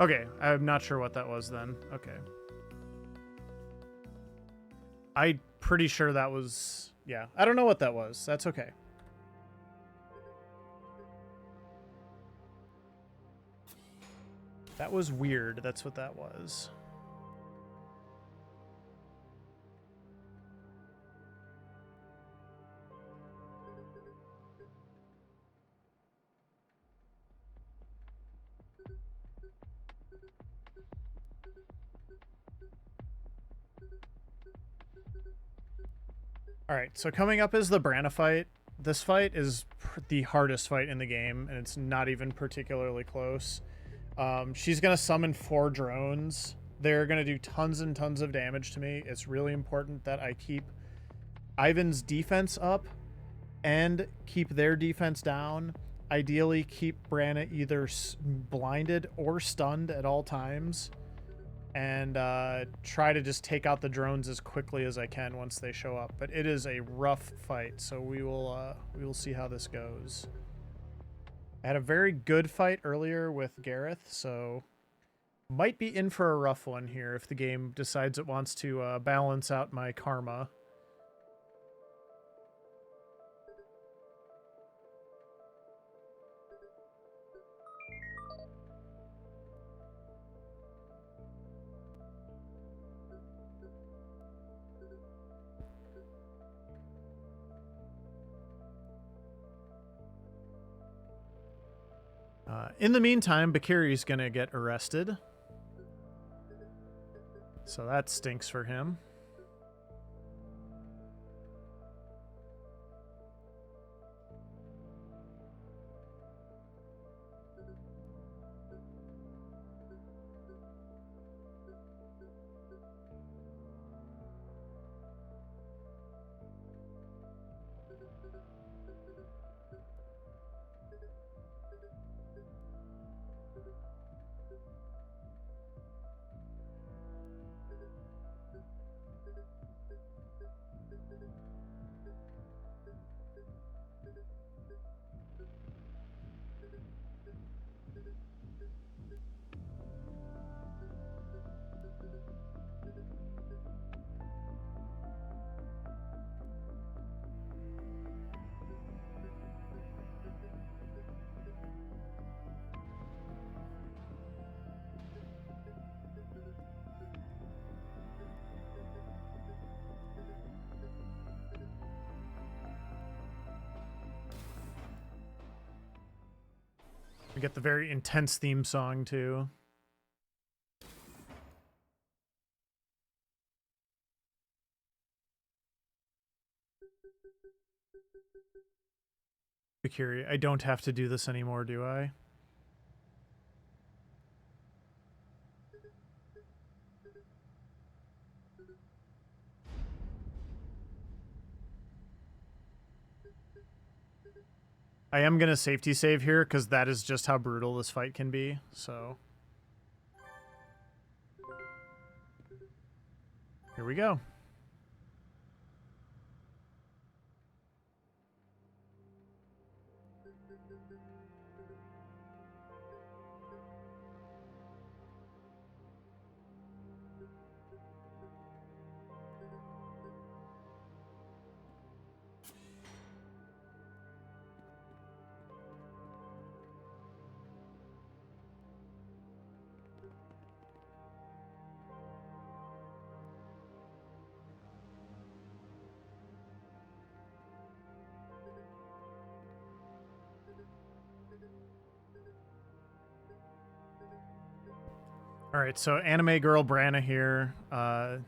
Okay, I'm not sure what that was then. Okay. I'm pretty sure that was... Yeah, I don't know what that was. That's okay. That was weird. That's what that was. All right, so coming up is the Branna fight. This fight is the hardest fight in the game, and it's not even particularly close. She's going to summon 4 drones. They're going to do tons and tons of damage to me. It's really important that I keep Ivan's defense up and keep their defense down. Ideally, keep Branna either blinded or stunned at all times. And try to just take out the drones as quickly as I can once they show up. But it is a rough fight, so we will see how this goes. I had a very good fight earlier with Gareth, so might be in for a rough one here if the game decides it wants to balance out my karma. In the meantime, Bakiri's gonna get arrested. So that stinks for him. We get the very intense theme song, too. Bakiri, I don't have to do this anymore, do I? I am going to safety save here, because that is just how brutal this fight can be, so... Here we go. All right, so anime girl Branna here. Gonna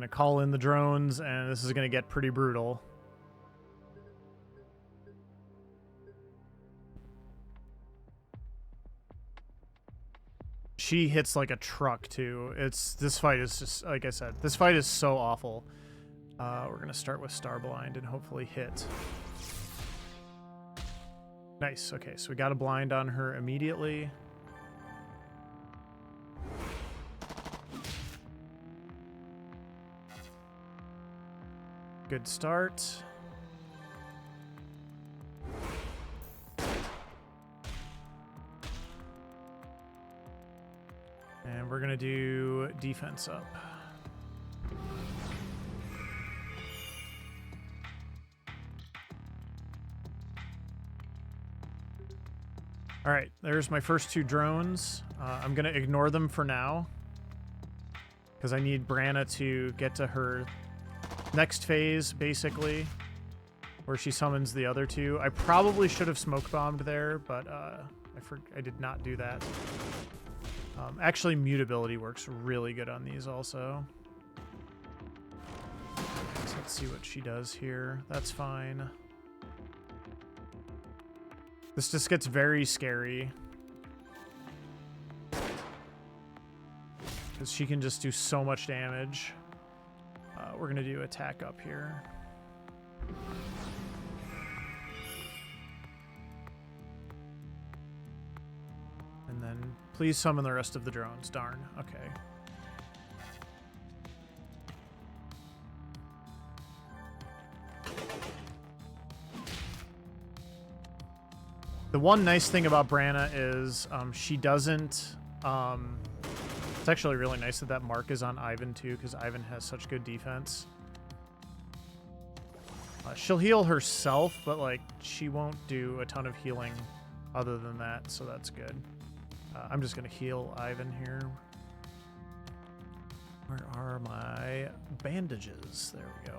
call in the drones, and this is gonna get pretty brutal. She hits like a truck too. This fight is just, like I said, this fight is so awful. We're gonna start with Starblind and hopefully hit. Nice. Okay, so we got a blind on her immediately. Good start. And we're going to do defense up. All right, there's my first 2 drones. I'm going to ignore them for now because I need Branna to get to her next phase, basically, where she summons the other 2. I probably should have smoke bombed there, but I did not do that. Actually, mutability works really good on these also. So let's see what she does here. That's fine. This just gets very scary. Because she can just do so much damage. We're going to do attack up here. And then please summon the rest of the drones. Darn. Okay. The one nice thing about Branna is she doesn't... it's actually really nice that mark is on Ivan too, because Ivan has such good defense. She'll heal herself, but like she won't do a ton of healing other than that, so that's good. I'm just going to heal Ivan here. Where are my bandages? There we go.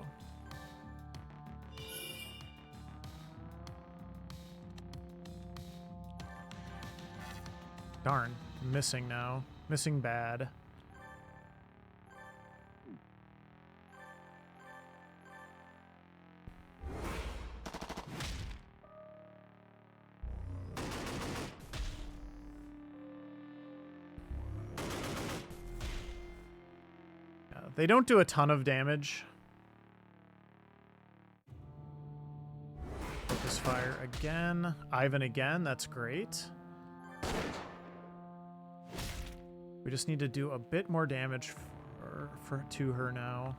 Darn, missing now. Missing bad. They don't do a ton of damage. Focus fire again. Ivan again, that's great. We just need to do a bit more damage to her now.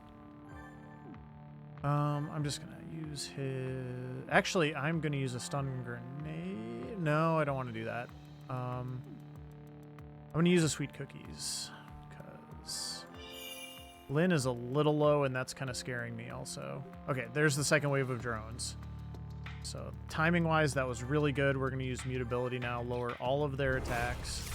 I'm just gonna use his... Actually, I'm gonna use a stun grenade. No, I don't want to do that. I'm gonna use a sweet cookies because Lynn is a little low, and that's kind of scaring me also. Okay, there's the second wave of drones. So timing-wise, that was really good. We're gonna use mutability now, lower all of their attacks.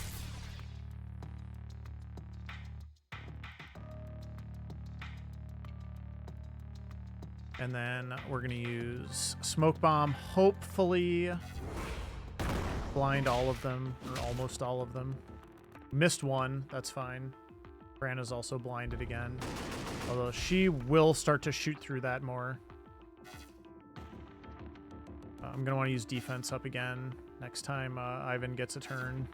And then we're going to use Smoke Bomb, hopefully blind all of them, or almost all of them. Missed one, that's fine. Branna's also blinded again, although she will start to shoot through that more. I'm going to want to use defense up again next time Ivan gets a turn.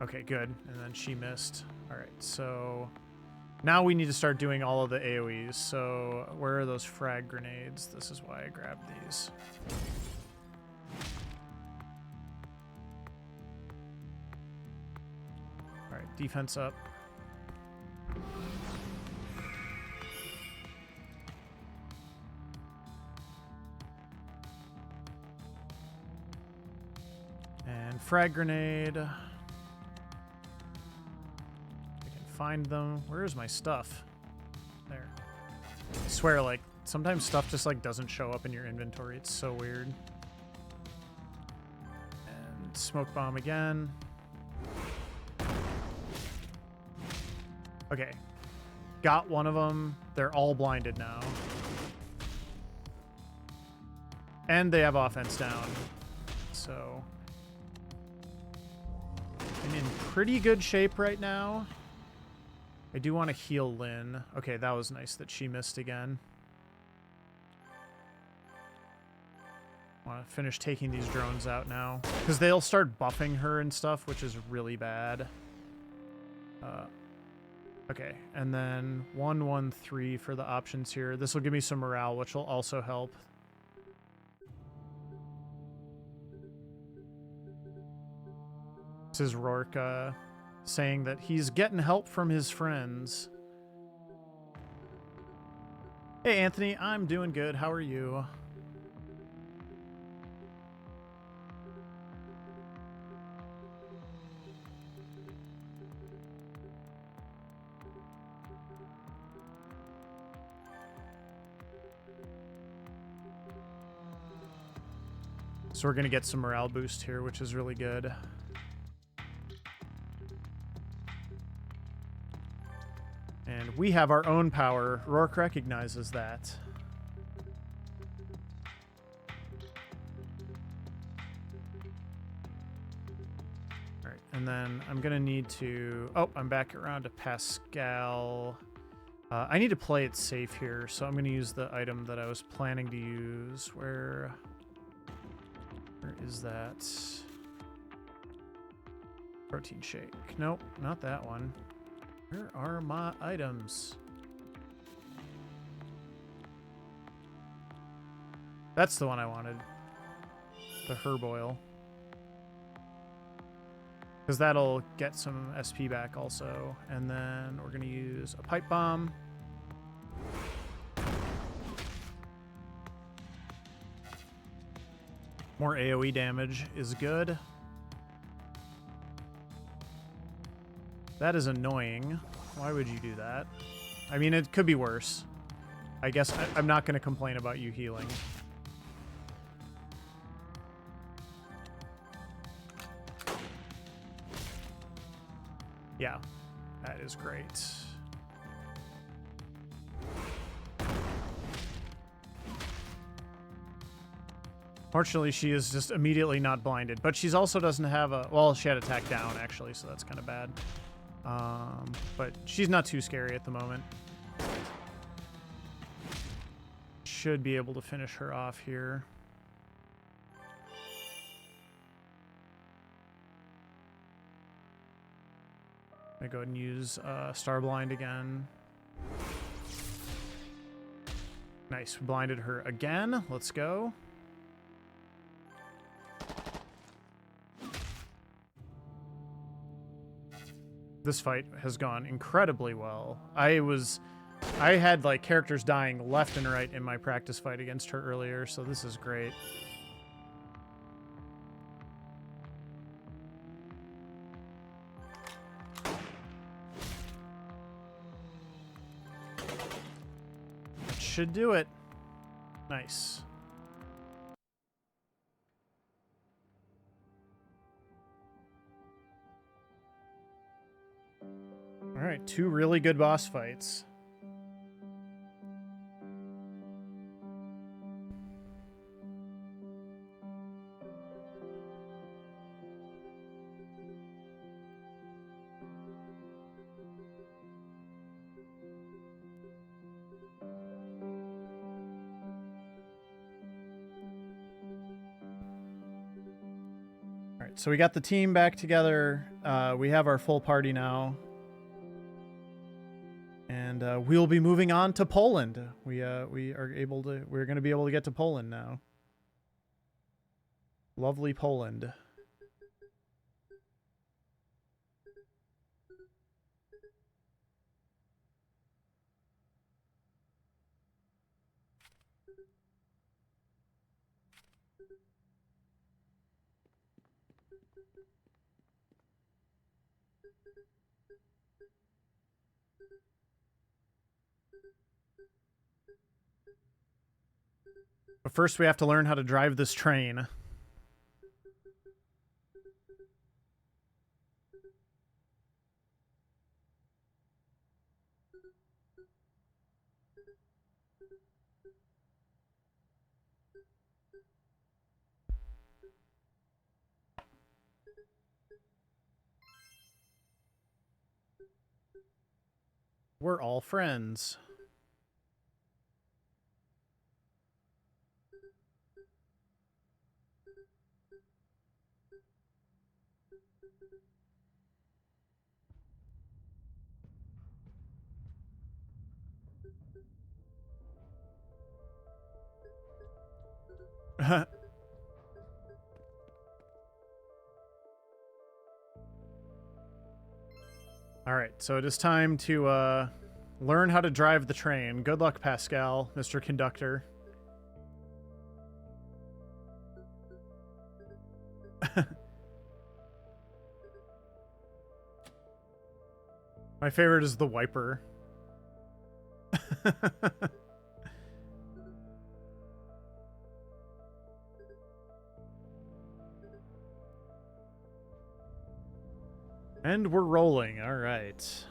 Okay, good. And then she missed. All right, so... Now we need to start doing all of the AoEs. So where are those frag grenades? This is why I grabbed these. All right, defense up. And frag grenade. Find them. Where is my stuff? There. I swear, like, sometimes stuff just, like, doesn't show up in your inventory. It's so weird. And smoke bomb again. Okay. Got one of them. They're all blinded now. And they have offense down. So... I'm in pretty good shape right now. I do want to heal Lynn. Okay, that was nice that she missed again. Want to finish taking these drones out now, because they'll start buffing her and stuff, which is really bad. Okay, and then 1-1-3 for the options here. This will give me some morale, which will also help. This is Rourke saying that he's getting help from his friends. Hey, Anthony, I'm doing good. How are you? So we're going to get some morale boost here, which is really good. And we have our own power. Rourke recognizes that. All right, and then I'm going to need to... Oh, I'm back around to Pascal. I need to play it safe here, so I'm going to use the item that I was planning to use. Where is that? Protein shake. Nope, not that one. Where are my items? That's the one I wanted. The herb oil. Because that'll get some SP back also. And then we're going to use a pipe bomb. More AoE damage is good. That is annoying. Why would you do that? I mean, it could be worse. I guess I'm not going to complain about you healing. Yeah, that is great. Fortunately, she is just immediately not blinded, but she's also doesn't have a... Well, she had attack down, actually, so that's kind of bad. But she's not too scary at the moment. Should be able to finish her off here. I'm gonna go ahead and use Starblind again. Nice, we blinded her again. Let's go. This fight has gone incredibly well. I had like characters dying left and right in my practice fight against her earlier, so this is great. That should do it. Nice. All right, 2 really good boss fights. All right, so we got the team back together. We have our full party now. And we'll be moving on to Poland. We're going to be able to get to Poland now. Lovely Poland. But first we have to learn how to drive this train. We're all friends. All right, so it is time to learn how to drive the train. Good luck, Pascal, Mr. Conductor. My favorite is the wiper. And we're rolling. All right.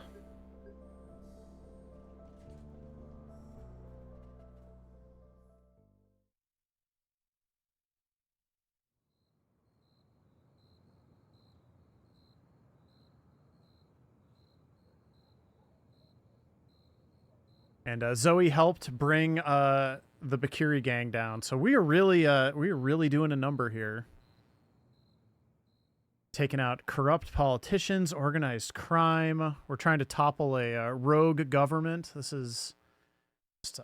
And Zoe helped bring the Bakiri gang down. So we are really doing a number here. Taking out corrupt politicians, organized crime. We're trying to topple a rogue government. This is just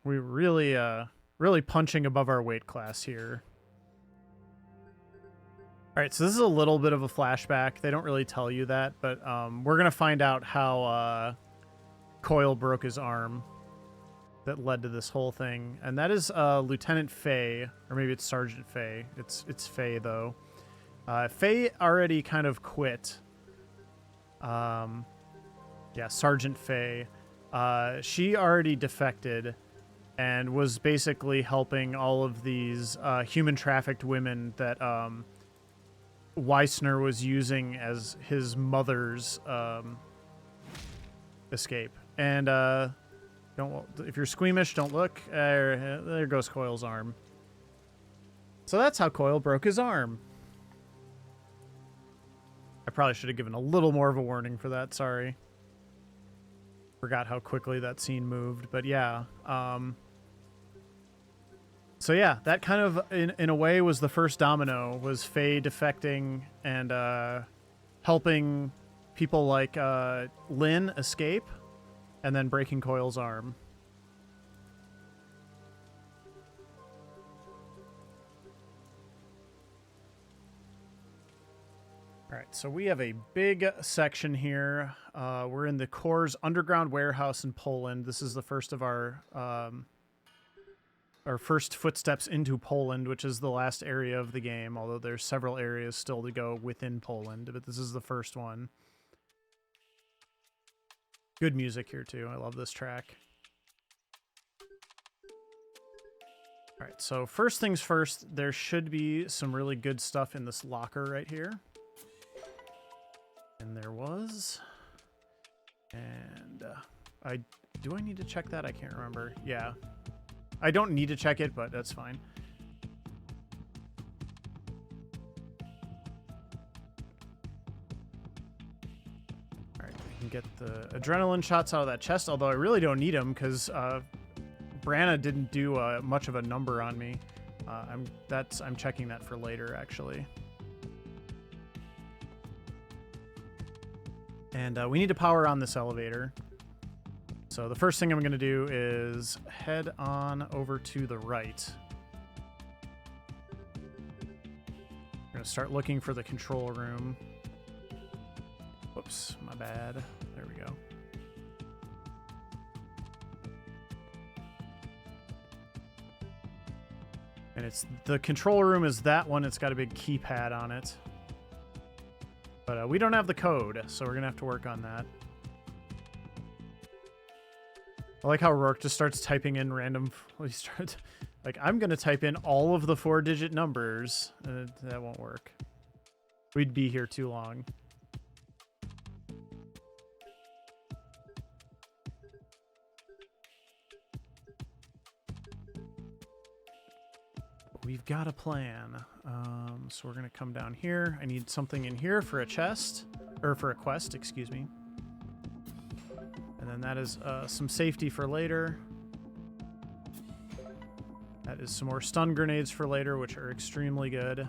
we're really punching above our weight class here. All right, so this is a little bit of a flashback. They don't really tell you that, but we're gonna find out how Coyle broke his arm that led to this whole thing, and that is Lieutenant Faye, or maybe it's Sergeant Faye. It's Faye though. Faye already kind of quit. Yeah, Sergeant Faye. She already defected and was basically helping all of these human trafficked women that Weissner was using as his mother's escape. And if you're squeamish, don't look. There goes Coyle's arm. So that's how Coyle broke his arm. I probably should have given a little more of a warning for that. Sorry. Forgot how quickly that scene moved, but yeah. So yeah, that kind of, in a way, was the first domino, was Faye defecting and helping people like Lynn escape, and then breaking Coyle's arm. All right, so we have a big section here. We're in the Corps' underground warehouse in Poland. This is the first of our first footsteps into Poland, which is the last area of the game, although there's several areas still to go within Poland, but this is the first one. Good music here, too. I love this track. All right, so first things first, there should be some really good stuff in this locker right here. And there was. And do I need to check that? I can't remember. Yeah. I don't need to check it, but that's fine. All right, we can get the adrenaline shots out of that chest, although I really don't need them because Branna didn't do much of a number on me. I'm checking that for later, actually. And we need to power on this elevator. So the first thing I'm going to do is head on over to the right. I'm going to start looking for the control room. Whoops, my bad. There we go. And the control room is that one. It's got a big keypad on it. But we don't have the code, so we're going to have to work on that. I like how Rourke just starts typing in random... Well, he starts... Like, I'm going to type in all of the 4-digit numbers. That won't work. We'd be here too long. We've got a plan. So we're going to come down here. I need something in here for a chest. Or for a quest, excuse me. And then that is some safety for later. That is some more stun grenades for later, which are extremely good.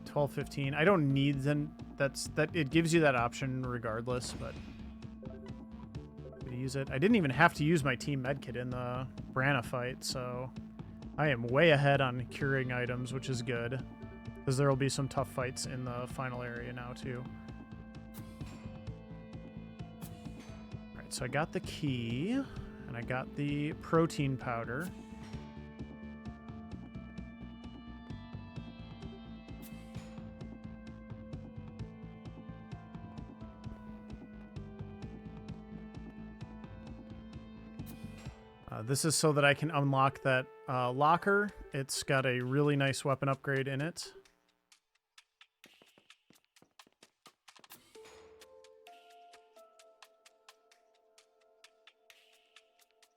12, 15. I don't need them. It gives you that option regardless, but use it. I didn't even have to use my team medkit in the Branna fight, so I am way ahead on curing items, which is good, because there will be some tough fights in the final area now too. All right, so I got the key, and I got the protein powder. This is so that I can unlock that locker. It's got a really nice weapon upgrade in it.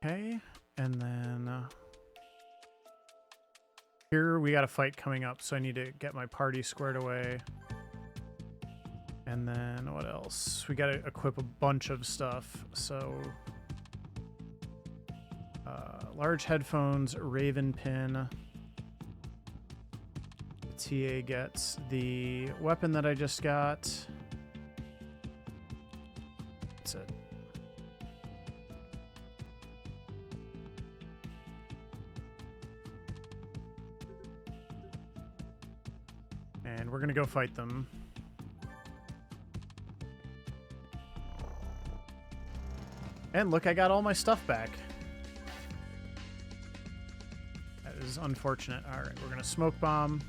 Okay, and then here we got a fight coming up, so I need to get my party squared away. And then what else? We got to equip a bunch of stuff. So large headphones, Raven pin. TA gets the weapon that I just got. That's it. And we're gonna go fight them. And look, I got all my stuff back. That is unfortunate. All right, we're gonna smoke bomb.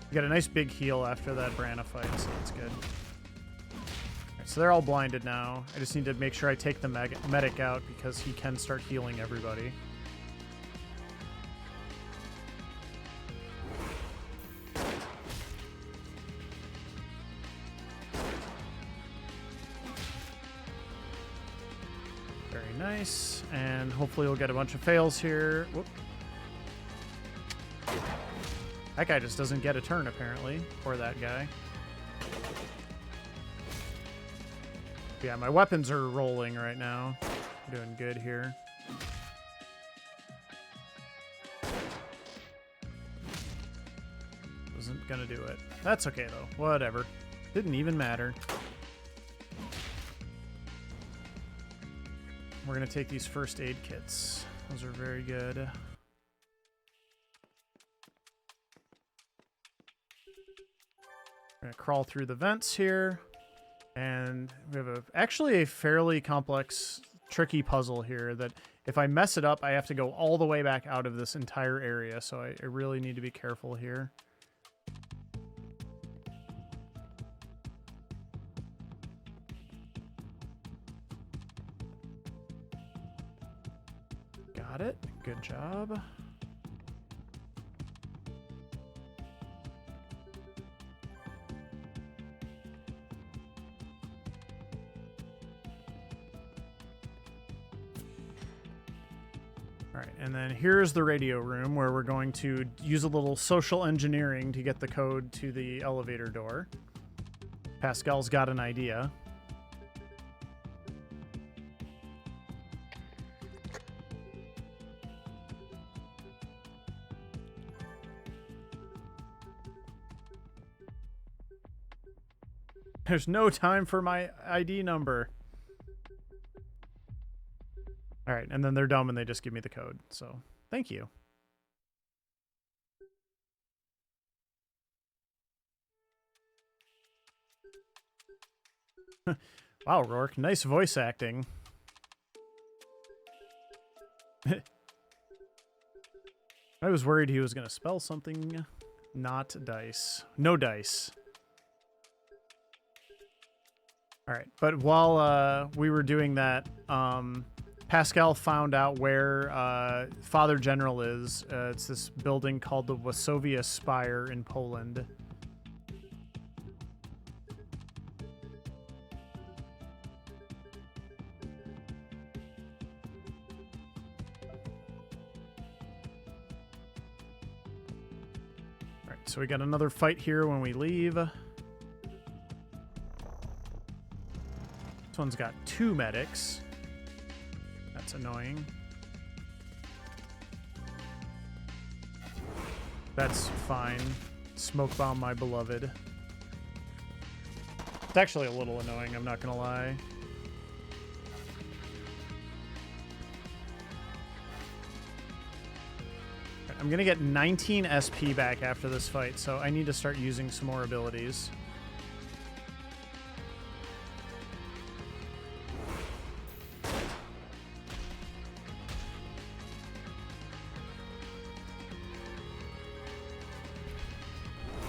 We got a nice big heal after that Branna fight, so that's good. All right, so they're all blinded now. I just need to make sure I take the medic out because he can start healing everybody. Nice, and hopefully we'll get a bunch of fails here. Whoop. That guy just doesn't get a turn, apparently. Or that guy. Yeah, my weapons are rolling right now. I'm doing good here. Wasn't gonna do it. That's okay, though. Whatever. Didn't even matter. We're going to take these first aid kits. Those are very good. We're going to crawl through the vents here. And we have actually a fairly complex, tricky puzzle here that if I mess it up, I have to go all the way back out of this entire area. So I really need to be careful here. Got it. Good job. All right, and then here's the radio room where we're going to use a little social engineering to get the code to the elevator door. Pascal's got an idea. There's no time for my ID number. All right, and then they're dumb and they just give me the code. So, thank you. Wow, Rourke, nice voice acting. I was worried he was going to spell something. Not dice. No dice. All right, but while we were doing that, Pascal found out where Father General is. It's this building called the Wasowia Spire in Poland. All right, so we got another fight here when we leave. This one's got 2 medics. That's annoying. That's fine. Smoke bomb my beloved. It's actually a little annoying, I'm not gonna lie. I'm gonna get 19 SP back after this fight, so I need to start using some more abilities.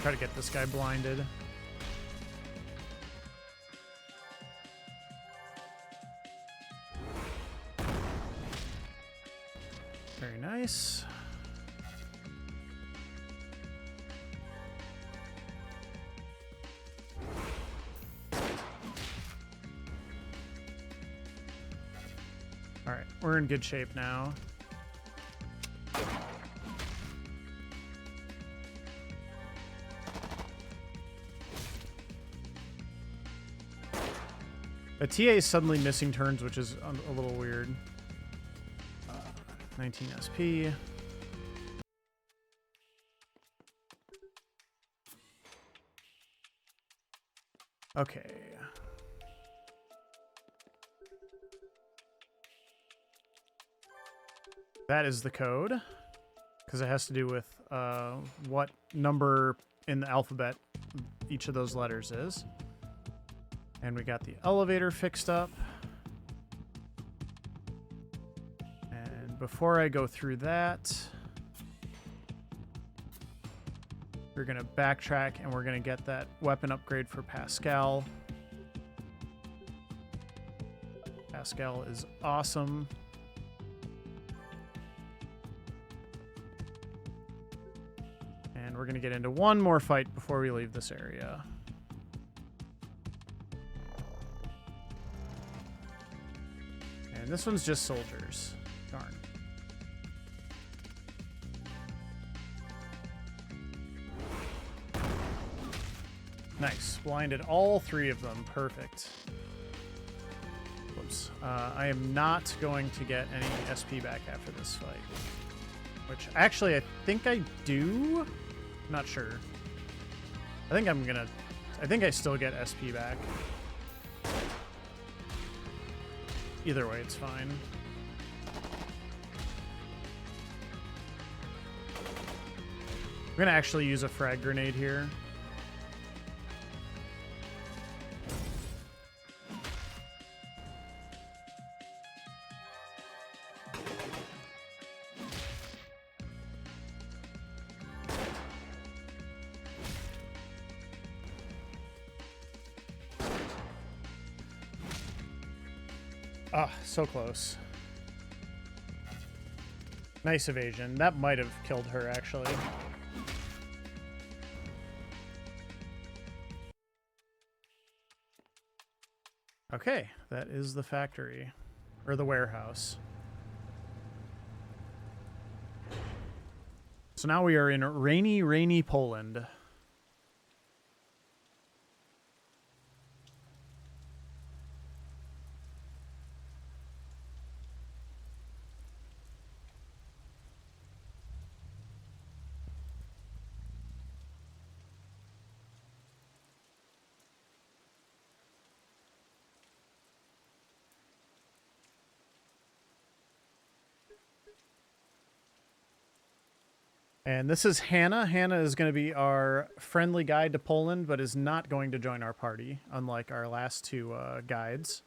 Try to get this guy blinded. Very nice. All right, we're in good shape now. The TA is suddenly missing turns, which is a little weird. 19 SP. Okay. That is the code, because it has to do with what number in the alphabet each of those letters is. And we got the elevator fixed up. And before I go through that, we're going to backtrack and we're going to get that weapon upgrade for Pascal. Pascal is awesome. And we're going to get into one more fight before we leave this area. And this one's just soldiers. Darn. Nice. Blinded all three of them. Perfect. Whoops. I am not going to get any SP back after this fight. Which, actually, I think I do. I'm not sure. I think I still get SP back. Either way, it's fine. I'm gonna actually use a frag grenade here. Ah, so close. Nice evasion. That might have killed her, actually. Okay, that is the factory. Or the warehouse. So now we are in rainy, rainy Poland. And this is Hannah. Hannah is going to be our friendly guide to Poland, but is not going to join our party, unlike our last two guides.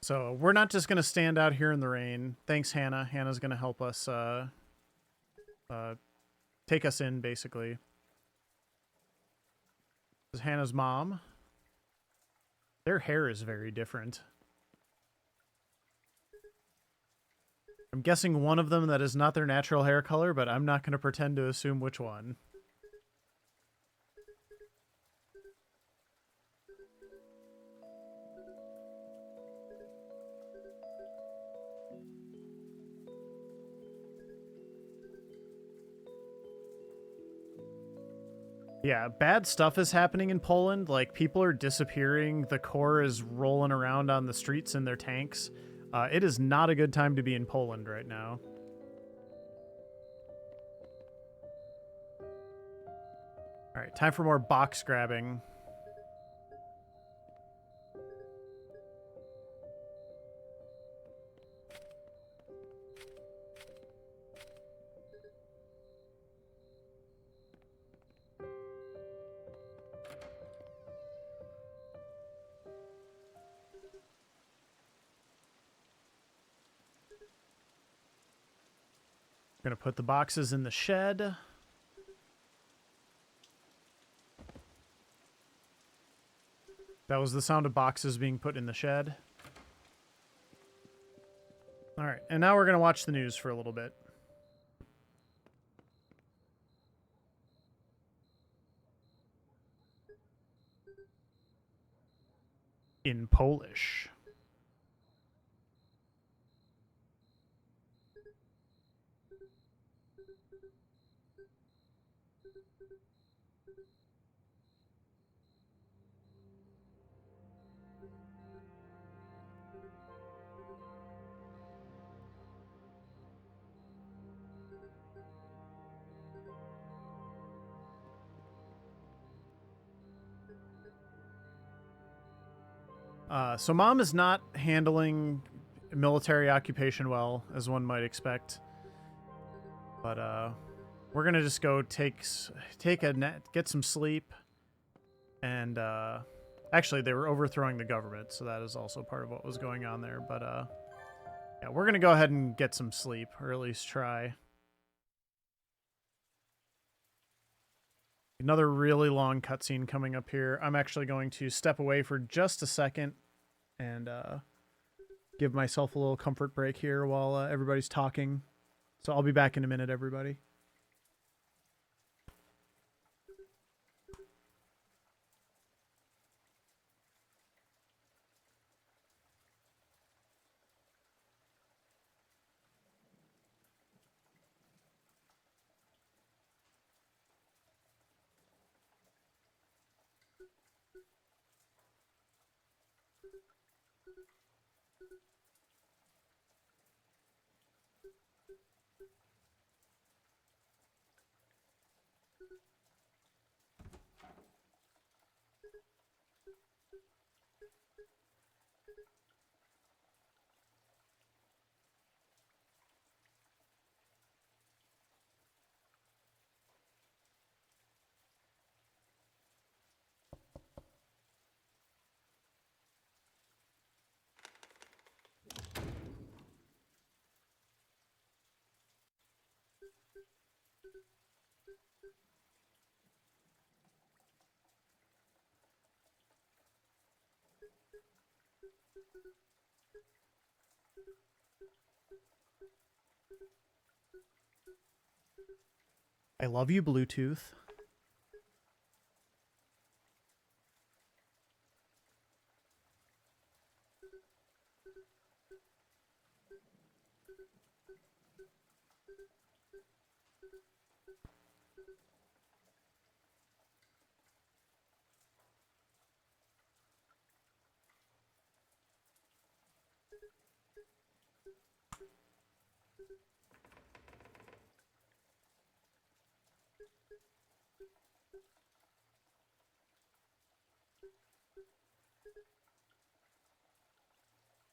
So we're not just going to stand out here in the rain. Thanks, Hannah. Hannah's going to help us take us in, basically. This is Hannah's mom. Their hair is very different. I'm guessing one of them that is not their natural hair color, but I'm not going to pretend to assume which one. Yeah, bad stuff is happening in Poland. Like, people are disappearing. The core is rolling around on the streets in their tanks. It is not a good time to be in Poland right now. All right, time for more box grabbing. Gonna put the boxes in the shed. That was the sound of boxes being put in the shed. All right, and now we're gonna watch the news for a little bit. In Polish. So Mom is not handling military occupation well, as one might expect. But we're gonna just go take a net, get some sleep, and actually they were overthrowing the government, so that is also part of what was going on there. But yeah, we're gonna go ahead and get some sleep, or at least try. Another really long cutscene coming up here. I'm actually going to step away for just a second and give myself a little comfort break here while everybody's talking. So I'll be back in a minute, everybody. I love you, Bluetooth.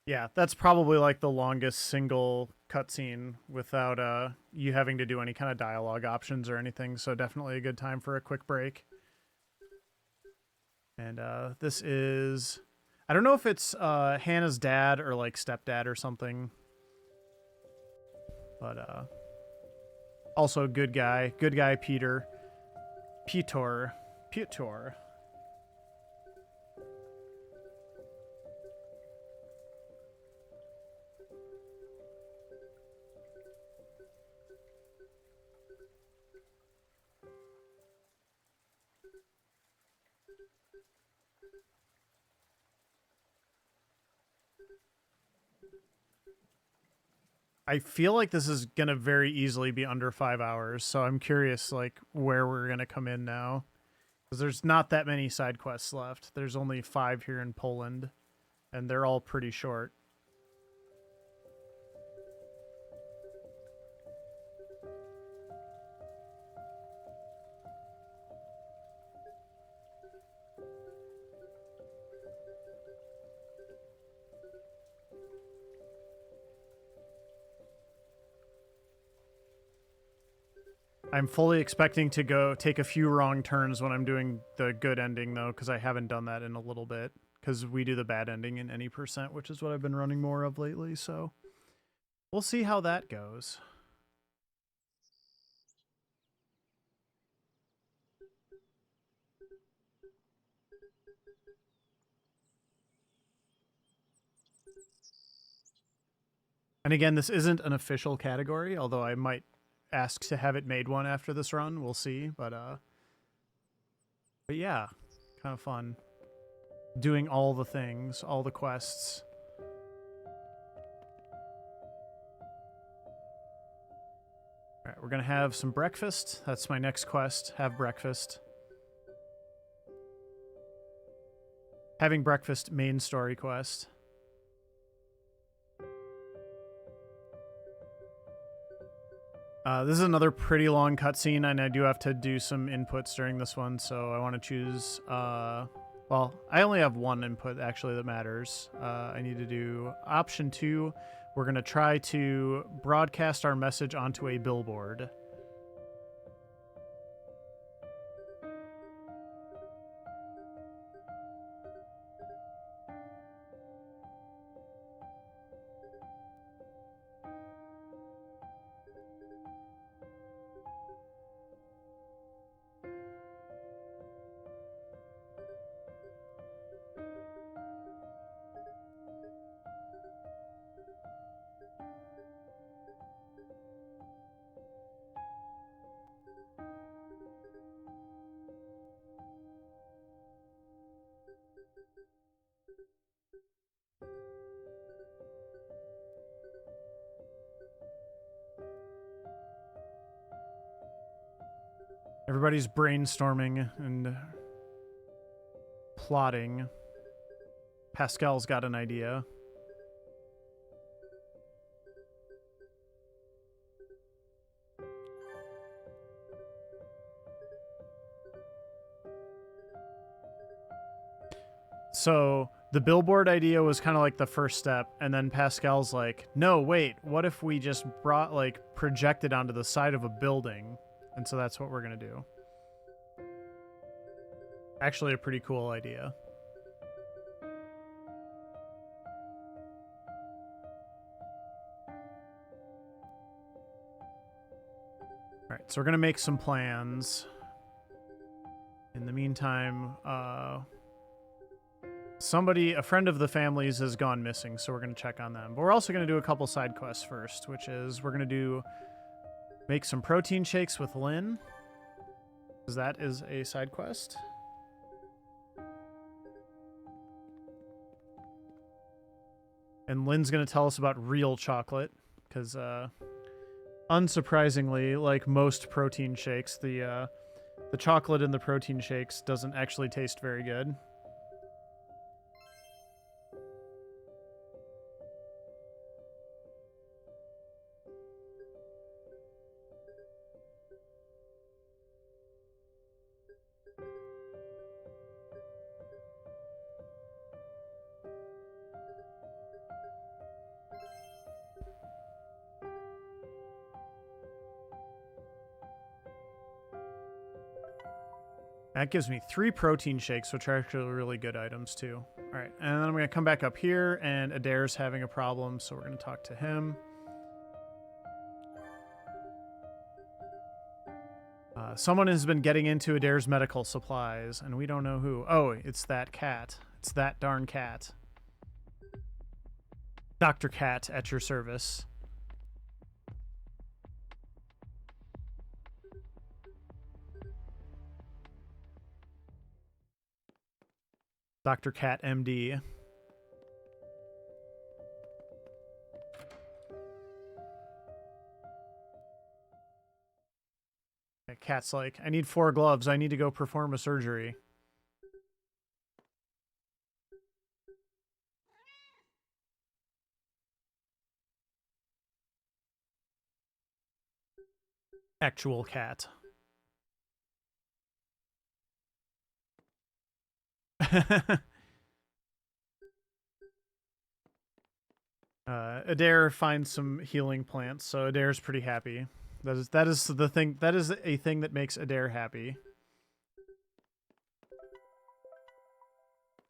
Yeah, that's probably like the longest single cutscene without you having to do any kind of dialogue options or anything, so definitely a good time for a quick break. And this is... I don't know if it's Hannah's dad or like stepdad or something. But also good guy. Good guy Peter. Peter. I feel like this is going to very easily be under 5 hours, so I'm curious like where we're going to come in now. Because there's not that many side quests left. There's only 5 here in Poland, and they're all pretty short. I'm fully expecting to go take a few wrong turns when I'm doing the good ending, though, because I haven't done that in a little bit. Because we do the bad ending in any percent, which is what I've been running more of lately, so we'll see how that goes. And again, this isn't an official category, although I might ask to have it made one after this run. We'll see, but yeah, kind of fun. Doing all the things, all the quests. All right, we're gonna have some breakfast. That's my next quest. Have breakfast. Having breakfast, main story quest. This is another pretty long cutscene, and I do have to do some inputs during this one, so I want to choose... well, I only have one input, actually, that matters. I need to do option 2. We're going to try to broadcast our message onto a billboard. Everybody's brainstorming and plotting. Pascal's got an idea. So the billboard idea was kind of like the first step, and then Pascal's like, no, wait, what if we just projected onto the side of a building? And so that's what we're going to do. Actually, a pretty cool idea. All right, so we're going to make some plans. In the meantime, a friend of the family's has gone missing, so we're going to check on them. But we're also going to do a couple side quests first, which is we're going to make some protein shakes with Lynn, because that is a side quest. And Lynn's going to tell us about real chocolate, because unsurprisingly, like most protein shakes, the chocolate in the protein shakes doesn't actually taste very good. That gives me 3 protein shakes, which are actually really good items, too. All right, and then I'm going to come back up here, and Adair's having a problem, so we're going to talk to him. Someone has been getting into Adair's medical supplies, and we don't know who. Oh, it's that cat. It's that darn cat. Dr. Cat at your service. Dr. Cat, MD. Cat's like, I need 4 gloves. I need to go perform a surgery. Actual cat. Adair finds some healing plants, so Adair's pretty happy. That is the thing. That is a thing that makes Adair happy.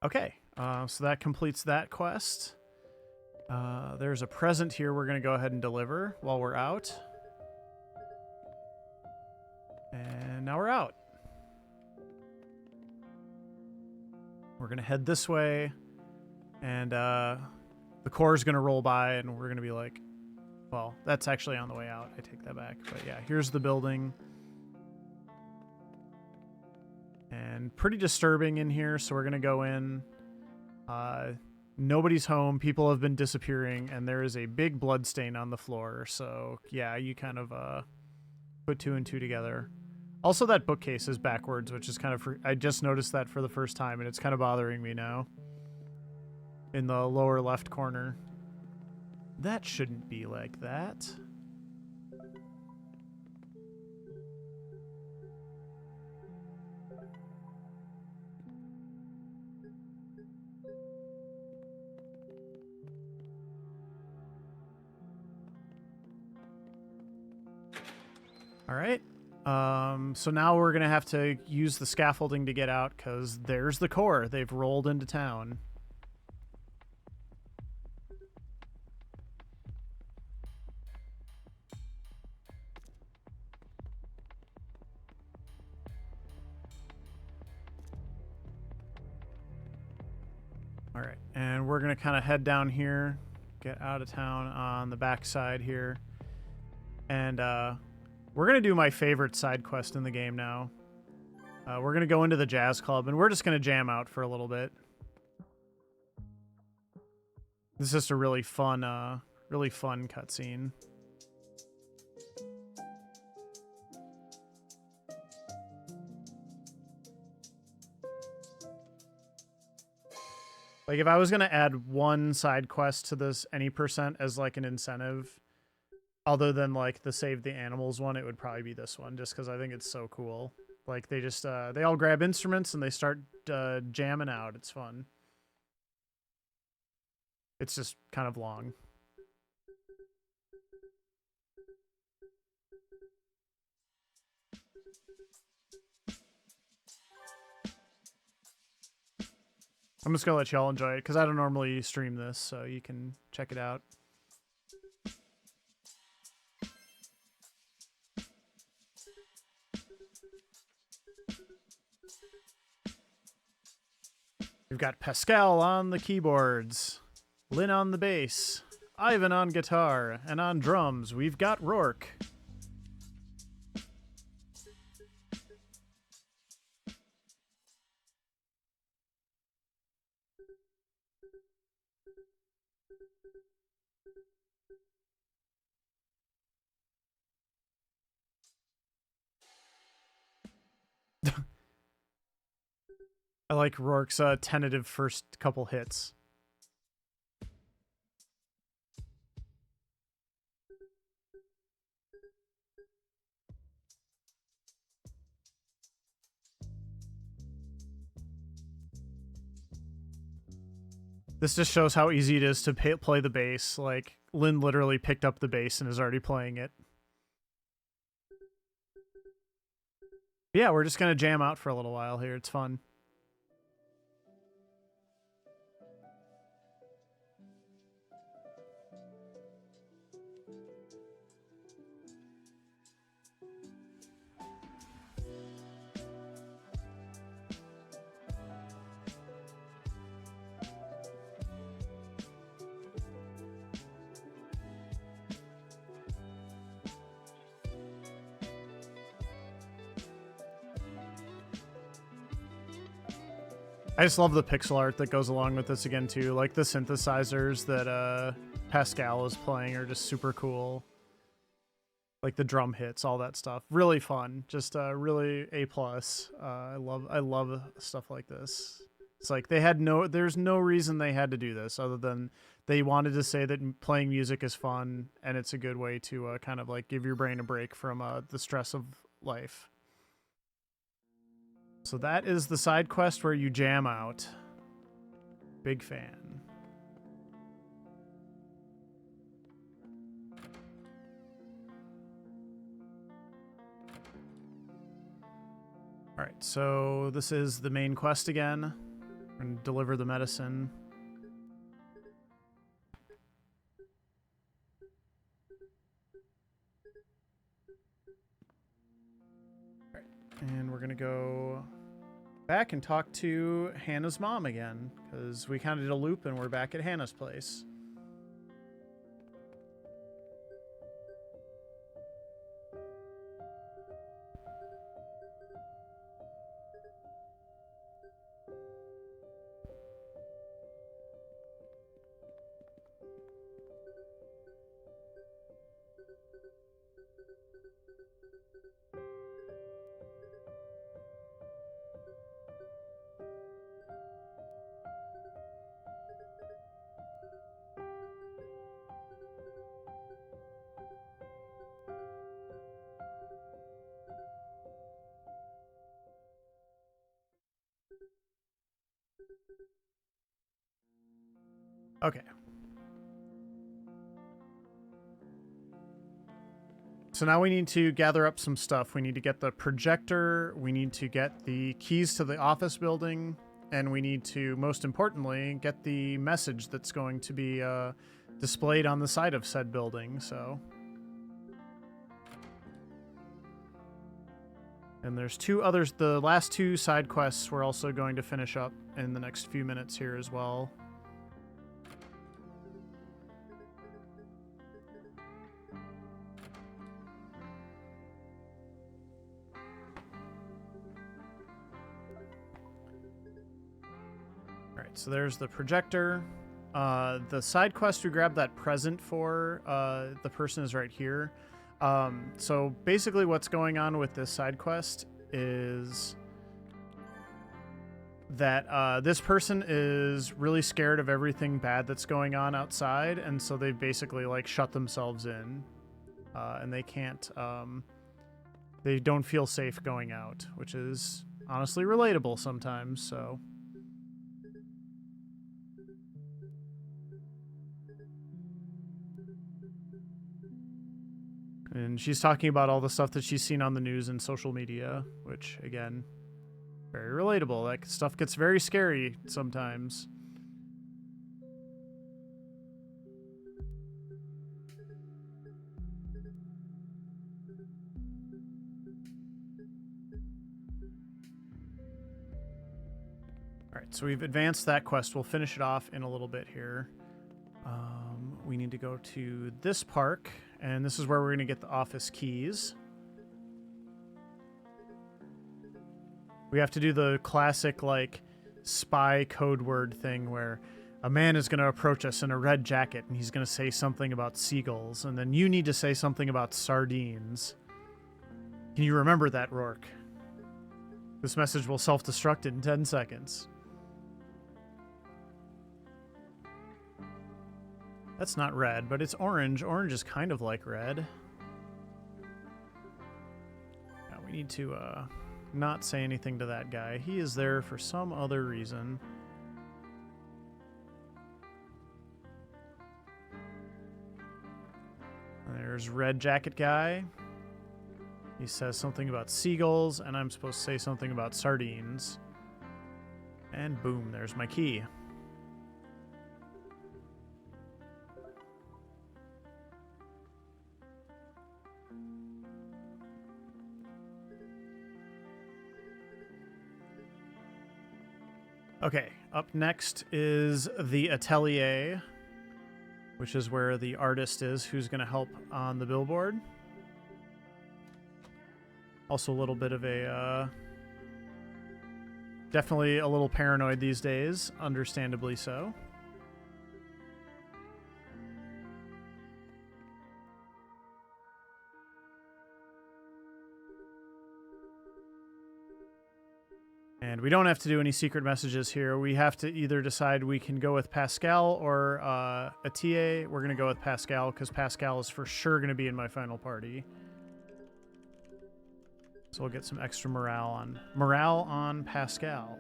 Okay, so that completes that quest. There's a present here we're going to go ahead and deliver while we're out. And now we're out. We're going to head this way, and the core is going to roll by, and we're going to be like, well, that's actually on the way out. I take that back. But yeah, here's the building. And pretty disturbing in here, so we're going to go in. Nobody's home. People have been disappearing, and there is a big blood stain on the floor. So yeah, you kind of put two and two together. Also, that bookcase is backwards, which is kind of... I just noticed that for the first time, and it's kind of bothering me now. In the lower left corner. That shouldn't be like that. All right. So now we're going to have to use the scaffolding to get out because there's the core. They've rolled into town. All right. And we're going to kind of head down here, get out of town on the backside here. And, we're going to do my favorite side quest in the game now. We're going to go into the jazz club, and we're just going to jam out for a little bit. This is just a really fun cutscene. Like, if I was going to add one side quest to this any percent as, like, an incentive... Other than, like, the Save the Animals one, it would probably be this one, just because I think it's so cool. Like, they just, they all grab instruments and they start jamming out. It's fun. It's just kind of long. I'm just going to let y'all enjoy it, because I don't normally stream this, so you can check it out. We've got Pascal on the keyboards, Lynn on the bass, Ivan on guitar, and on drums, we've got Rourke. I like Rourke's tentative first couple hits. This just shows how easy it is to play the bass. Like, Lynn literally picked up the bass and is already playing it. But yeah, we're just going to jam out for a little while here. It's fun. I just love the pixel art that goes along with this again, too. Like, the synthesizers that Pascal is playing are just super cool. Like, the drum hits, all that stuff. Really fun. Just really A+. I love stuff like this. It's like there's no reason they had to do this other than they wanted to say that playing music is fun and it's a good way to kind of like give your brain a break from the stress of life. So that is the side quest where you jam out. Big fan. All right, so this is the main quest again. We're gonna deliver the medicine. All right, and we're gonna go back and talk to Hannah's mom again, because we kind of did a loop and we're back at Hannah's place. Okay. So now we need to gather up some stuff. We need to get the projector, we need to get the keys to the office building, and we need to, most importantly, get the message that's going to be displayed on the side of said building, so... And there's two others. The last two side quests we're also going to finish up in the next few minutes here as well. Alright, so there's the projector. The side quest we grabbed that present for, the person is right here. So basically what's going on with this side quest is that this person is really scared of everything bad that's going on outside, and so they've basically like shut themselves in, and they can't, they don't feel safe going out, which is honestly relatable sometimes, so... And she's talking about all the stuff that she's seen on the news and social media, which, again, very relatable. Like, stuff gets very scary sometimes. Alright, so we've advanced that quest. We'll finish it off in a little bit here. We need to go to this park, and this is where we're going to get the office keys. We have to do the classic, like, spy code word thing where a man is going to approach us in a red jacket, and he's going to say something about seagulls, and then you need to say something about sardines. Can you remember that, Rourke? This message will self-destruct in 10 seconds. That's not red, but it's orange. Orange is kind of like red. Now we need to not say anything to that guy. He is there for some other reason. There's red jacket guy. He says something about seagulls, and I'm supposed to say something about sardines. And boom, there's my key. Okay, up next is the atelier, which is where the artist is who's going to help on the billboard. Also a little bit of a, definitely a little paranoid these days, understandably so. And we don't have to do any secret messages here. We have to either decide we can go with Pascal or a TA. We're going to go with Pascal because Pascal is for sure going to be in my final party. So we'll get some extra morale on Pascal.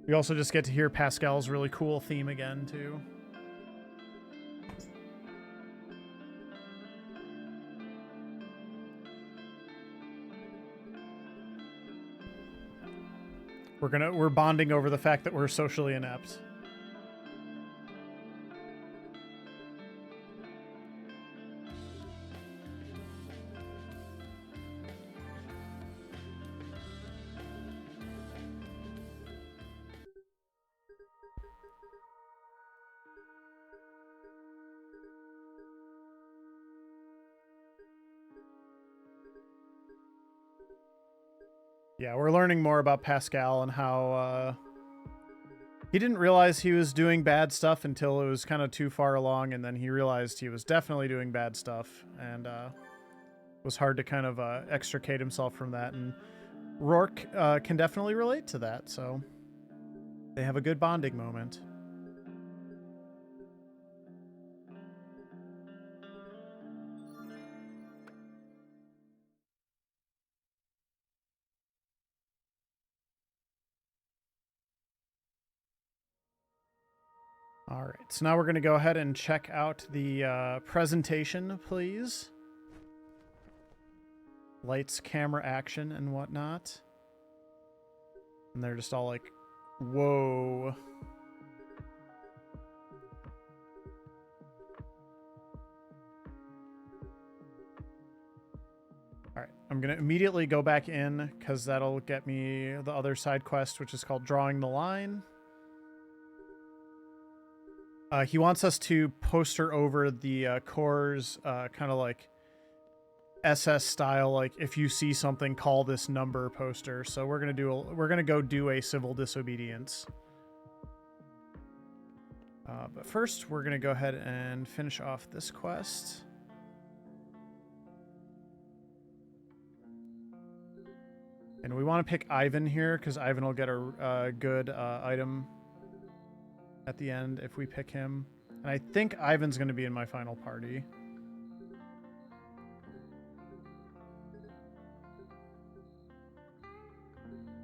We also just get to hear Pascal's really cool theme again, too. We're bonding over the fact that we're socially inept. Yeah, we're learning more about Pascal and how he didn't realize he was doing bad stuff until it was kind of too far along, and then he realized he was definitely doing bad stuff, and it was hard to kind of extricate himself from that. And Rourke can definitely relate to that, so they have a good bonding moment. All right, so now we're going to go ahead and check out the presentation, please. Lights, camera, action, and whatnot. And they're just all like, whoa. All right, I'm going to immediately go back in because that'll get me the other side quest, which is called Drawing the Line. He wants us to poster over the core's kind of like SS style, like if you see something, call this number poster. So we're gonna go do a civil disobedience. But first, we're gonna go ahead and finish off this quest. And we want to pick Ivan here because Ivan will get a good item at the end if we pick him. And I think Ivan's going to be in my final party.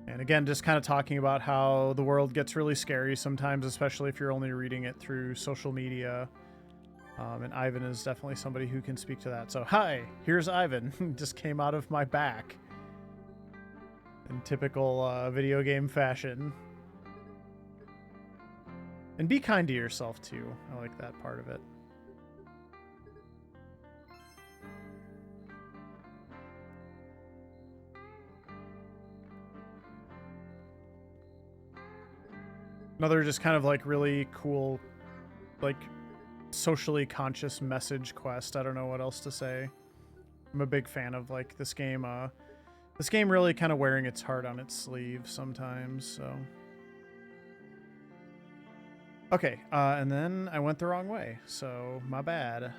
And again, just kind of talking about how the world gets really scary sometimes, especially if you're only reading it through social media. And Ivan is definitely somebody who can speak to that. So, hi, here's Ivan. Just came out of my back. In typical video game fashion. And be kind to yourself, too. I like that part of it. Another just kind of like really cool, like socially conscious message quest. I don't know what else to say. I'm a big fan of like this game. This game really kind of wearing its heart on its sleeve sometimes, so... Okay, and then I went the wrong way, so my bad.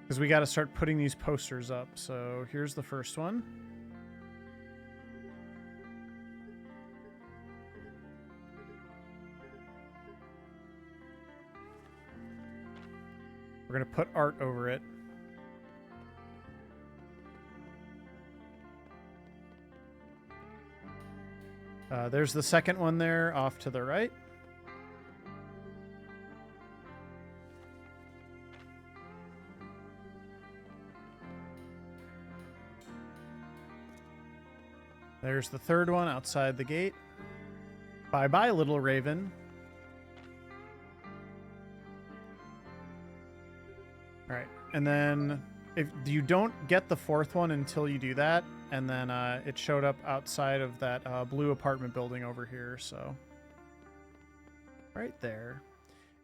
Because we got to start putting these posters up, so here's the first one. We're going to put art over it. There's the second one there off to the right. There's the third one outside the gate. Bye-bye, little raven. All right, and then if you don't get the fourth one until you do that, and then it showed up outside of that blue apartment building over here, so right there.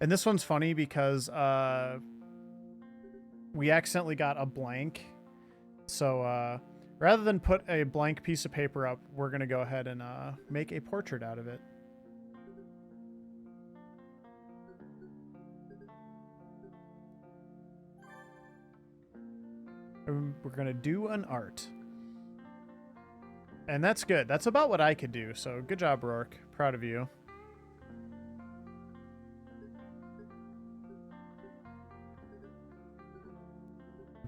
And this one's funny because we accidentally got a blank, so rather than put a blank piece of paper up, we're gonna go ahead and make a portrait out of it. We're gonna do an art. And that's good. That's about what I could do. So good job, Rourke. Proud of you.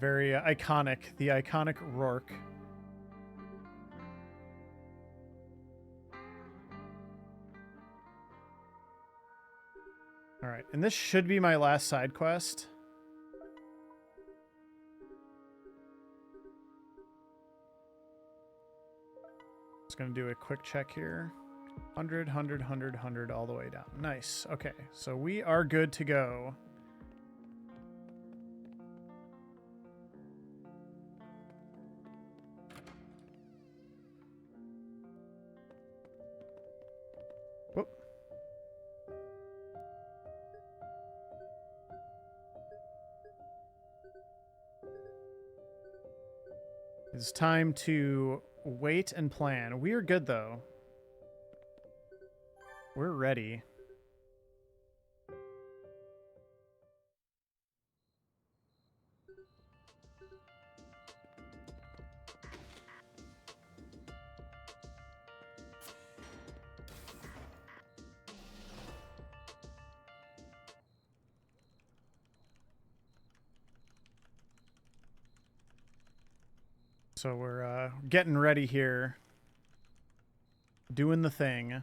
Very iconic. The iconic Rourke. All right. And this should be my last side quest. Just going to do a quick check here. 100, 100, 100, 100 all the way down. Nice. Okay, so we are good to go. Whoop. It's time to wait and plan. We are good, though. We're ready. So we're getting ready here. Doing the thing.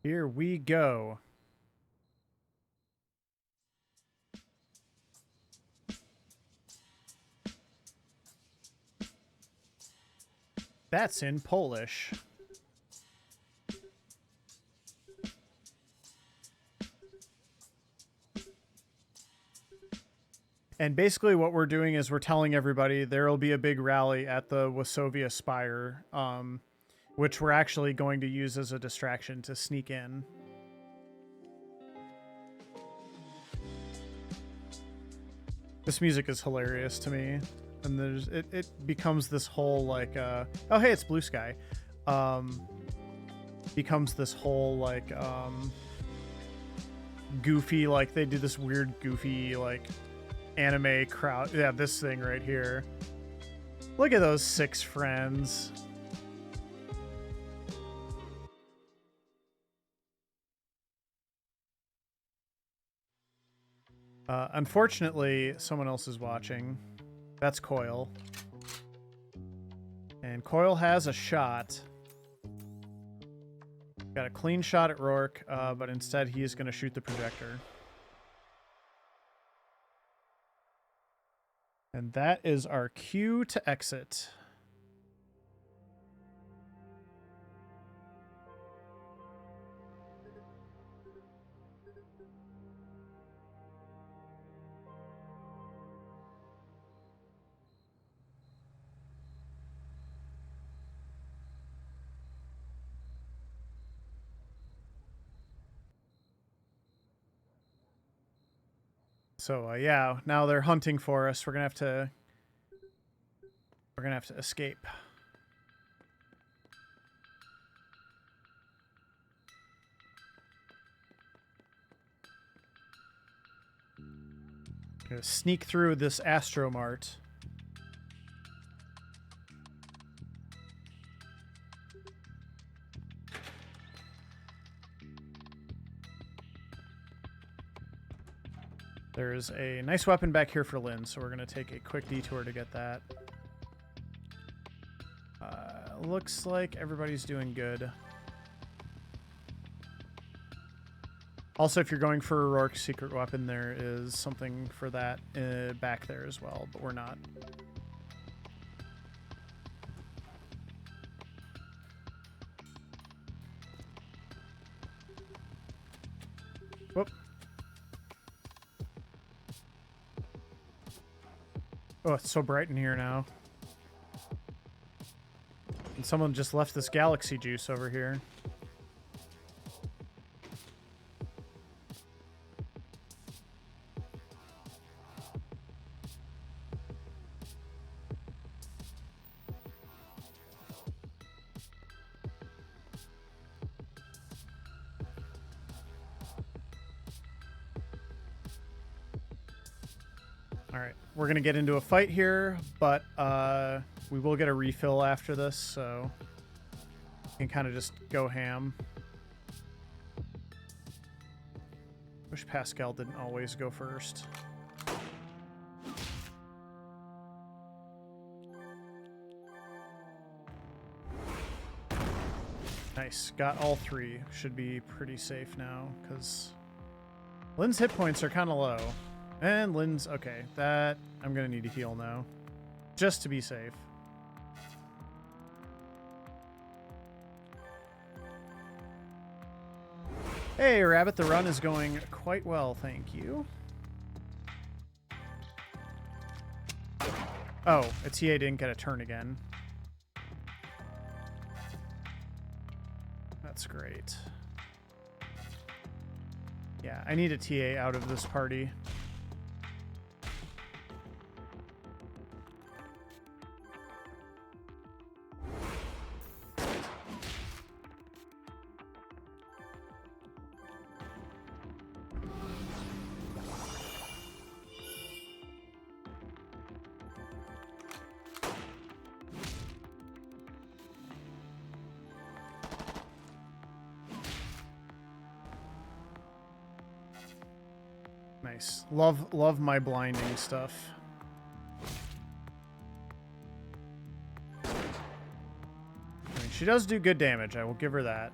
Here we go. That's in Polish. And basically what we're doing is we're telling everybody there will be a big rally at the Wasovia Spire, which we're actually going to use as a distraction to sneak in. This music is hilarious to me. And there's it becomes this whole like oh hey, it's Blue Sky. Becomes this whole like goofy, like they do this weird goofy like anime crowd. Yeah, this thing right here. Look at those 6 friends. Unfortunately, someone else is watching. That's Coil. And Coil has a shot. Got a clean shot at Rourke, but instead he is going to shoot the projector. And that is our cue to exit. So yeah, now they're hunting for us. We're gonna have to escape. Gonna sneak through this Astromart. There's a nice weapon back here for Lynn, so we're going to take a quick detour to get that. Looks like everybody's doing good. Also, if you're going for a Rourke's secret weapon, there is something for that back there as well, but we're not. Whoop. Oh, it's so bright in here now. And someone just left this galaxy juice over here. Alright, we're going to get into a fight here, but we will get a refill after this, so we can kind of just go ham. Wish Pascal didn't always go first. Nice, got all 3. Should be pretty safe now, because Lynn's hit points are kind of low. And Lynn's... okay, that... I'm going to need to heal now. Just to be safe. Hey, Rabbit, the run is going quite well, thank you. Oh, a TA didn't get a turn again. That's great. Yeah, I need a TA out of this party. Nice. Love my blinding stuff. I mean, she does do good damage. I will give her that.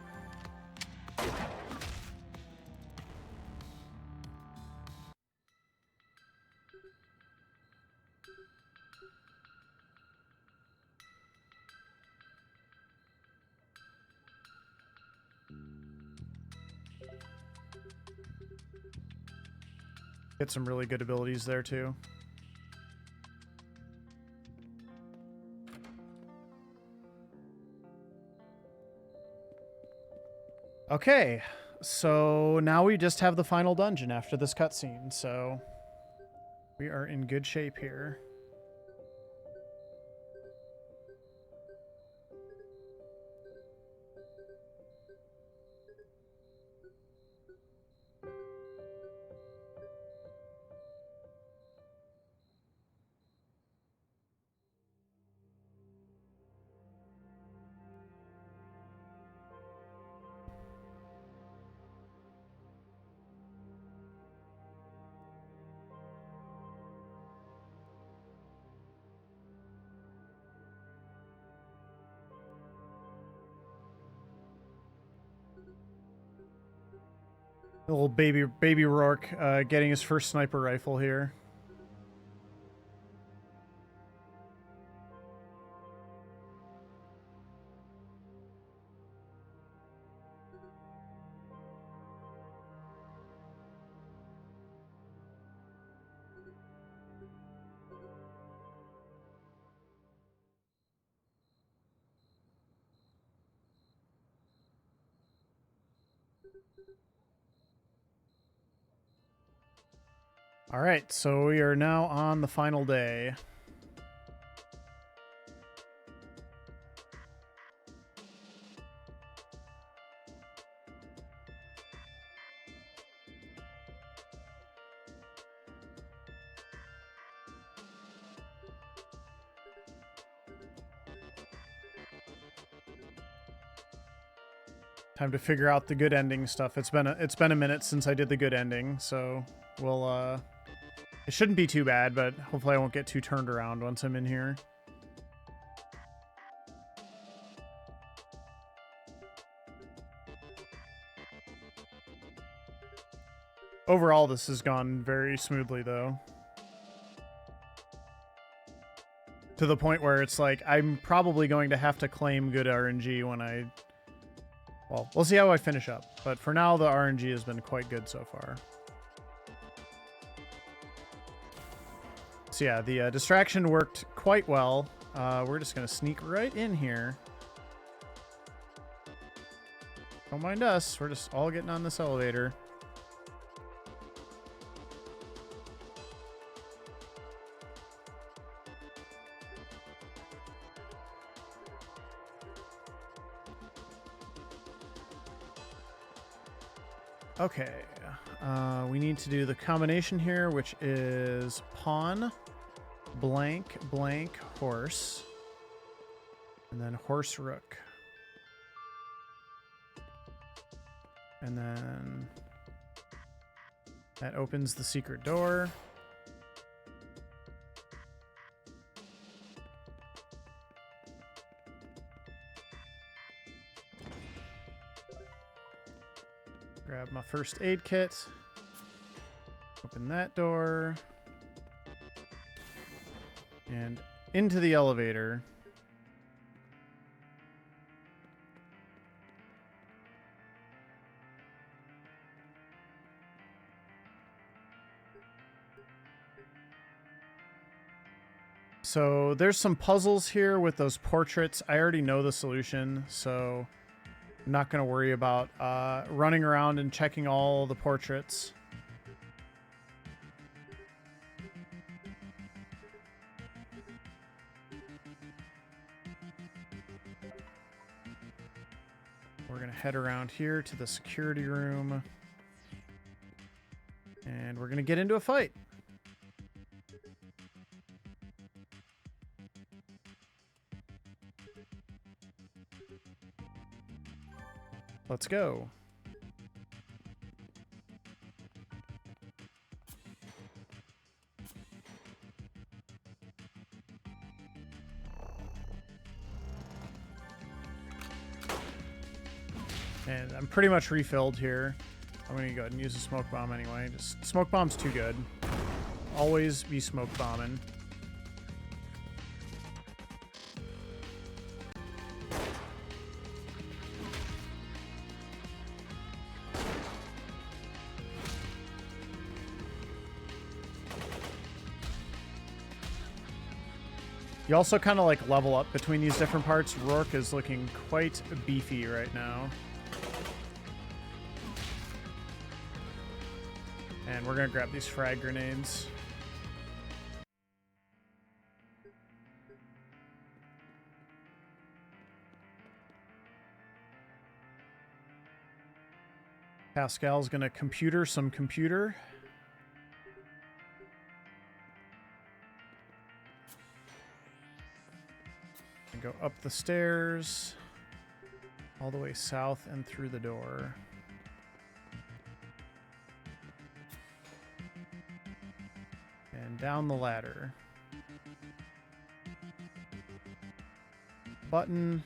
Get some really good abilities there, too. Okay, so now we just have the final dungeon after this cutscene, so we are in good shape here. Little baby Rourke getting his first sniper rifle here. All right, so we are now on the final day. Time to figure out the good ending stuff. It's been a minute since I did the good ending, so we'll it shouldn't be too bad, but hopefully I won't get too turned around once I'm in here. Overall, this has gone very smoothly, though. To the point where it's like, I'm probably going to have to claim good RNG when I... Well, we'll see how I finish up. But for now, the RNG has been quite good so far. So yeah, the distraction worked quite well. We're just going to sneak right in here. Don't mind us. We're just all getting on this elevator. Okay, we need to do the combination here, which is pawn, blank, blank, horse, and then horse, rook. And then that opens the secret door. Grab my first aid kit. Open that door. And into the elevator. so there's some puzzles here with those portraits. I already know the solution, so I'm not going to worry about running around and checking all the portraits. We're going to head around here to the security room. And we're going to get into a fight. Let's go. And I'm pretty much refilled here. I'm going to go ahead and use a smoke bomb anyway. Just smoke bomb's too good. Always be smoke bombing. You also kind of like level up between these different parts. Rourke is looking quite beefy right now. And we're going to grab these frag grenades. Pascal's going to computer some computer. And go up the stairs, all the way south and through the door. And down the ladder. Button.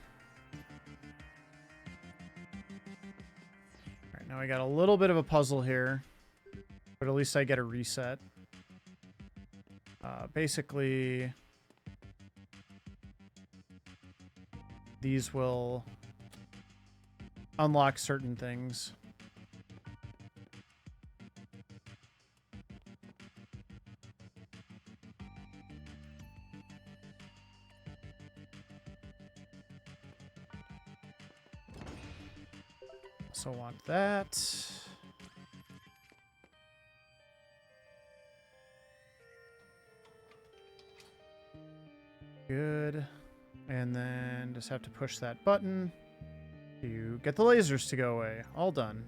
All right, now I got a little bit of a puzzle here, but at least I get a reset. Basically, these will unlock certain things. So want that. Good. And then just have to push that button to get the lasers to go away. All done.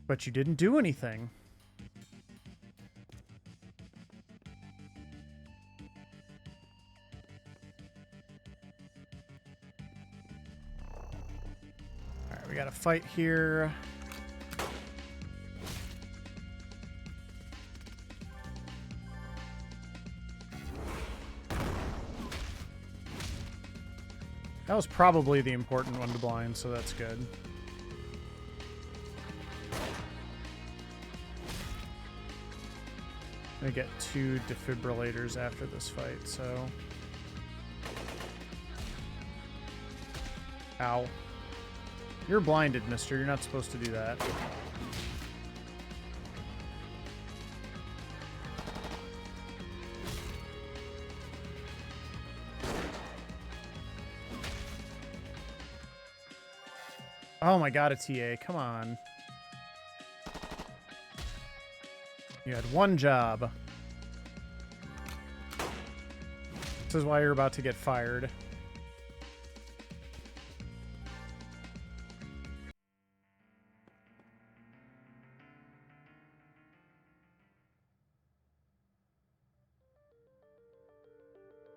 But you didn't do anything. Alright, we got a fight here. That was probably the important one to blind, so that's good. I get 2 defibrillators after this fight, so... Ow. You're blinded, mister. You're not supposed to do that. Oh my god, a TA. Come on. You had one job. This is why you're about to get fired.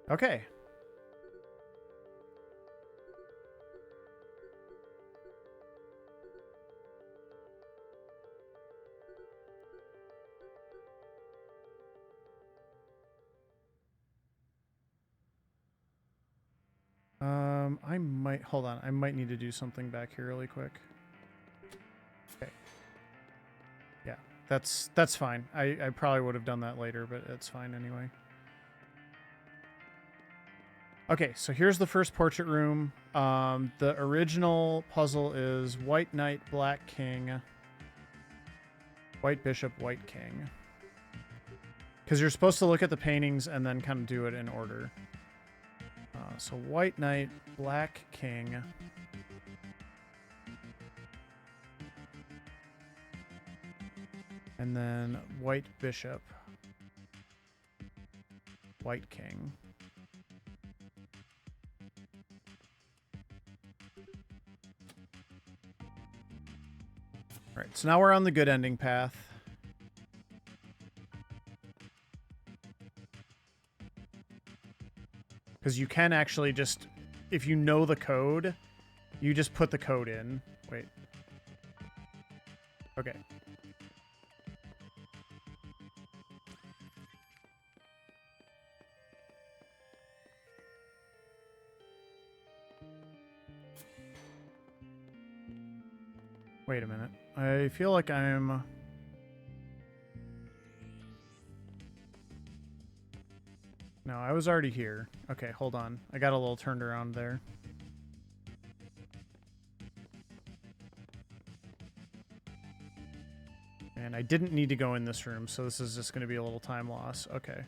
Okay. I might, hold on, I might need to do something back here really quick. Okay. Yeah, that's fine. I probably would have done that later, but it's fine anyway. Okay, so here's the first portrait room. The original puzzle is White Knight, Black King. White bishop, white king. Because you're supposed to look at the paintings and then kind of do it in order. So white knight, black king. And then white bishop, white king. All right, so now we're on the good ending path. Because you can actually just, if you know the code, you just put the code in. Wait. Okay. Wait a minute. I feel like I'm... No, I was already here. Okay, hold on. I got a little turned around there. And I didn't need to go in this room, so this is just going to be a little time loss. Okay.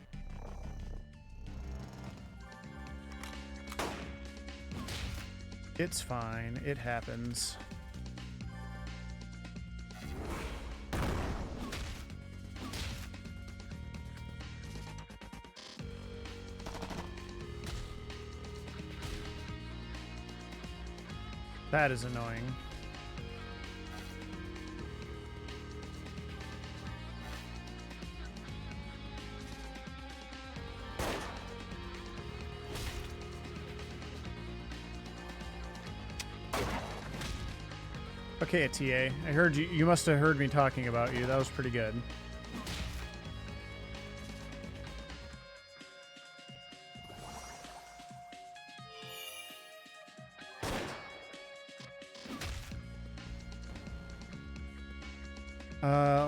It's fine. It happens. That is annoying. Okay, TA. I heard you. You must have heard me talking about you. That was pretty good.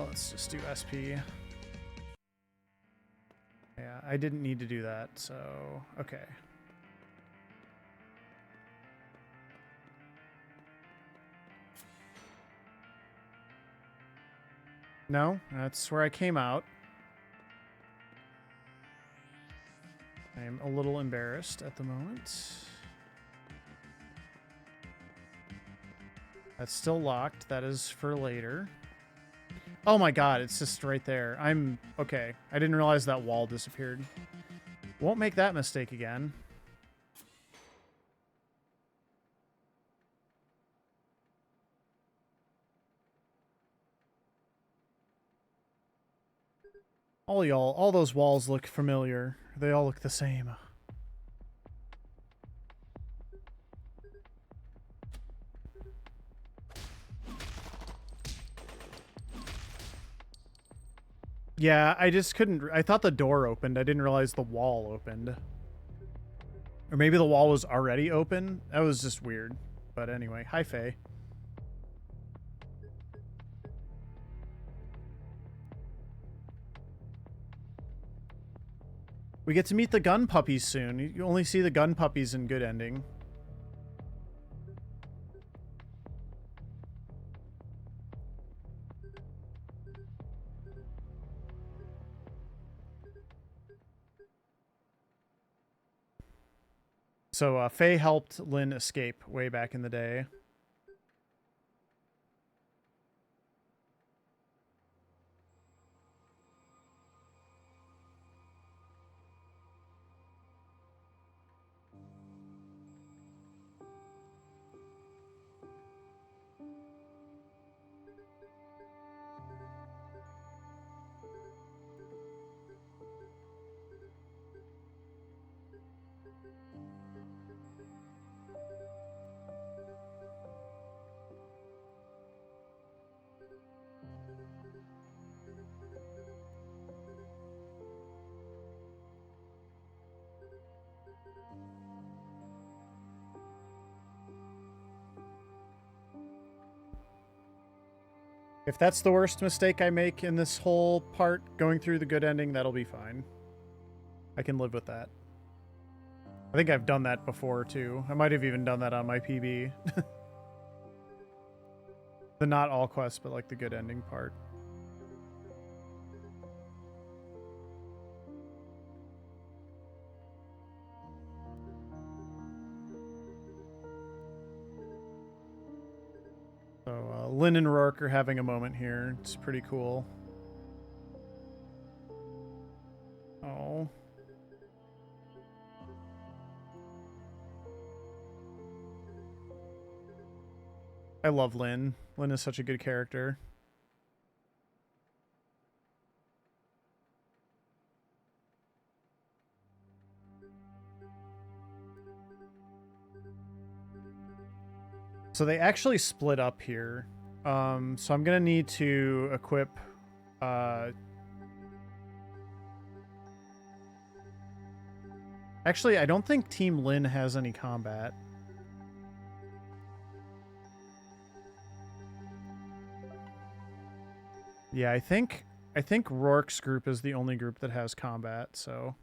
Let's just do SP. Yeah, I didn't need to do that, so okay. No, that's where I came out. I am a little embarrassed at the moment. That's still locked. That is for later. Oh my god, it's just right there. I'm... Okay. I didn't realize that wall disappeared. Won't make that mistake again. All y'all, all those walls look familiar. They all look the same. Yeah, I just couldn't... I thought the door opened. I didn't realize the wall opened. Or maybe the wall was already open. That was just weird. But anyway, hi, Faye. We get to meet the gun puppies soon. You only see the gun puppies in Good Ending. So Faye helped Lynn escape way back in the day. If that's the worst mistake I make in this whole part, going through the Good Ending, that'll be fine. I can live with that. I think I've done that before, too. I might have even done that on my PB. The not all quests, but like the Good Ending part. Lynn and Rourke are having a moment here. It's pretty cool. Oh. I love Lynn. Lynn is such a good character. So they actually split up here. So I'm going to need to equip... Actually, I don't think Team Lynn has any combat. Yeah, I think Rourke's group is the only group that has combat, so...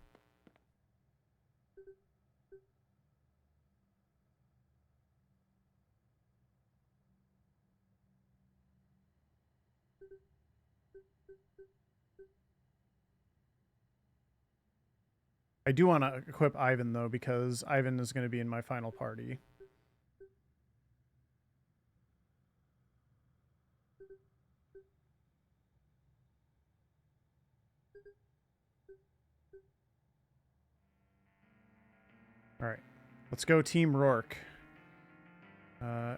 I do want to equip Ivan, though, because Ivan is going to be in my final party. All right, let's go Team Rourke.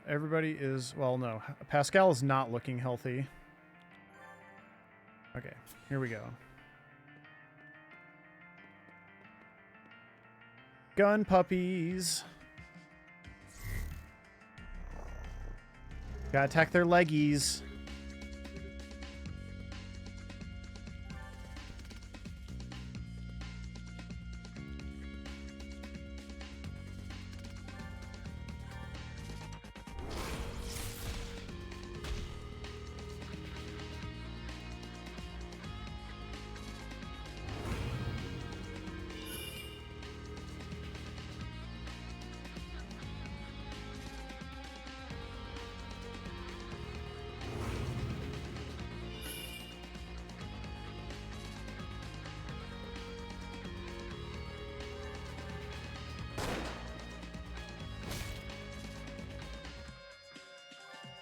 Everybody is... Well, no. Pascal is not looking healthy. Okay, here we go. Gun puppies. Gotta attack their leggies.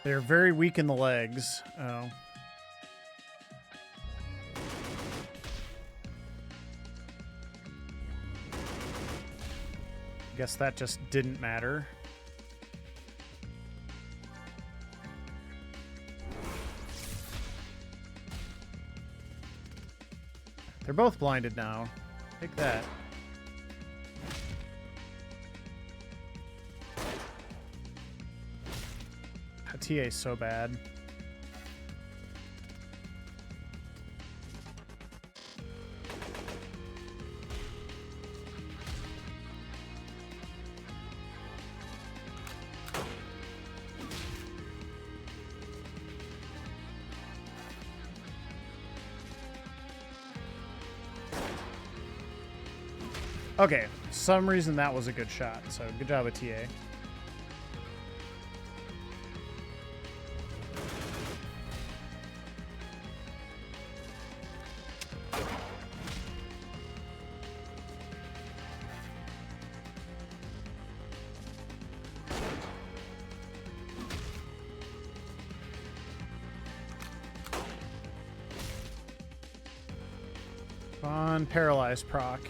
They're very weak in the legs. Oh. Guess that just didn't matter. They're both blinded now. Take that. TA's so bad. Okay, for some reason that was a good shot, so good job with TA. On paralyzed proc.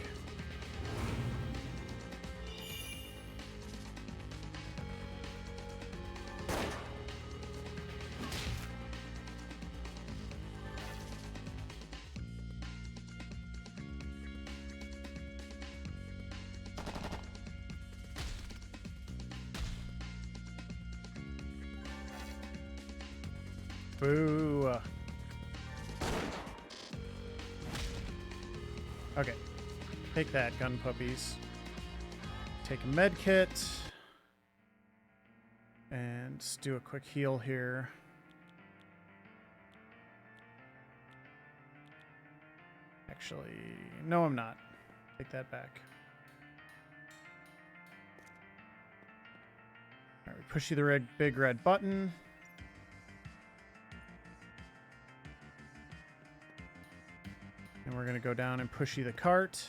Boo. Okay. Take that, gun puppies. Take a med kit. And just do a quick heal here. Actually, no, I'm not. Take that back. All right, we push you the big red button. And we're going to go down and push you the cart.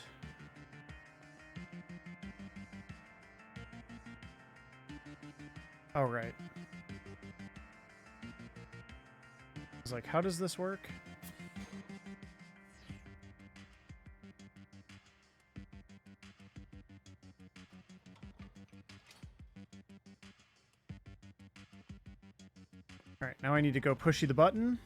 All right. was like, how does this work? All right, now I need to go pushy the button.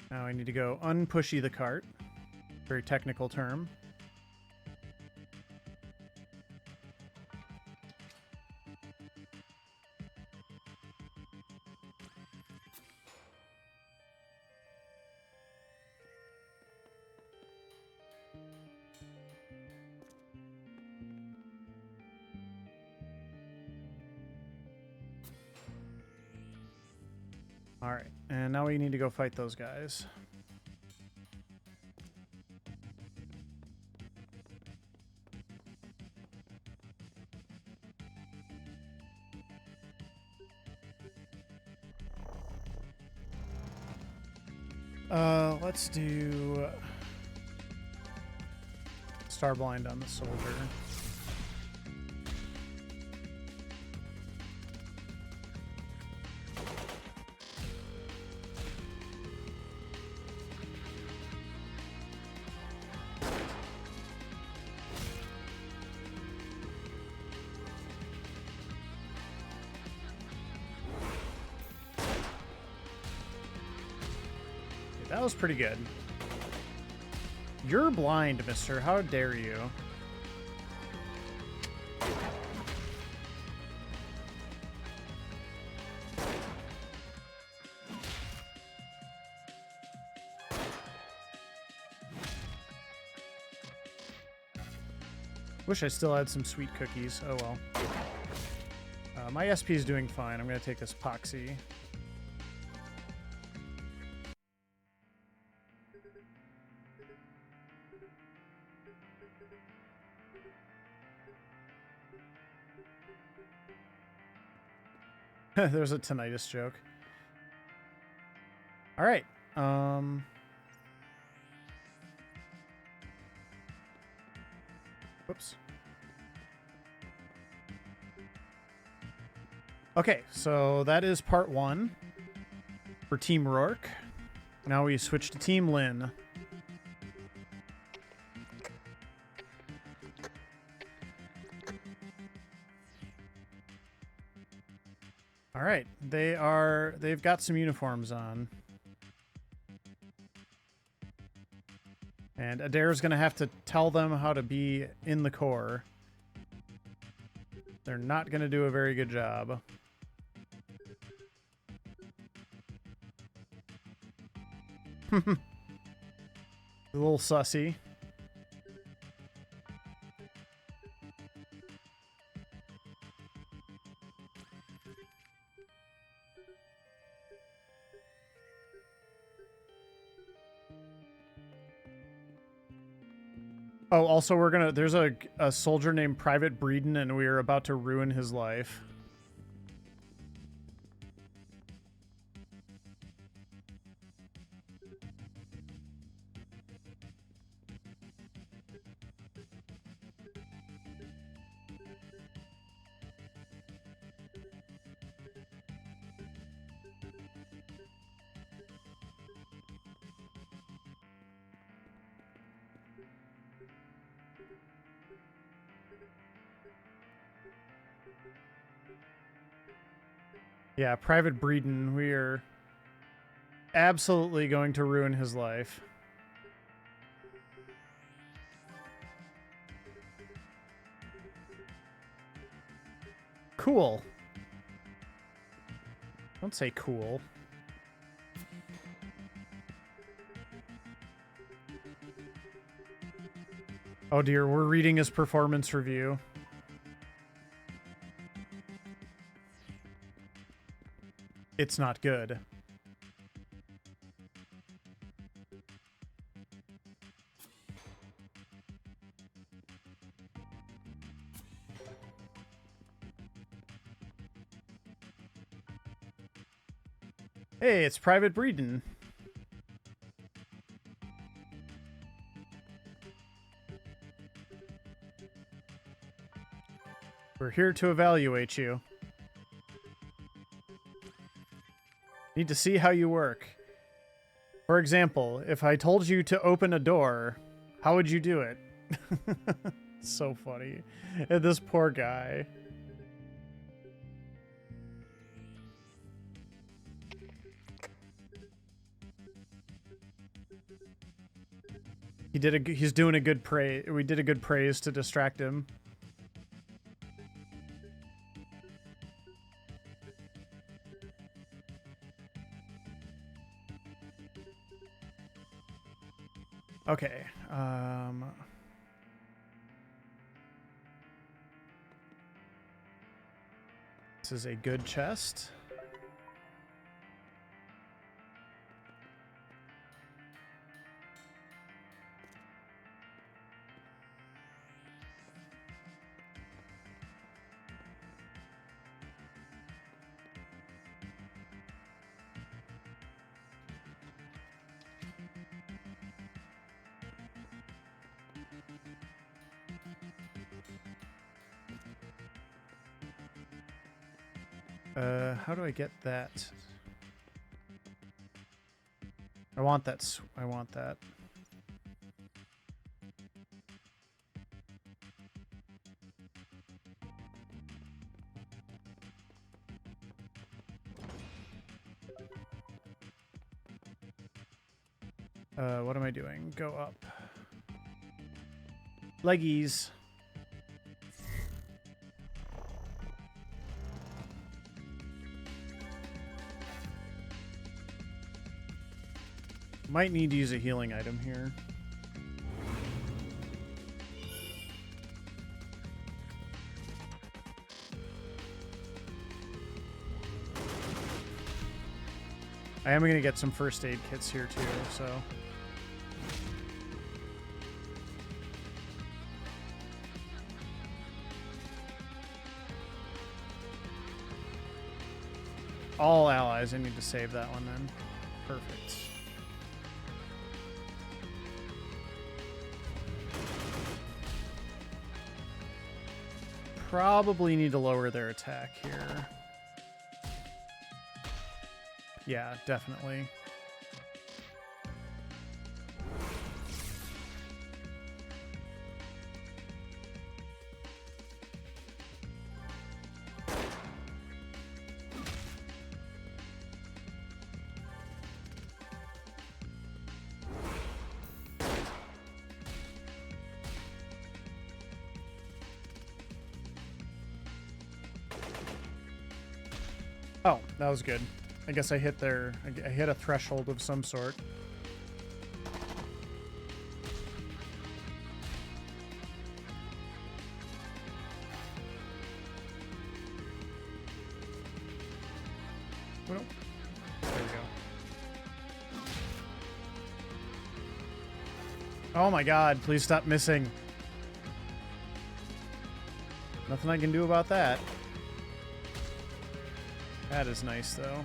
Now I need to go unpushy the cart. Very technical term. All right, and now we need to go fight those guys. Let's do Starblind on the soldier. That was pretty good. You're blind, mister. How dare you? Wish I still had some sweet cookies. Oh well. My SP is doing fine. I'm going to take this epoxy. There's a tinnitus joke. All right. Whoops. Okay, so that is part 1 for Team Rourke. Now we switch to Team Lynn. All right, they've got some uniforms on. And Adair's going to have to tell them how to be in the Corps. They're not going to do a very good job. A little sussy. Oh, also there's a soldier named Private Breeden, and we are about to ruin his life. Yeah, Private Breeden, we are absolutely going to ruin his life. Cool. Don't say cool. Oh dear, we're reading his performance review. It's not good. Hey, it's Private Breeden. We're here to evaluate you. Need to see how you work. For example, if I told you to open a door, how would you do it? So funny. And this poor guy. He's doing a good praise. We did a good praise to distract him. Okay. This is a good chest. How do I get that? I want that. I want that. What am I doing? Go up. Leggies. Might need to use a healing item here. I am going to get some first aid kits here too, so... All allies, I need to save that one then. Perfect. Probably need to lower their attack here. Yeah, definitely. Oh, that was good. I guess I hit I hit a threshold of some sort. Well, there we go. Oh my god, please stop missing. Nothing I can do about that. That is nice, though.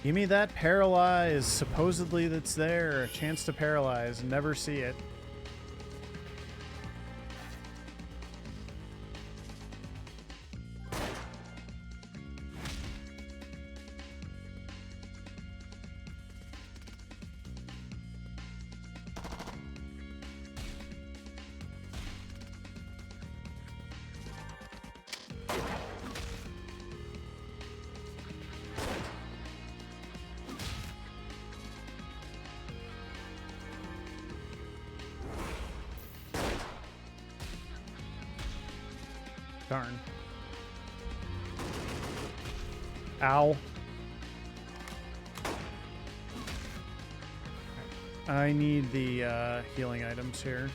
Give me that paralyze. Supposedly that's there. A chance to paralyze. Never see it. Darn. Ow. I need the healing items here.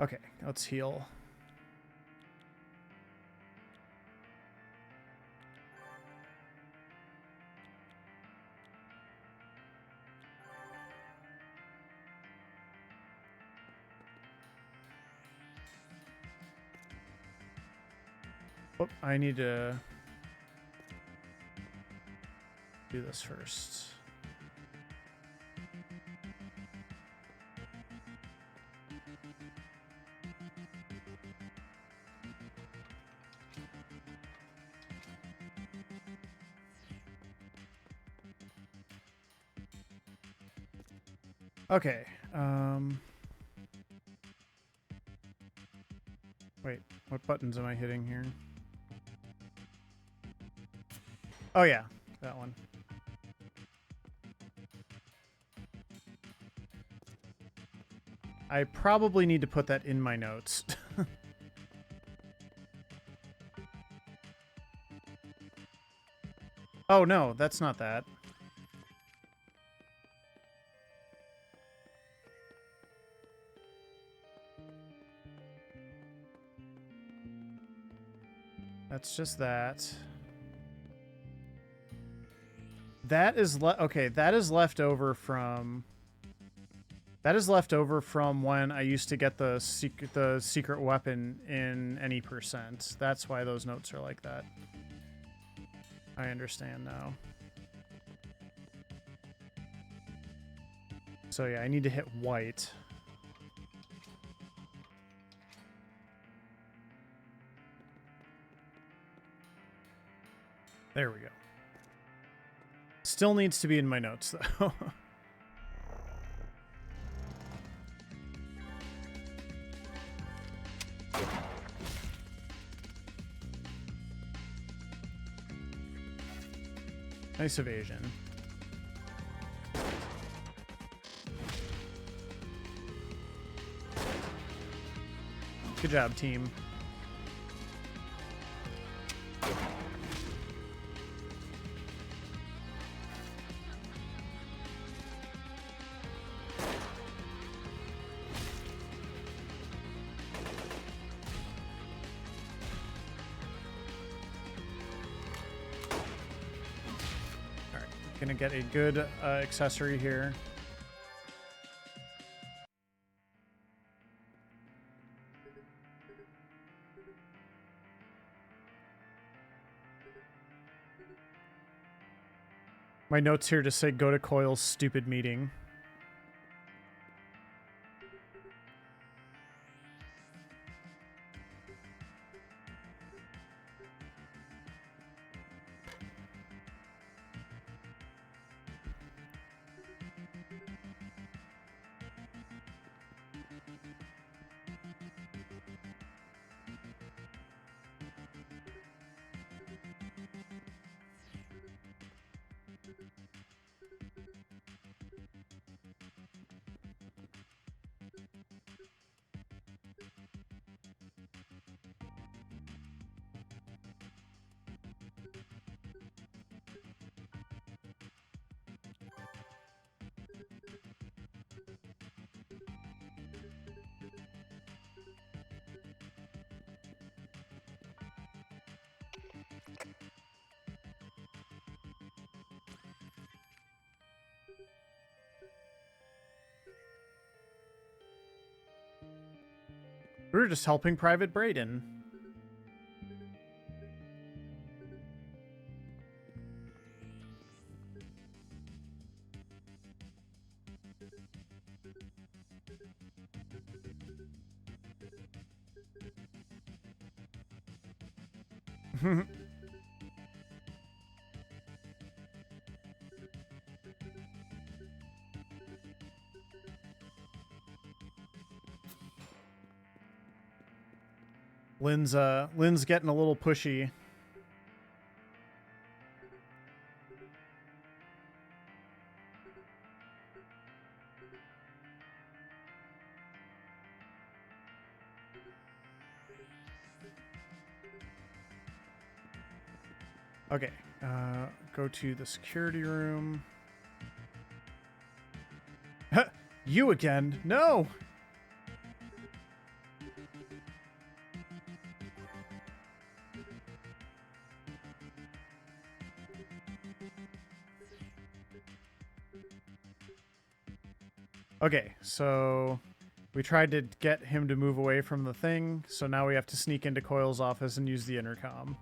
Okay, let's heal. Whoop, I need to do this first. Okay. Wait, what buttons am I hitting here? Oh yeah, that one. I probably need to put that in my notes. Oh no, that's not that. That's just that. That is okay, that is left over from... That is left over from when I used to get the secret weapon in any percent. That's why those notes are like that. I understand now. So yeah, I need to hit white. There we go. Still needs to be in my notes, though. Nice evasion. Good job, team. Gonna get a good accessory here. My notes here just say go to Coil's stupid meeting. We were just helping Private Braden. Lynn's getting a little pushy. Okay, go to the security room. You again? No! Okay, so We tried to get him to move away from the thing, so now we have to sneak into Coyle's office and use the intercom.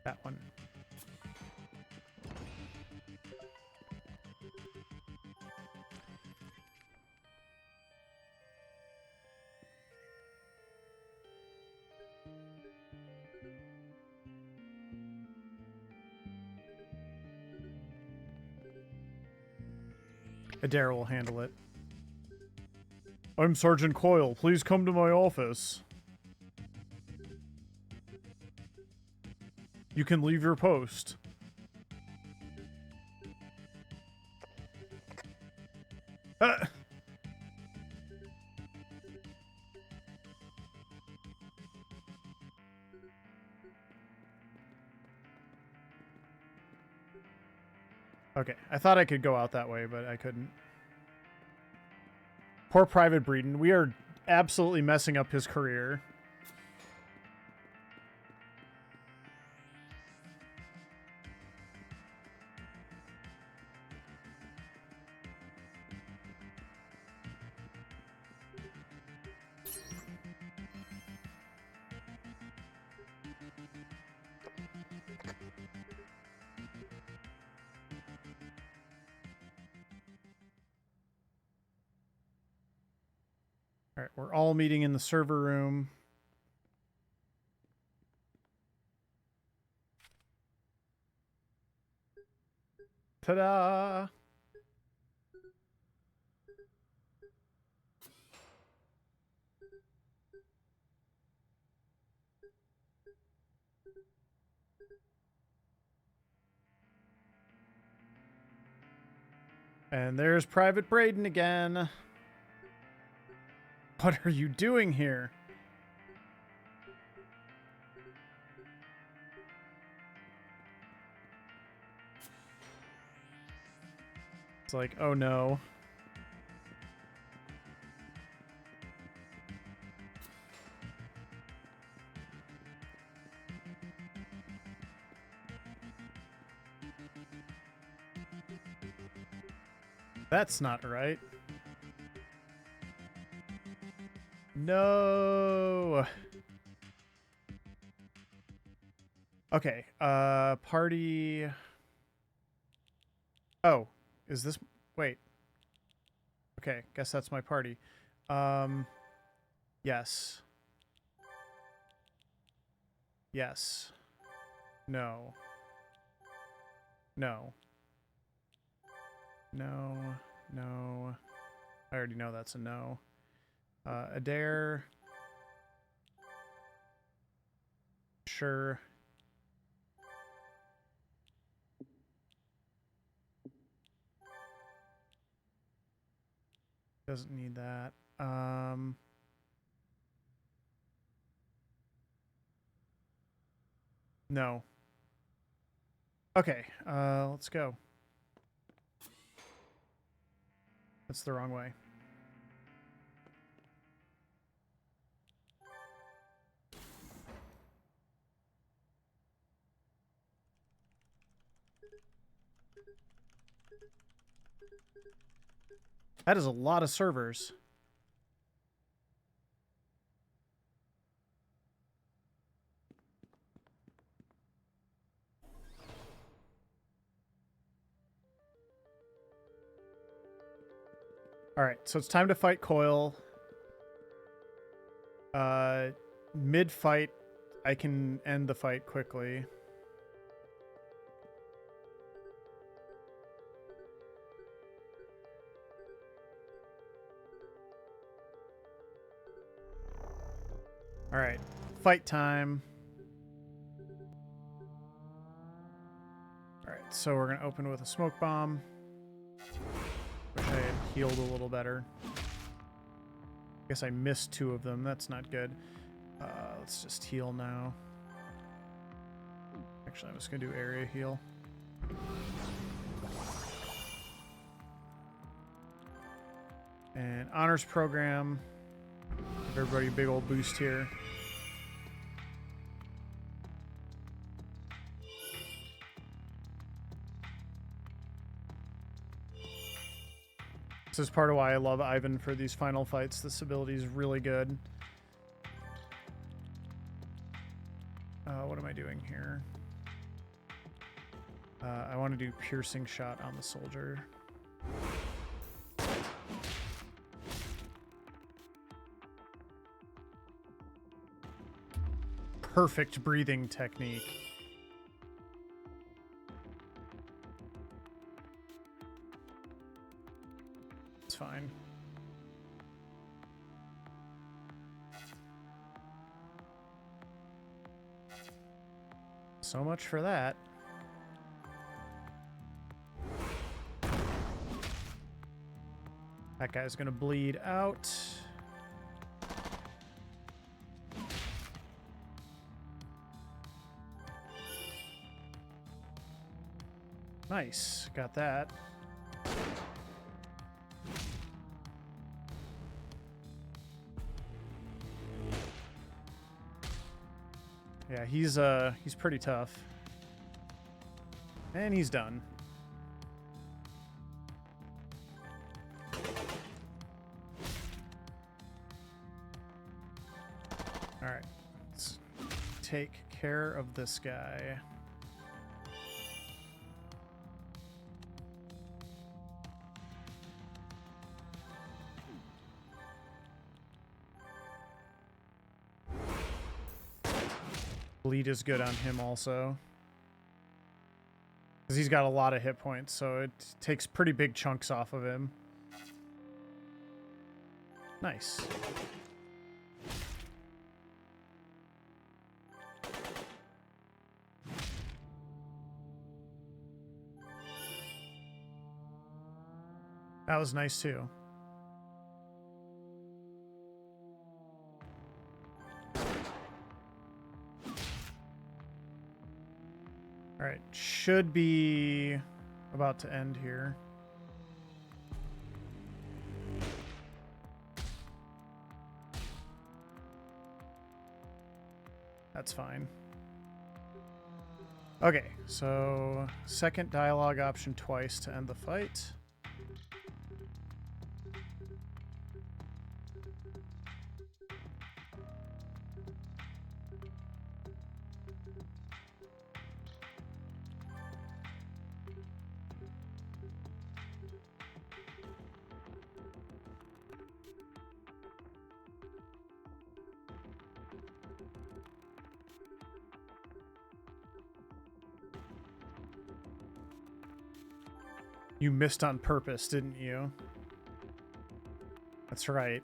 That one. Adair will handle it. I'm Sergeant Coyle. Please come to my office. You can leave your post. Ah! Okay, I thought I could go out that way, but I couldn't. Poor Private Breeden. We are absolutely messing up his career. All right, we're all meeting in the server room. Ta-da! And there's Private Breeden again. What are you doing here? It's like, oh no. That's not right. No. Okay, party. Oh, is this, wait. Okay, guess that's my party. Yes. Yes. No. No. No. No. I already know that's a no. Adair. Sure. Doesn't need that. No. Okay, let's go. That's the wrong way. That is a lot of servers. All right, so it's time to fight Coyle. Mid-fight, I can end the fight quickly. All right, fight time. All right, so we're gonna open with a smoke bomb. Wish I had healed a little better. Guess I missed 2 of them. That's not good. Let's just heal now. Actually, I'm just gonna do area heal. And honors program. Everybody a big old boost here. This is part of why I love Ivan for these final fights. This ability is really good. What am I doing here? I want to do piercing shot on the soldier. Perfect breathing technique. It's fine. So much for that. That guy's gonna bleed out. Nice, got that. Yeah, he's pretty tough. And he's done. All right, let's take care of this guy. Bleed is good on him also. Because he's got a lot of hit points, so it takes pretty big chunks off of him. Nice. That was nice too. All right, should be about to end here. That's fine. Okay, so second dialogue option twice to end the fight. You missed on purpose, didn't you? That's right.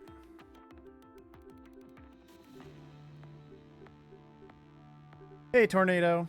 Hey, Tornado.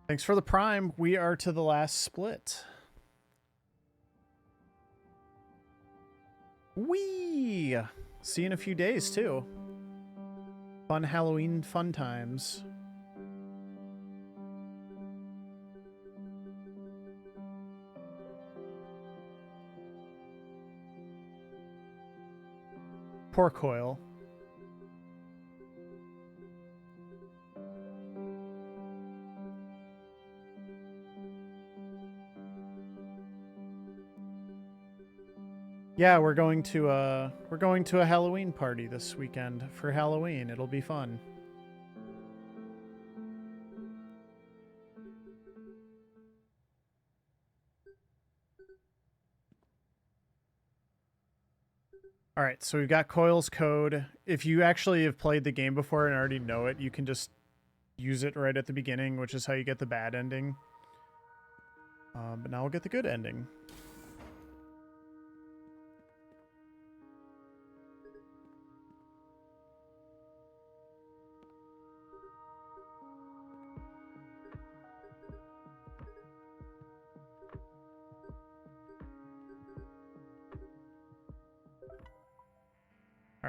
Thanks for the prime. We are to the last split. Whee! See you in a few days, too. Fun Halloween fun times. Poor Coil. Yeah, we're going to a Halloween party this weekend for Halloween. It'll be fun. All right, so we've got Coil's code. If you actually have played the game before and already know it, you can just use it right at the beginning, which is how you get the bad ending. But now we'll get the good ending.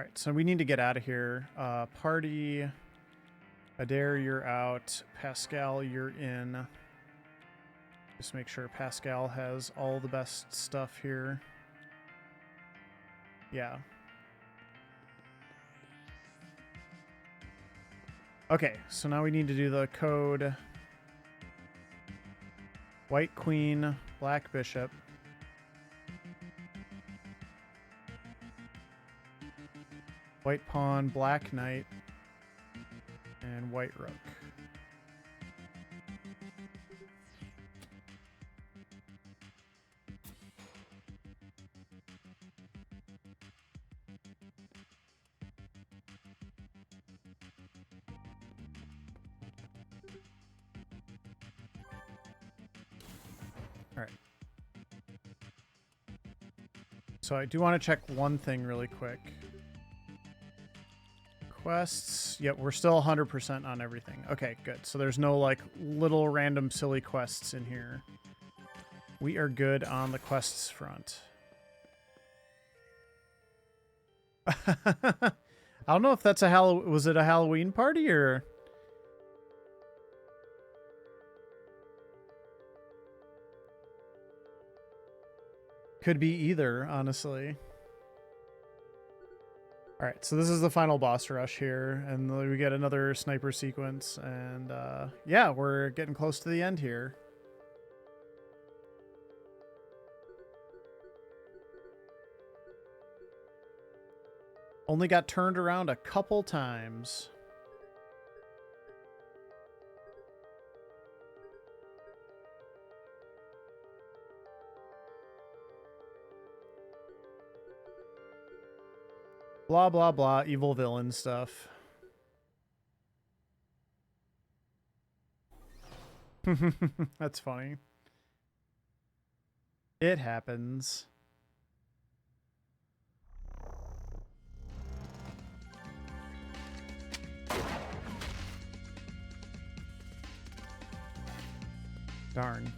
All right, so we need to get out of here. Party. Adair, you're out. Pascal, you're in. Just make sure Pascal has all the best stuff here. Yeah. Okay, so now we need to do the code. White Queen, Black Bishop. White Pawn, Black Knight, and White Rook. All right. So I do want to check one thing really quick. Quests. Yep, we're still 100% on everything. Okay, good. So there's no like little random silly quests in here. We are good on the quests front. I don't know if that's a was it a Halloween party or... Could be either, honestly. All right, so this is the final boss rush here, and we get another sniper sequence, and yeah, we're getting close to the end here. Only got turned around a couple times. Blah, blah, blah, evil villain stuff. That's funny. It happens. Darn.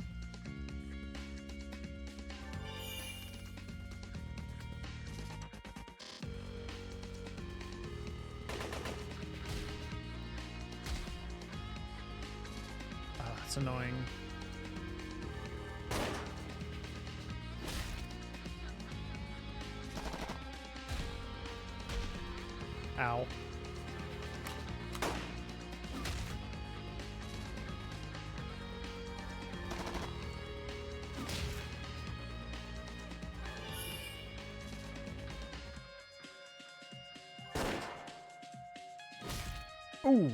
It's annoying. Ow. Ooh.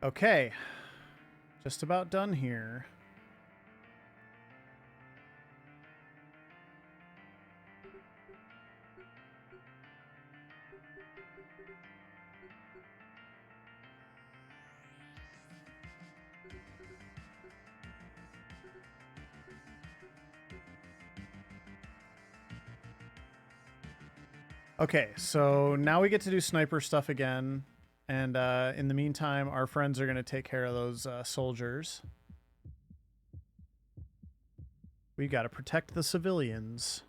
Okay, just about done here. Okay, so now we get to do sniper stuff again. And in the meantime, our friends are going to take care of those soldiers. We got to protect the civilians.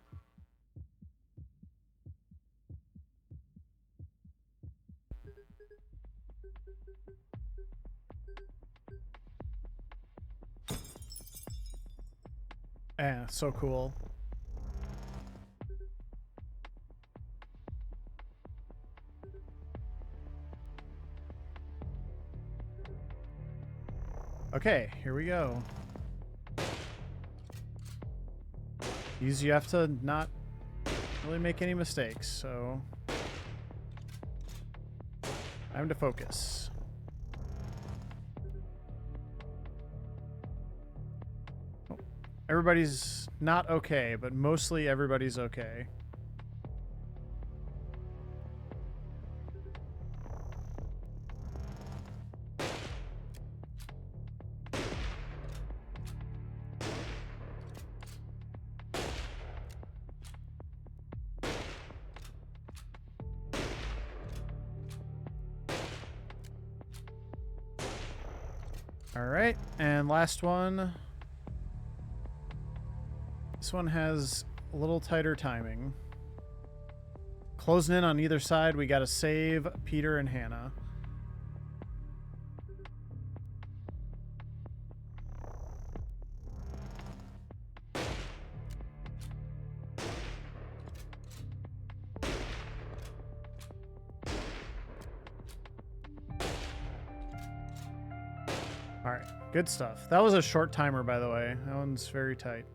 Yeah, so cool. Okay, here we go. These you have to not really make any mistakes, so time to focus. Everybody's not okay, but mostly everybody's okay. All right, and last one. This one has a little tighter timing. Closing in on either side, we got to save Peter and Hannah. All right, good stuff. That was a short timer, by the way. That one's very tight.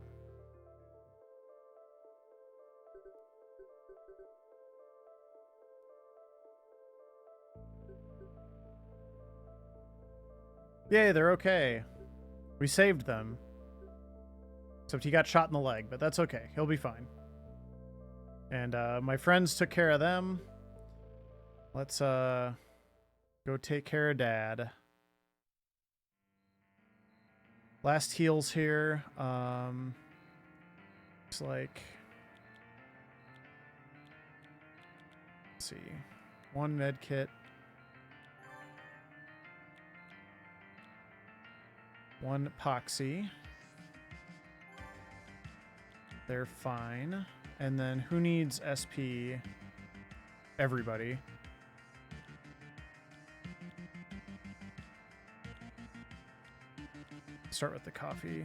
Yay, they're okay. We saved them. Except he got shot in the leg, but that's okay. He'll be fine. And my friends took care of them. Let's go take care of Dad. Last heals here. Looks like... Let's see. One med kit. One epoxy. They're fine. And then who needs SP? Everybody. Start with the coffee.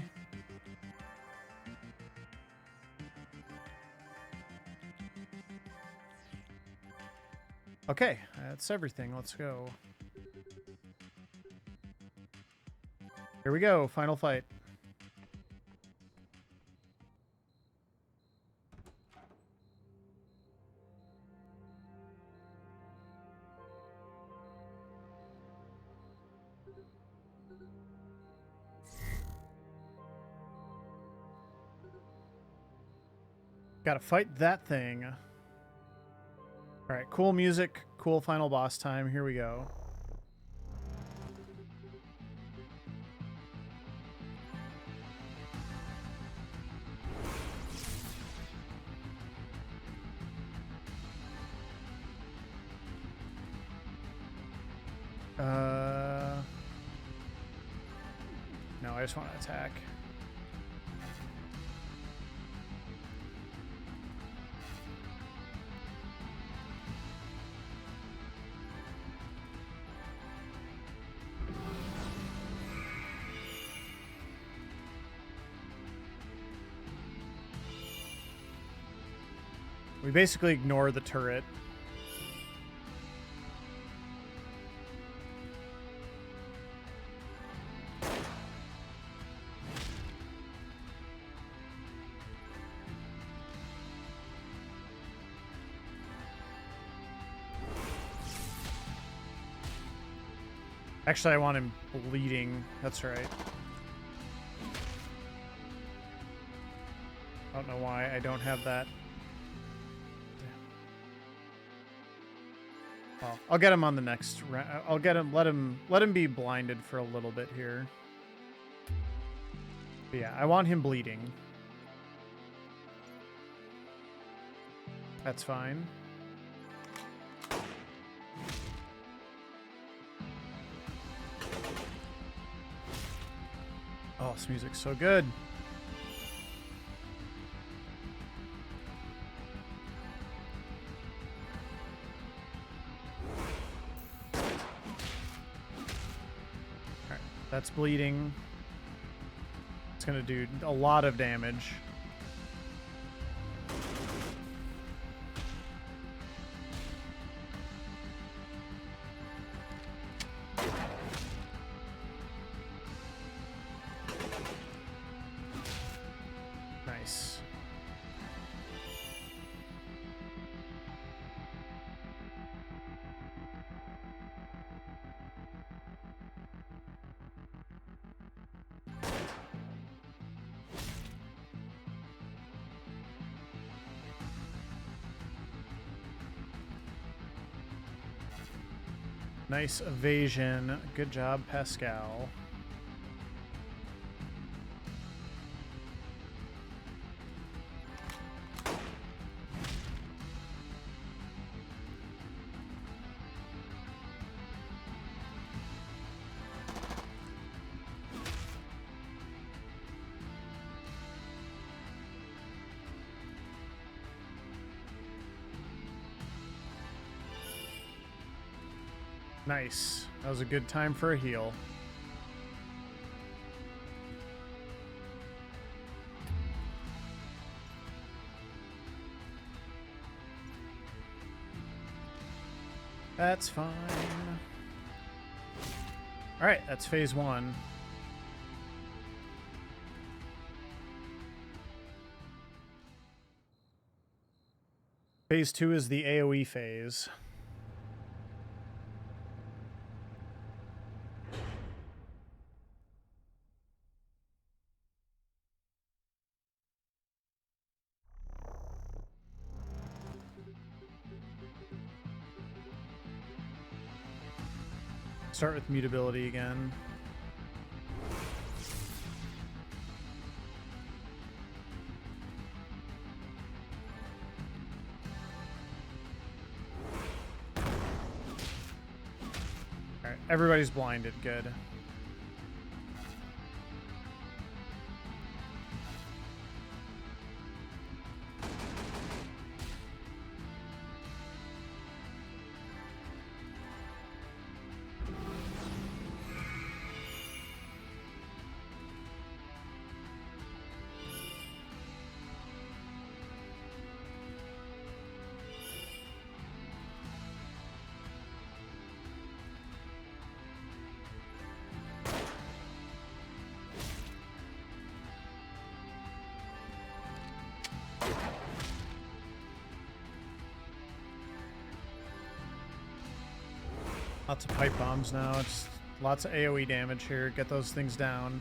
Okay, that's everything. Let's go. Here we go, final fight. Gotta fight that thing. Alright, cool music, cool final boss time. Here we go. No, I just want to attack. We basically ignore the turret. Actually, I want him bleeding. That's right. I don't know why I don't have that. Well, I'll get him on the next round. I'll get him. Let him be blinded for a little bit here. But yeah, I want him bleeding. That's fine. Oh, this music's so good. Alright, that's bleeding. It's gonna do a lot of damage. Nice. Nice evasion. Good job, Pascal. Nice. That was a good time for a heal. That's fine. All right, that's phase 1. Phase 2 is the AoE phase. Start with mutability again. All right, everybody's blinded. Good. Lots of pipe bombs now. It's lots of AoE damage here. Get those things down.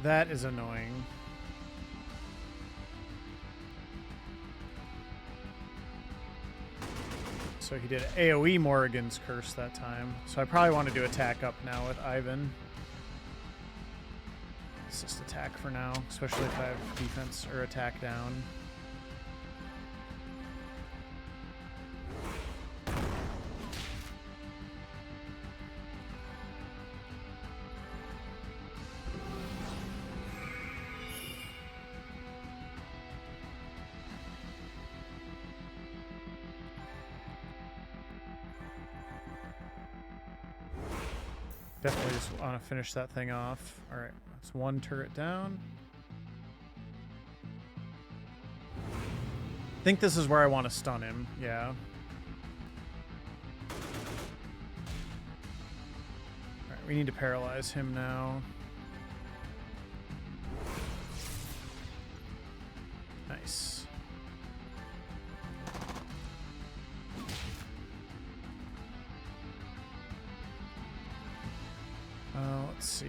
That is annoying. So he did AoE Morrigan's Curse that time. So I probably want to do attack up now with Ivan. It's just attack for now, especially if I have defense or attack down. Definitely just want to finish that thing off. All right, that's one turret down. I think this is where I want to stun him. Yeah. All right, we need to paralyze him now. Nice. Let's see.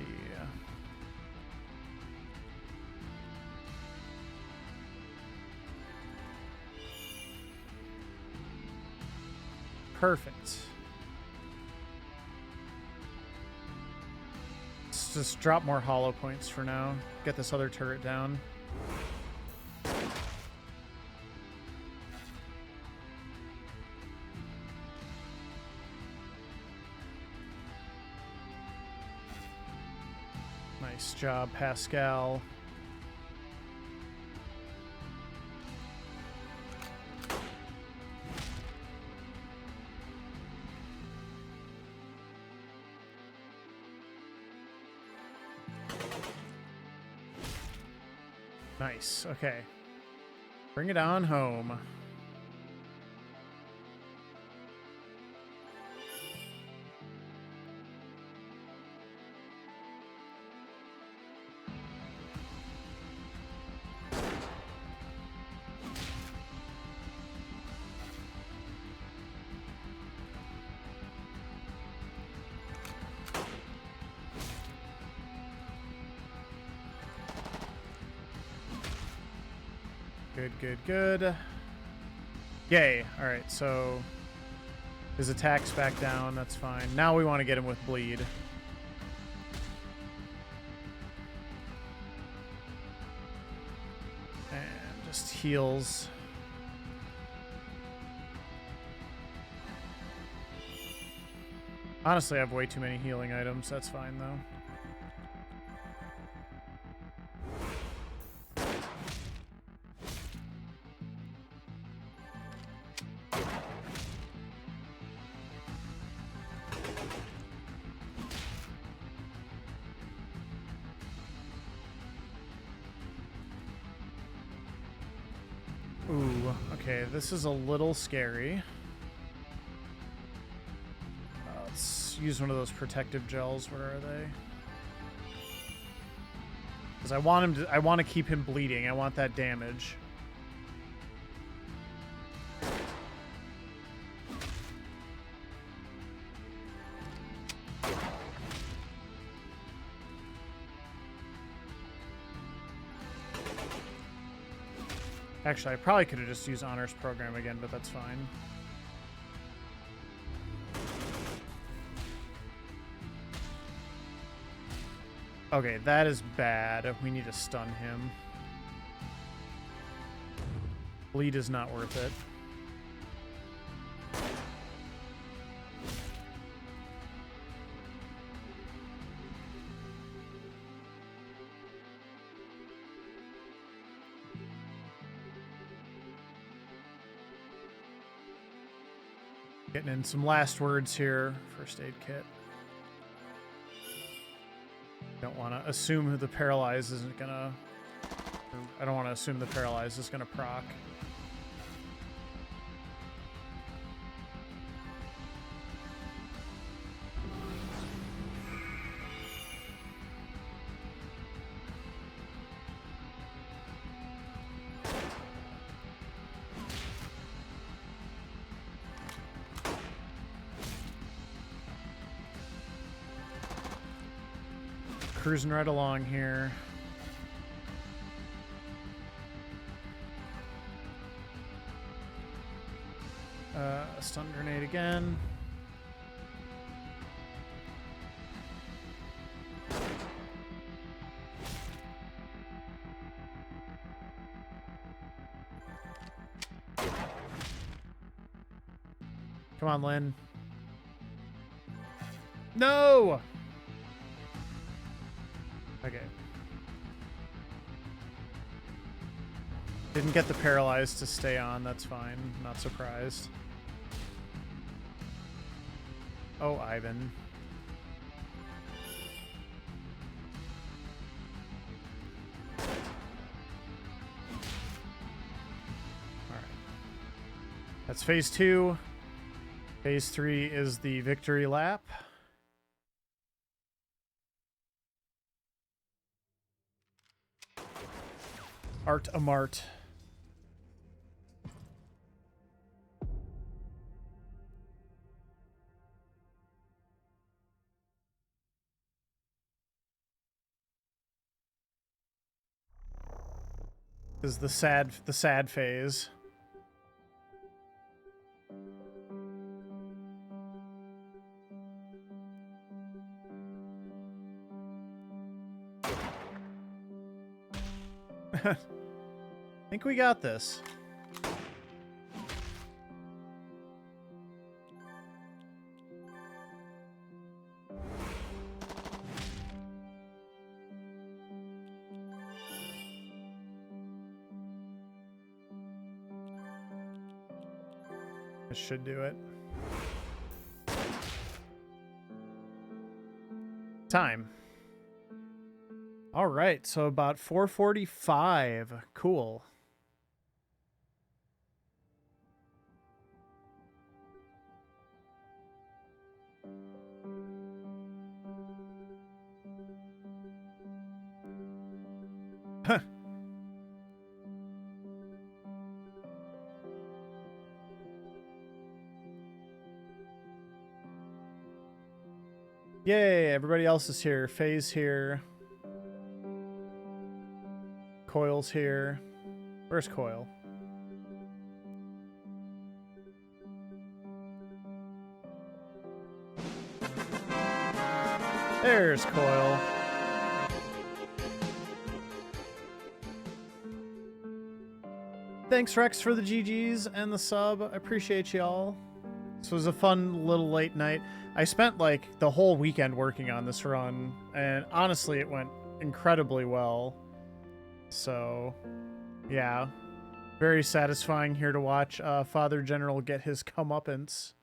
Perfect. Let's just drop more hollow points for now. Get this other turret down. Nice job, Pascal. Nice. Okay. Bring it on home. Good, good, good. Yay. All right, so his attack's back down. That's fine. Now we want to get him with bleed. heals. Honestly, I have way too many healing items. That's fine, though. Ooh, okay, this is a little scary. Let's use one of those protective gels. Where are they? Because I want him to, I want to keep him bleeding. I want that damage. Actually, I probably could have just used Honor's Program again, but that's fine. Okay, that is bad. We need to stun him. Bleed is not worth it. Getting in some last words here. First aid kit. Don't want to assume the paralyze isn't gonna... I don't want to assume the paralyze is gonna proc. Cruising right along here. Stun grenade again. Come on, Lynn. No! Okay. Didn't get the paralyzed to stay on, that's fine. Not surprised. Oh, Ivan. Alright. That's phase 2. Phase 3 is the victory lap. Art Amart. Is the sad phase. I think we got this. This should do it. Time. All right, so about 4:45. Cool. Huh. Yay, everybody else is here. Faye's here. Coil's here. Where's Coil? There's Coil. Thanks, Rex, for the GGs and the sub. I appreciate y'all. This was a fun little late night. I spent like the whole weekend working on this run, and honestly, it went incredibly well. So, yeah, very satisfying here to watch Father General get his comeuppance.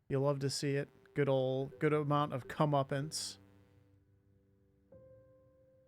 You'll love to see it. Good amount of comeuppance.